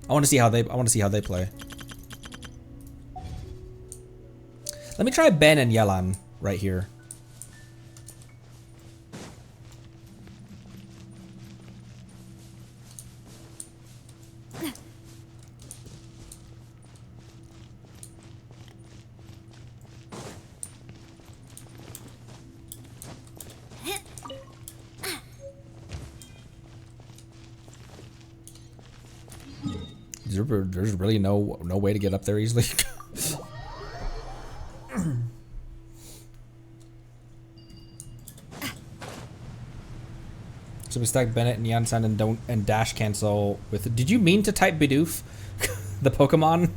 I want to see how they play. Let me try Ben and Yelan right here. There's really no way to get up there easily. So we stack Bennett and Yansan and dash cancel with. Did you mean to type Bidoof? The Pokemon?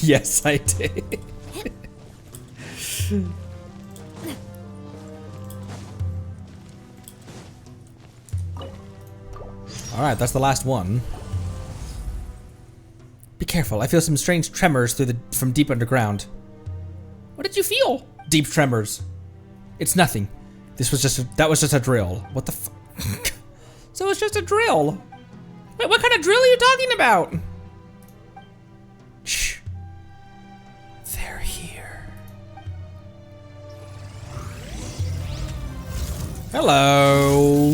Yes, I did. Alright, that's the last one. Be careful, I feel some strange tremors from deep underground. What did you feel? Deep tremors. It's nothing. That was just a drill. What the So it's just a drill. Wait, what kind of drill are you talking about? Shh. They're here. Hello.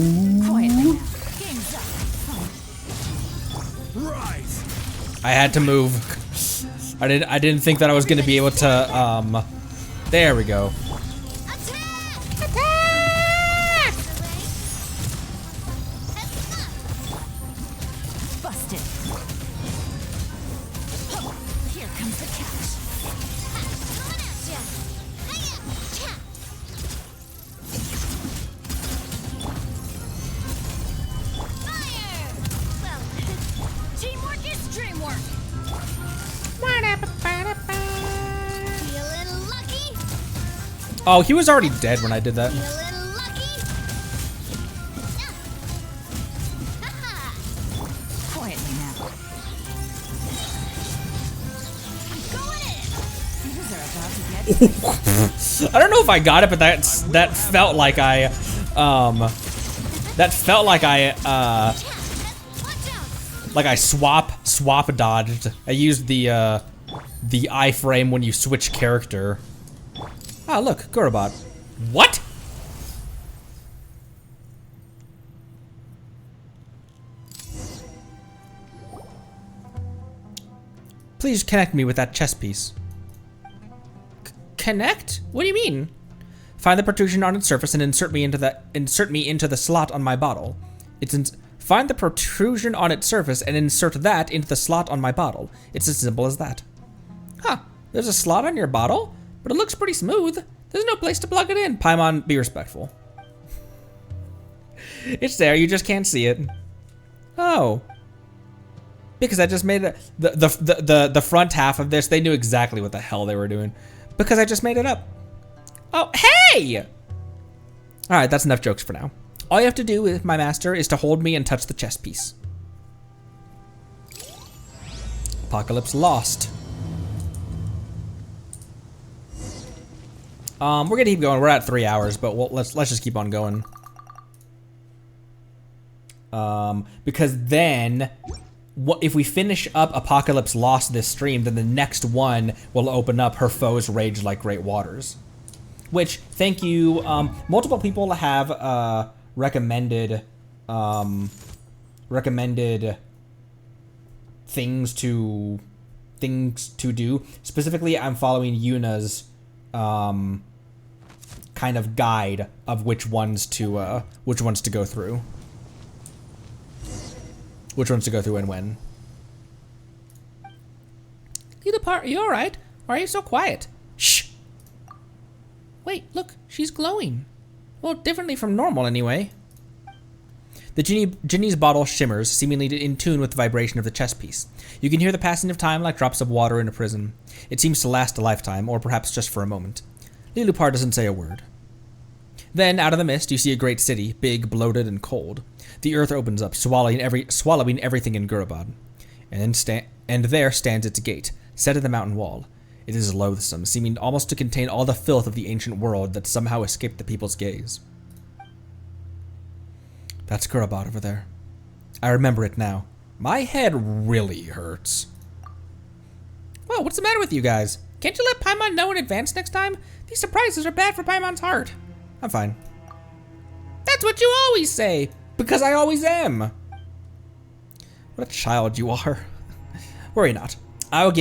I had to move. I didn't think that I was gonna be able to there we go. Attack! Busted. Here comes the catch. Coming at ya! Hiya! Cha! Fire! Well, teamwork is dreamwork. Be a little lucky. Oh, he was already dead when I did that. Be a little lucky. Haha! Quietly now. I'm going in. Things are about to get I don't know if I got it, but that felt like I Watch out! like I swap dodged. I used the iframe when you switch character. Ah, look, Gurabad. What? Please connect me with that chess piece. Connect? What do you mean? Find the protrusion on its surface and insert me into the slot on my bottle. Find the protrusion on its surface and insert that into the slot on my bottle. It's as simple as that. Huh, there's a slot on your bottle? But it looks pretty smooth. There's no place to plug it in. Paimon, be respectful. It's there, you just can't see it. Oh. Because I just made it, the front half of this, they knew exactly what the hell they were doing. Because I just made it up. Oh, hey! Alright, that's enough jokes for now. All you have to do with my master is to hold me and touch the chess piece. Apocalypse lost. We're gonna keep going. We're at 3 hours, but let's just keep on going. Because then, if we finish up Apocalypse Lost this stream, then the next one will open up Her Foes Rage Like Great Waters. Which, thank you. Multiple people have recommended things to do. Specifically, I'm following Yuna's kind of guide of which ones to go through. Which ones to go through and when. Little part, are you alright? Why are you so quiet? Shh! Wait, look, she's glowing. Well, differently from normal anyway. The genie's bottle shimmers, seemingly in tune with the vibration of the chess piece. You can hear the passing of time like drops of water in a prison. It seems to last a lifetime, or perhaps just for a moment. Lilupar doesn't say a word. Then, out of the mist, you see a great city, big, bloated, and cold. The earth opens up, swallowing everything in Gurabad. And there stands its gate, set in the mountain wall. It is loathsome, seeming almost to contain all the filth of the ancient world that somehow escaped the people's gaze. That's Gurabad over there. I remember it now. My head really hurts. Well, what's the matter with you guys? Can't you let Paimon know in advance next time? These surprises are bad for Paimon's heart. I'm fine. That's what you always say, because I always am. What a child you are. Worry not. I will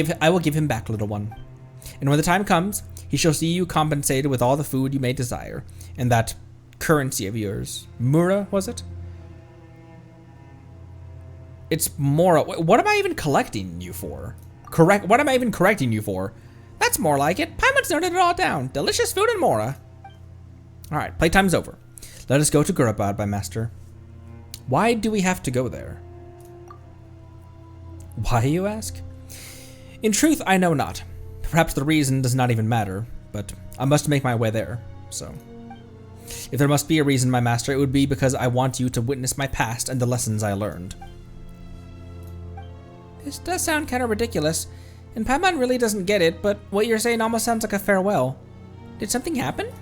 give him back, little one. And when the time comes, he shall see you compensated with all the food you may desire, and that currency of yours. Mura, was it? It's Mora. What am I even collecting you for? What am I even correcting you for? That's more like it. Paimon's noted it all down. Delicious food and Mora. Alright, playtime's over. Let us go to Gurabad, my master. Why do we have to go there? Why, you ask? In truth, I know not. Perhaps the reason does not even matter, but I must make my way there, so. If there must be a reason, my master, it would be because I want you to witness my past and the lessons I learned. This does sound kind of ridiculous, and Paimon really doesn't get it, but what you're saying almost sounds like a farewell. Did something happen?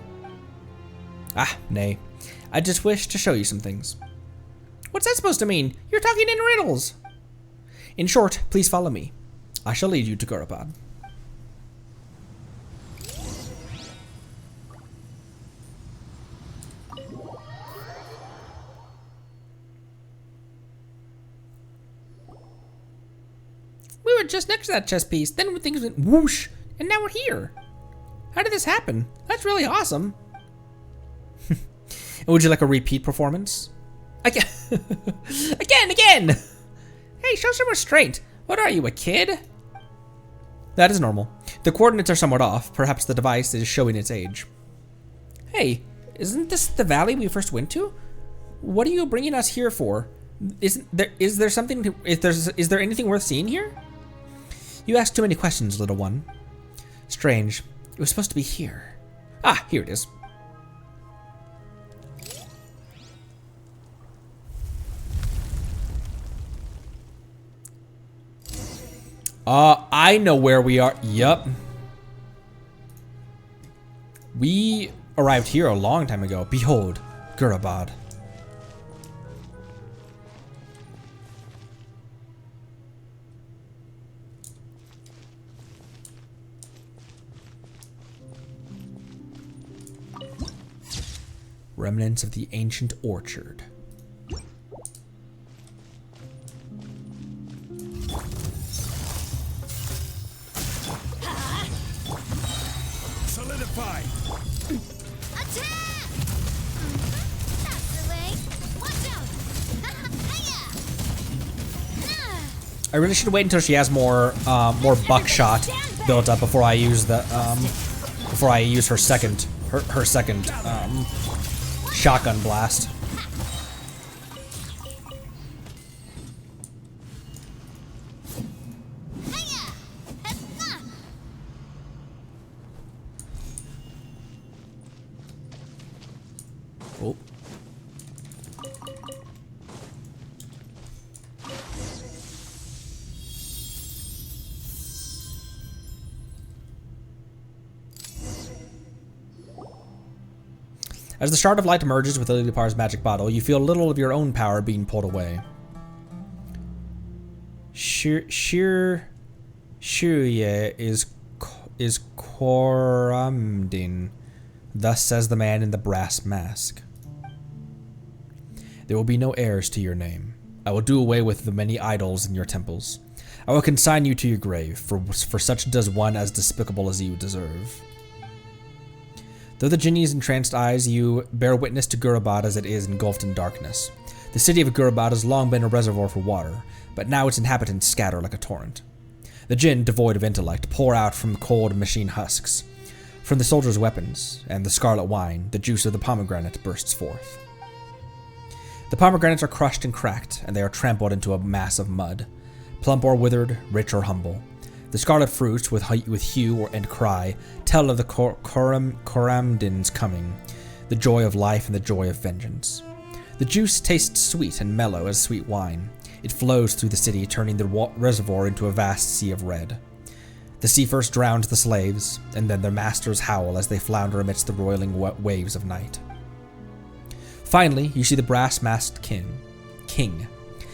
Ah, nay. I just wish to show you some things. What's that supposed to mean? You're talking in riddles. In short, please follow me. I shall lead you to Gurabad. We were just next to that chess piece, then things went whoosh, and now we're here. How did this happen? That's really awesome. Would you like a repeat performance? Again. Again! Hey, show some restraint. What are you, a kid? That is normal. The coordinates are somewhat off. Perhaps the device is showing its age. Hey, isn't this the valley we first went to? What are you bringing us here for? Is there anything worth seeing here? You ask too many questions, little one. Strange. It was supposed to be here. Ah, here it is. I know where we are. Yup. We arrived here a long time ago. Behold, Gurabad. Remnants of the ancient orchard. Solidify! Attack! That's the way. Watch out! I really should wait until she has more buckshot built up before I use the her second shotgun blast. Oh. As the shard of light emerges with Lilipar's magic bottle, you feel little of your own power being pulled away. Shirye is Koramdin. Thus says the man in the brass mask. There will be no heirs to your name. I will do away with the many idols in your temples. I will consign you to your grave, for such does one as despicable as you deserve. Though the genie's entranced eyes, you bear witness to Gurabad as it is engulfed in darkness. The city of Gurabad has long been a reservoir for water, but now its inhabitants scatter like a torrent. The jinn, devoid of intellect, pour out from cold machine husks. From the soldiers' weapons and the scarlet wine, the juice of the pomegranate bursts forth. The pomegranates are crushed and cracked, and they are trampled into a mass of mud. Plump or withered, rich or humble. The scarlet fruits, with hue and cry, tell of the Koramdin's coming, the joy of life and the joy of vengeance. The juice tastes sweet and mellow as sweet wine. It flows through the city, turning the reservoir into a vast sea of red. The sea first drowns the slaves, and then their masters howl as they flounder amidst the roiling waves of night. Finally, you see the brass-masked king.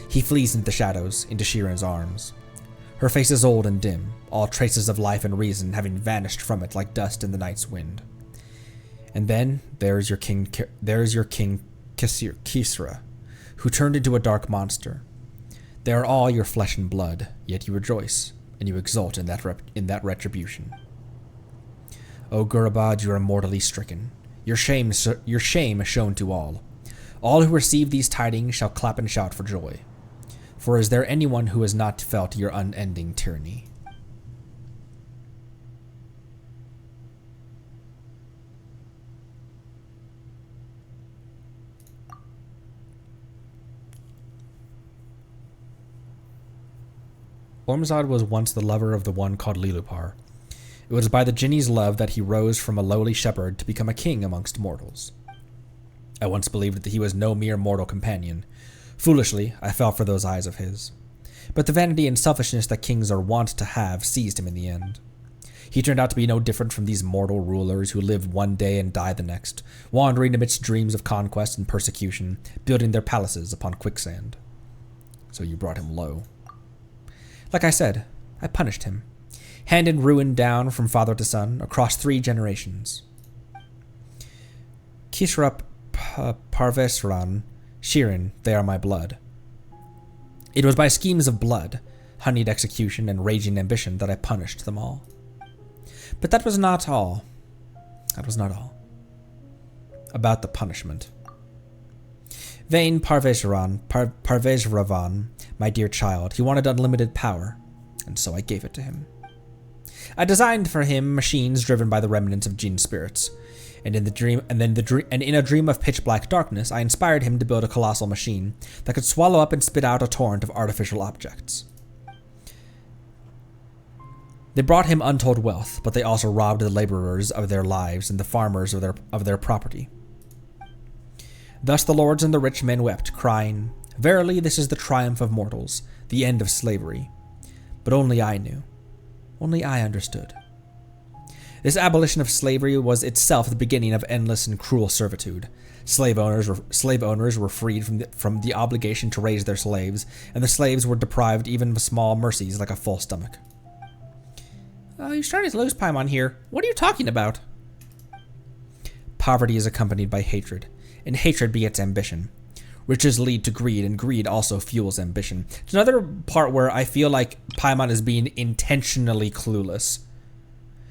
He flees into the shadows, into Shiren's arms. Her face is old and dim, all traces of life and reason having vanished from it like dust in the night's wind. And then there is your king Kisra, who turned into a dark monster. They are all your flesh and blood, yet you rejoice, and you exult in that retribution. O Gurabad, you are mortally stricken. Your shame is shown to all. All who receive these tidings shall clap and shout for joy. For is there anyone who has not felt your unending tyranny? Ormazad was once the lover of the one called Lilupar. It was by the Jinni's love that he rose from a lowly shepherd to become a king amongst mortals. I once believed that he was no mere mortal companion. Foolishly, I fell for those eyes of his. But the vanity and selfishness that kings are wont to have seized him in the end. He turned out to be no different from these mortal rulers who live one day and die the next, wandering amidst dreams of conquest and persecution, building their palaces upon quicksand. So you brought him low. Like I said, I punished him, handed ruin down from father to son across 3 generations. Kishrup, Parvesran, Shirin, they are my blood. It was by schemes of blood, honeyed execution, and raging ambition that I punished them all. But that was not all. That was not all. About the punishment. Vain Parvesravan, my dear child, he wanted unlimited power, and so I gave it to him. I designed for him machines driven by the remnants of Jinn spirits, and in a dream of pitch-black darkness, I inspired him to build a colossal machine that could swallow up and spit out a torrent of artificial objects. They brought him untold wealth, but they also robbed the laborers of their lives and the farmers of their property. Thus the lords and the rich men wept, crying, "Verily, this is the triumph of mortals, the end of slavery." But only I knew. Only I understood. This abolition of slavery was itself the beginning of endless and cruel servitude. Slave owners were freed from the obligation to raise their slaves, and the slaves were deprived even of small mercies like a full stomach. You're starting to lose Paimon here. What are you talking about? Poverty is accompanied by hatred, and hatred begets ambition. Riches lead to greed, and greed also fuels ambition. It's another part where I feel like Paimon is being intentionally clueless.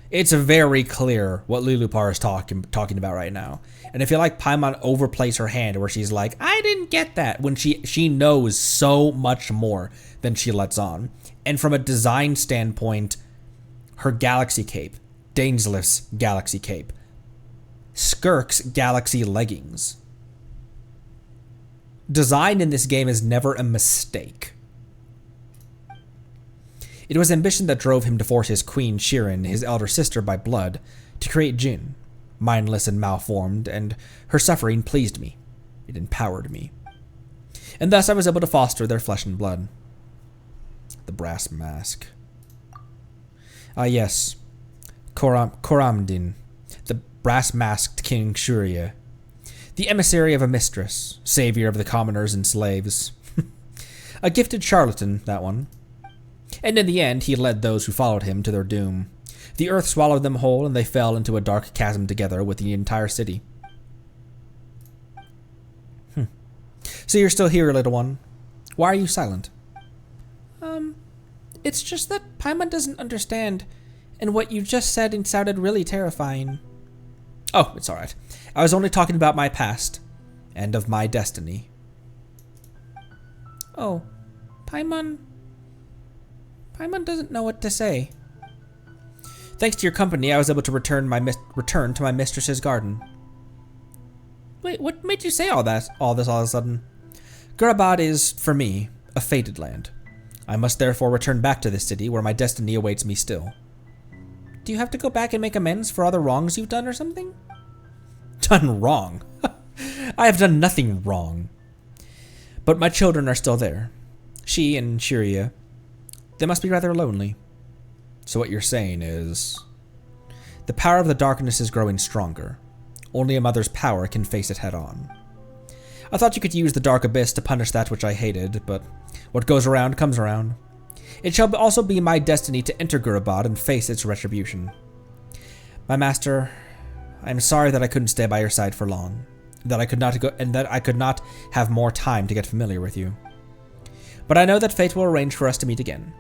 It's very clear what Lilupar is talking about right now. And I feel like Paimon overplays her hand where she's like, I didn't get that, when she knows so much more than she lets on. And from a design standpoint, her galaxy cape, Dainslif's galaxy cape, Skirk's galaxy leggings. Design in this game is never a mistake. It was ambition that drove him to force his queen, Shirin, his elder sister by blood, to create Jinn, mindless and malformed, and her suffering pleased me. It empowered me. And thus I was able to foster their flesh and blood. The brass mask. Yes. Koramdin, the brass-masked King Shuria. The emissary of a mistress, savior of the commoners and slaves. A gifted charlatan, that one. And in the end, he led those who followed him to their doom. The earth swallowed them whole, and they fell into a dark chasm together with the entire city. So you're still here, little one. Why are you silent? It's just that Paimon doesn't understand, and what you just said sounded really terrifying. Oh, it's alright. I was only talking about my past, and of my destiny. Oh, Paimon doesn't know what to say. Thanks to your company, I was able to return to my mistress's garden. Wait, what made you say all this all of a sudden? Gurabad is, for me, a fated land. I must therefore return back to this city where my destiny awaits me still. Do you have to go back and make amends for all the wrongs you've done or something? Done wrong? I have done nothing wrong. But my children are still there. She and Shiria. They must be rather lonely. So what you're saying is, the power of the darkness is growing stronger. Only a mother's power can face it head on. I thought you could use the dark abyss to punish that which I hated, but what goes around comes around. It shall also be my destiny to enter Gurabad and face its retribution. My master, I am sorry that I couldn't stay by your side for long, that I could not have more time to get familiar with you. But I know that fate will arrange for us to meet again.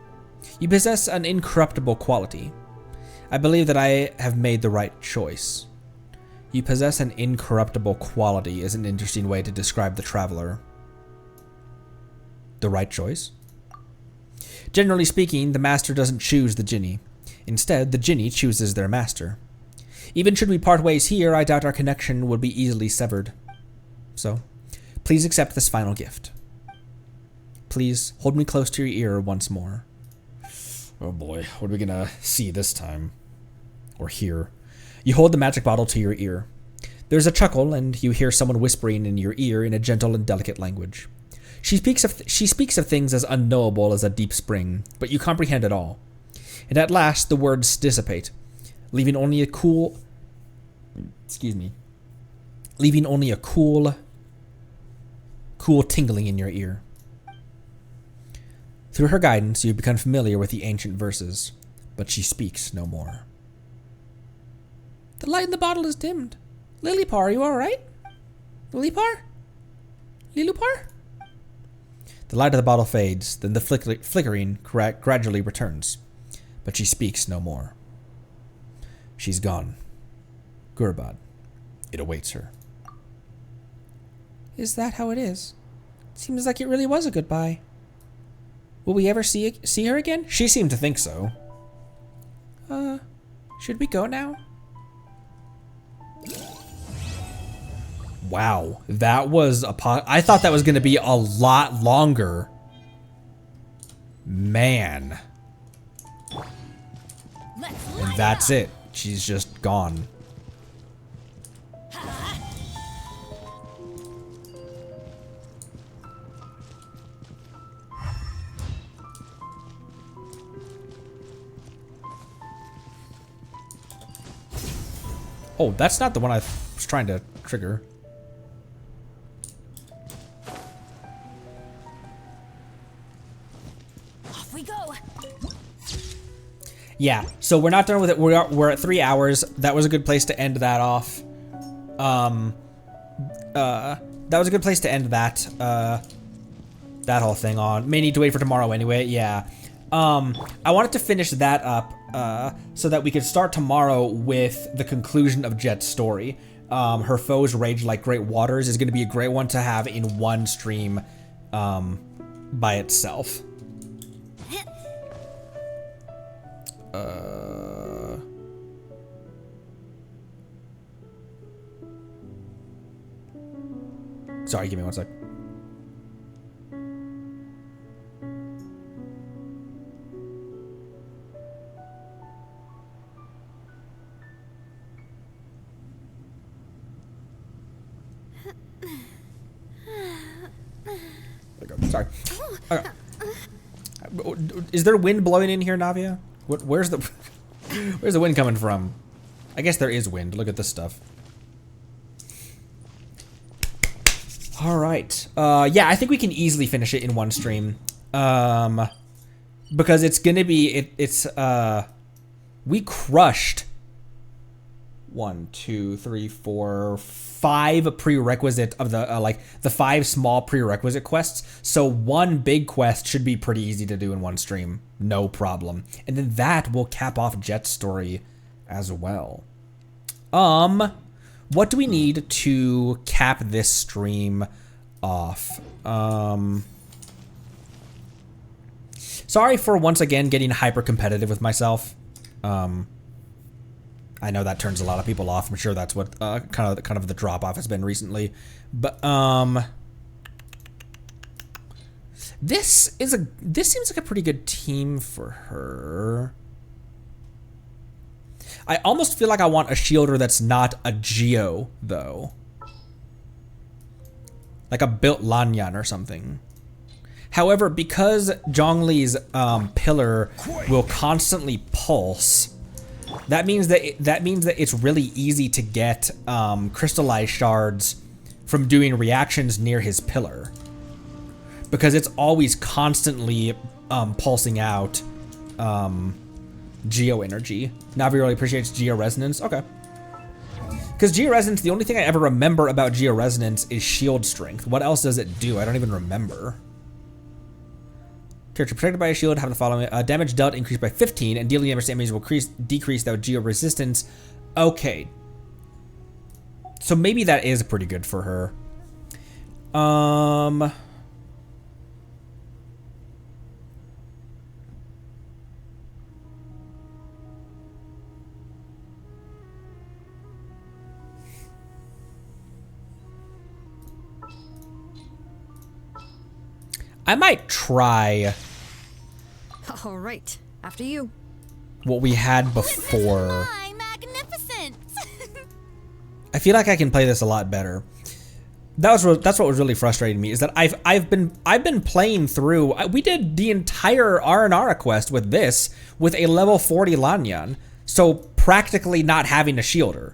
You possess an incorruptible quality. I believe that I have made the right choice. You possess an incorruptible quality is an interesting way to describe the traveler. The right choice? Generally speaking, the master doesn't choose the Jinni. Instead, the Jinni chooses their master. Even should we part ways here, I doubt our connection would be easily severed. So, please accept this final gift. Please hold me close to your ear once more. Oh boy, what are we gonna see this time? Or hear? You hold the magic bottle to your ear. There's a chuckle, and you hear someone whispering in your ear in a gentle and delicate language. She speaks of things as unknowable as a deep spring, but you comprehend it all. And at last, the words dissipate, leaving only a cool tingling in your ear. Through her guidance, you become familiar with the ancient verses, but she speaks no more. The light in the bottle is dimmed. Lilipar, are you alright? Lilipar? Lilupar? The light of the bottle fades, then the flickering gradually returns, but she speaks no more. She's gone. Gurabad. It awaits her. Is that how it is? Seems like it really was a goodbye. Will we ever see her again? She seemed to think so. Should we go now? Wow, that was I thought that was going to be a lot longer. Man. And that's it. She's just gone. Oh, that's not the one I was trying to trigger. Off we go. Yeah, so we're not done with it. We're at 3 hours. That was a good place to end that off. That was a good place to end that that whole thing on. May need to wait for tomorrow anyway. Yeah. I wanted to finish that up so that we could start tomorrow with the conclusion of Jeht's story. Her foes rage like great waters is going to be a great one to have in one stream by itself. Sorry, give me one sec. Sorry. Okay. Is there wind blowing in here, Navia? Where's the wind coming from? I guess there is wind. Look at this stuff. All right. Yeah, I think we can easily finish it in one stream. Because it's gonna be we crushed 1, 2, 3, 4, 5 prerequisite of the like the 5 small prerequisite quests. So one big quest should be pretty easy to do in one stream, no problem. And then that will cap off Jeht's story as well. What do we need to cap this stream off? Sorry for once again getting hyper competitive with myself. I know that turns a lot of people off. I'm sure that's what kind of the drop off has been recently. But this seems like a pretty good team for her. I almost feel like I want a shielder that's not a Geo though. Like a built Lanyan or something. However, because Zhongli's pillar will constantly pulse, that means that it's really easy to get crystallized shards from doing reactions near his pillar, because it's always constantly pulsing out Geo energy. Navi really appreciates Geo resonance. Okay. Because Geo resonance, the only thing I ever remember about Geo resonance is shield strength. What else does it do? I don't even remember. Character protected by a shield have the following: damage dealt increased by 15, and dealing damage to enemies will decrease without geo resistance. Okay. So maybe that is pretty good for her. I might try All right, after you. what we had before. My magnificence! I feel like I can play this a lot better. That's what was really frustrating me, is that I've been playing through. We did the entire R&R quest with this with a level 40 Lanyan, so practically not having a shielder.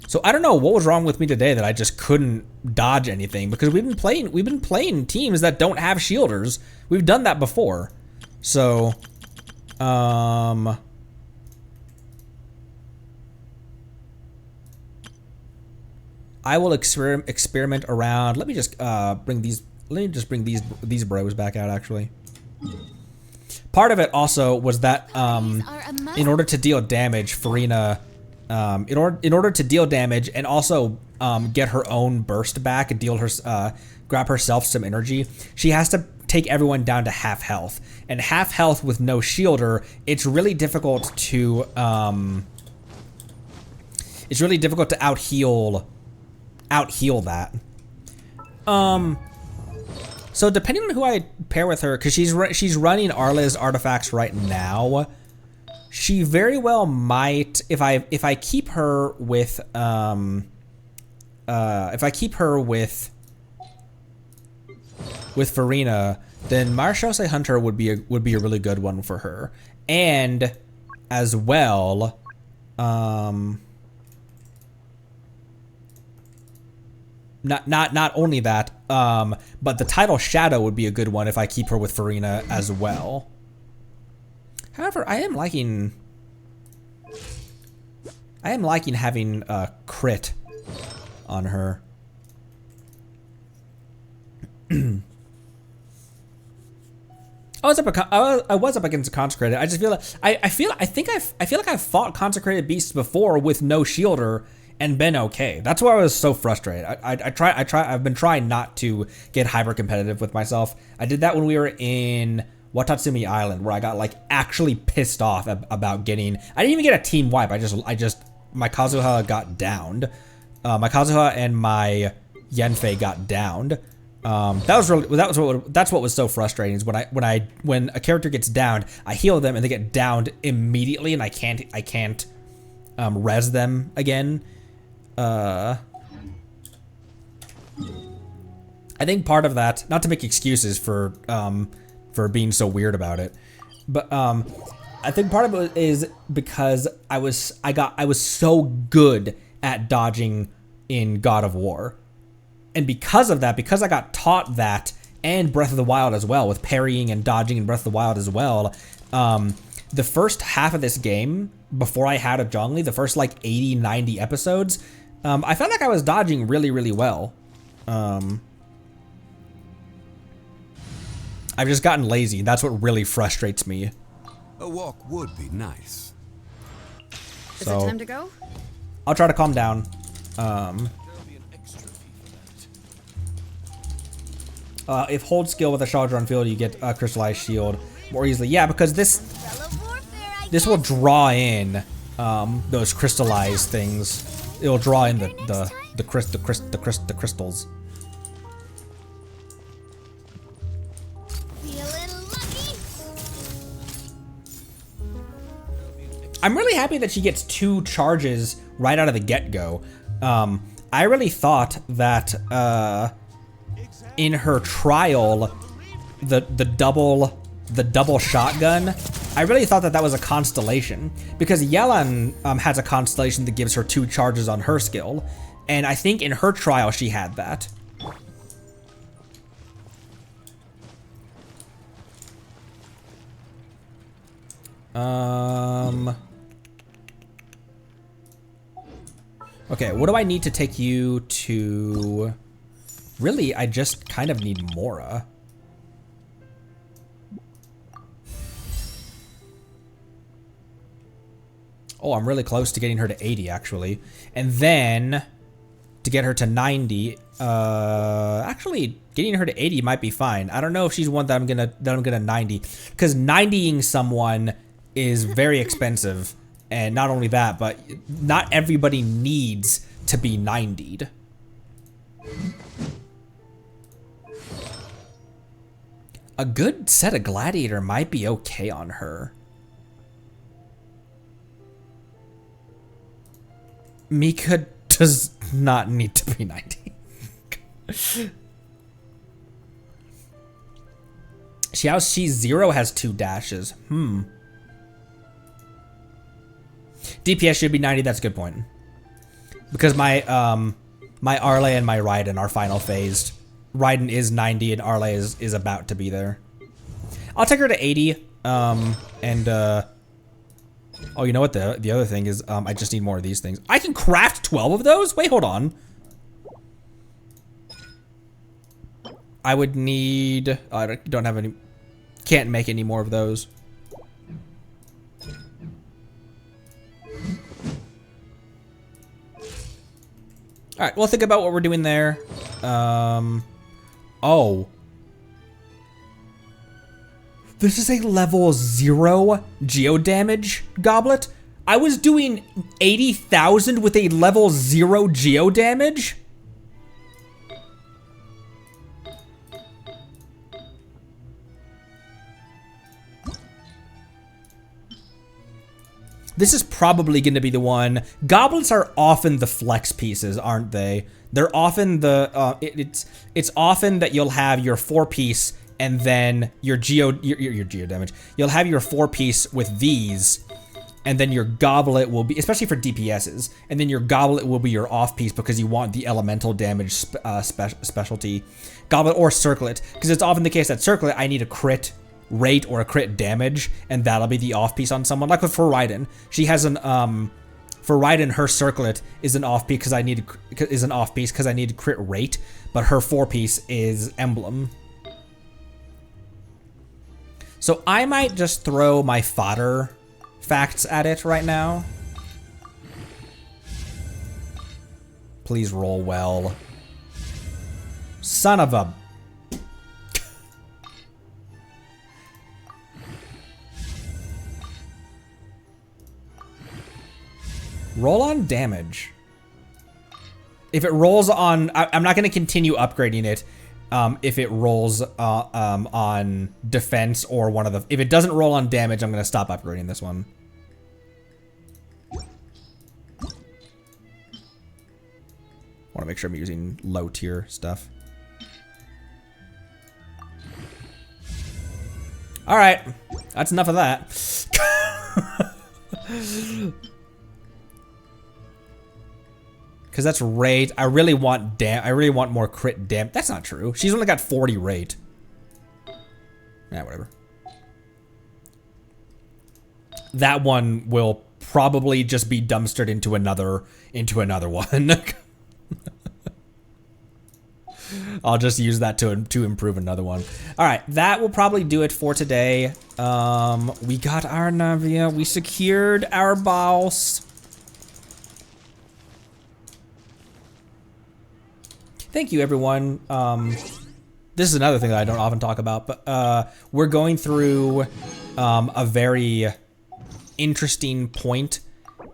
So I don't know what was wrong with me today that I just couldn't dodge anything, because we've been playing teams that don't have shielders. We've done that before. So I will experiment around. Let me just bring these bros back out actually. Part of it also was that in order to deal damage, Farina in order to deal damage and also get her own burst back and deal her grab herself some energy, she has to take everyone down to half health. And half health with no shielder, it's really difficult to out heal that. So depending on who I pair with her, because she's running Arla's artifacts right now, she very well might, if I keep her with Farina, then Marshose Hunter would be a really good one for her. And as well, not only that, but the title Shadow would be a good one if I keep her with Farina as well. However, I am liking having a crit on her. I was up against a consecrated. I just feel like I feel like I've fought consecrated beasts before with no shielder and been okay. That's why I was so frustrated. I've been trying not to get hyper competitive with myself. I did that when we were in Watatsumi Island, where I got like actually pissed off about getting. I didn't even get a team wipe. I just my Kazuha got downed. My Kazuha and my Yenfei got downed. That's what was so frustrating, is when a character gets downed, I heal them and they get downed immediately, and I can't res them again. I think part of that, not to make excuses for being so weird about it, but I think part of it is because I was so good at dodging in God of War. And because of that, because I got taught that, and Breath of the Wild as well, with parrying and dodging in Breath of the Wild as well, the first half of this game, before I had a Zhongli, the first like 80, 90 episodes, I felt like I was dodging really, really well. I've just gotten lazy. That's what really frustrates me. A walk would be nice. Is it time to go? I'll try to calm down. If hold skill with a Shaldra on field, you get a crystallized shield more easily. Yeah, because this will draw in those crystallized things. It'll draw in the crystals. I'm really happy that she gets 2 charges right out of the get-go. I really thought that in her trial, the double shotgun, I really thought that was a constellation, because Yelan has a constellation that gives her 2 charges on her skill, and I think in her trial she had that. Okay, what do I need to take you to Really, I just kind of need Mora. Oh, I'm really close to getting her to 80, actually. And then, to get her to 90, actually, getting her to 80 might be fine. I don't know if she's one that I'm gonna 90. Because 90ing someone is very expensive. And not only that, but not everybody needs to be 90'd. A good set of Gladiator might be okay on her. Mika does not need to be 90. She's 0 has 2 dashes. DPS should be 90, that's a good point. Because my my Arle and my Raiden are final phased. Raiden is 90 and Arle is about to be there. I'll take her to 80. Oh, you know what the other thing is? I just need more of these things. I can craft 12 of those? Wait, hold on. I would need... I don't have any... Can't make any more of those. Alright, we'll think about what we're doing there. Oh. This is a level 0 geo damage goblet? I was doing 80,000 with a level 0 geo damage? This is probably going to be the one. Goblets are often the flex pieces, aren't they? They're often the it's often that you'll have your 4-piece and then your geo damage. You'll have your 4-piece with these, and then your goblet will be, especially for DPSs, and then your goblet will be your off-piece because you want the elemental damage specialty. Goblet or circlet, because it's often the case that circlet, I need a crit rate or a crit damage, and that'll be the off-piece on someone. Like for Raiden, she has an for Raiden, her circlet is an off-piece because I need crit rate, but her 4-piece is emblem. So I might just throw my fodder facts at it right now. Please roll well. Son of a... Roll on damage. If it rolls on... I'm not going to continue upgrading it if it rolls on defense or one of the... If it doesn't roll on damage, I'm going to stop upgrading this one. Want to make sure I'm using low tier stuff. Alright. That's enough of that. Because that's rate. I really want more crit damage. That's not true. She's only got 40 rate. Yeah, whatever. That one will probably just be dumpstered into another one. I'll just use that to improve another one. All right, that will probably do it for today. We got our Navia. We secured our boss. Thank you, everyone. This is another thing that I don't often talk about, but we're going through a very interesting point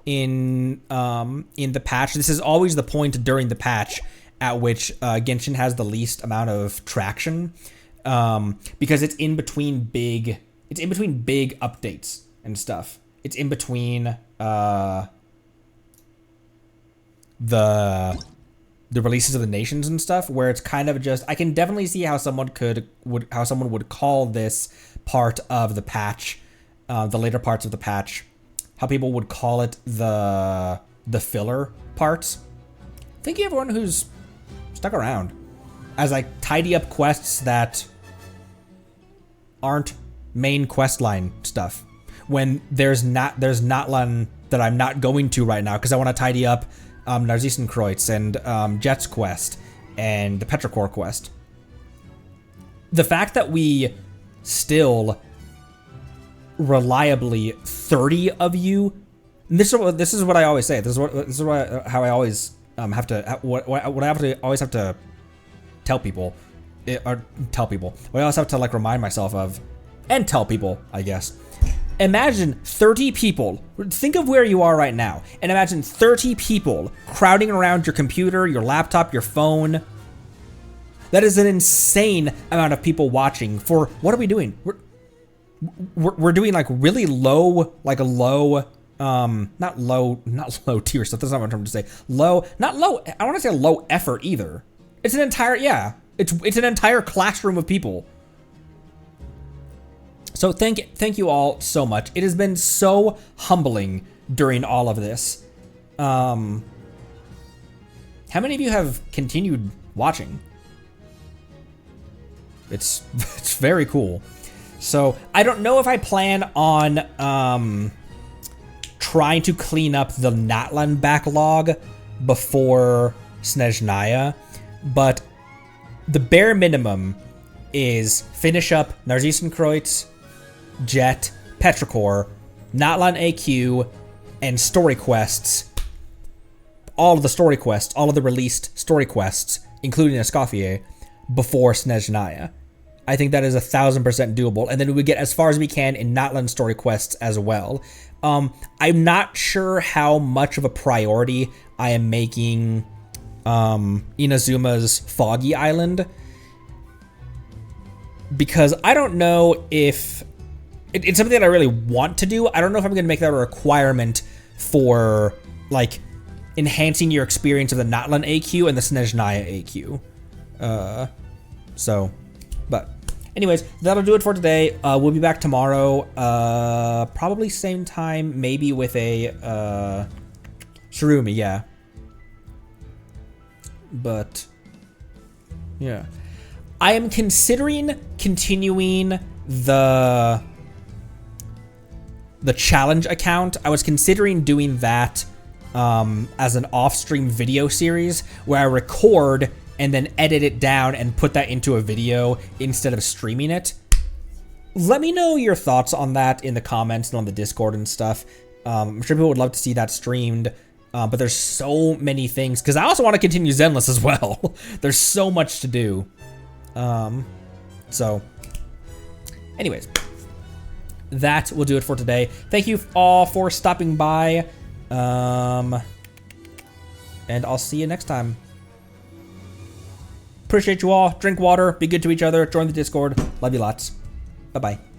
in the patch. This is always the point during the patch at which Genshin has the least amount of traction, because it's in between big updates and stuff. It's in between the releases of the nations and stuff, where it's kind of just, I can definitely see how someone would call this part of the patch, the later parts of the patch, how people would call it the filler parts. Thank you everyone who's stuck around as I tidy up quests that aren't main questline stuff. When there's not one that I'm not going to right now because I want to tidy up Narzissen Kreutz and Jeht's quest and the Petrichor quest. The fact that we still reliably 30 of you. This is what I always say. How I always have to what I always have to tell people, or tell people. What I always have to like remind myself of, and tell people, I guess. Imagine 30 people. Think of where you are right now, and imagine 30 people crowding around your computer, your laptop, your phone. That is an insane amount of people watching. For what are we doing? We're doing like really low, like a low, not low tier stuff. That's not what I'm trying to say. Low, not low. I want to say low effort either. It's an entire, yeah. It's an entire classroom of people. So thank you all so much. It has been so humbling during all of this. How many of you have continued watching? It's very cool. So I don't know if I plan on trying to clean up the Natlan backlog before Snezhnaya, but the bare minimum is finish up Narzisenkreuz, Jeht, Petrichor, Natlan AQ, and story quests. All of the story quests, all of the released story quests, including Escoffier, before Snezhnaya. I think that is 1000% doable, and then we would get as far as we can in Natlan story quests as well. I'm not sure how much of a priority I am making Inazuma's Foggy Island, because I don't know if it's something that I really want to do. I don't know if I'm going to make that a requirement for like enhancing your experience of the Natlan AQ and the Snezhnaya AQ. But anyways, that'll do it for today. We'll be back tomorrow, probably same time, maybe with a Shirumi, yeah. But yeah, I am considering continuing the challenge account. I was considering doing that as an off-stream video series where I record and then edit it down and put that into a video instead of streaming it. Let me know your thoughts on that in the comments and on the Discord and stuff. I'm sure people would love to see that streamed, but there's so many things, because I also want to continue Zenless as well. There's so much to do. So, anyways, that will do it for today. Thank you all for stopping by, and I'll see you next time. Appreciate you all. Drink water. Be good to each other. Join the Discord. Love you lots. Bye-bye.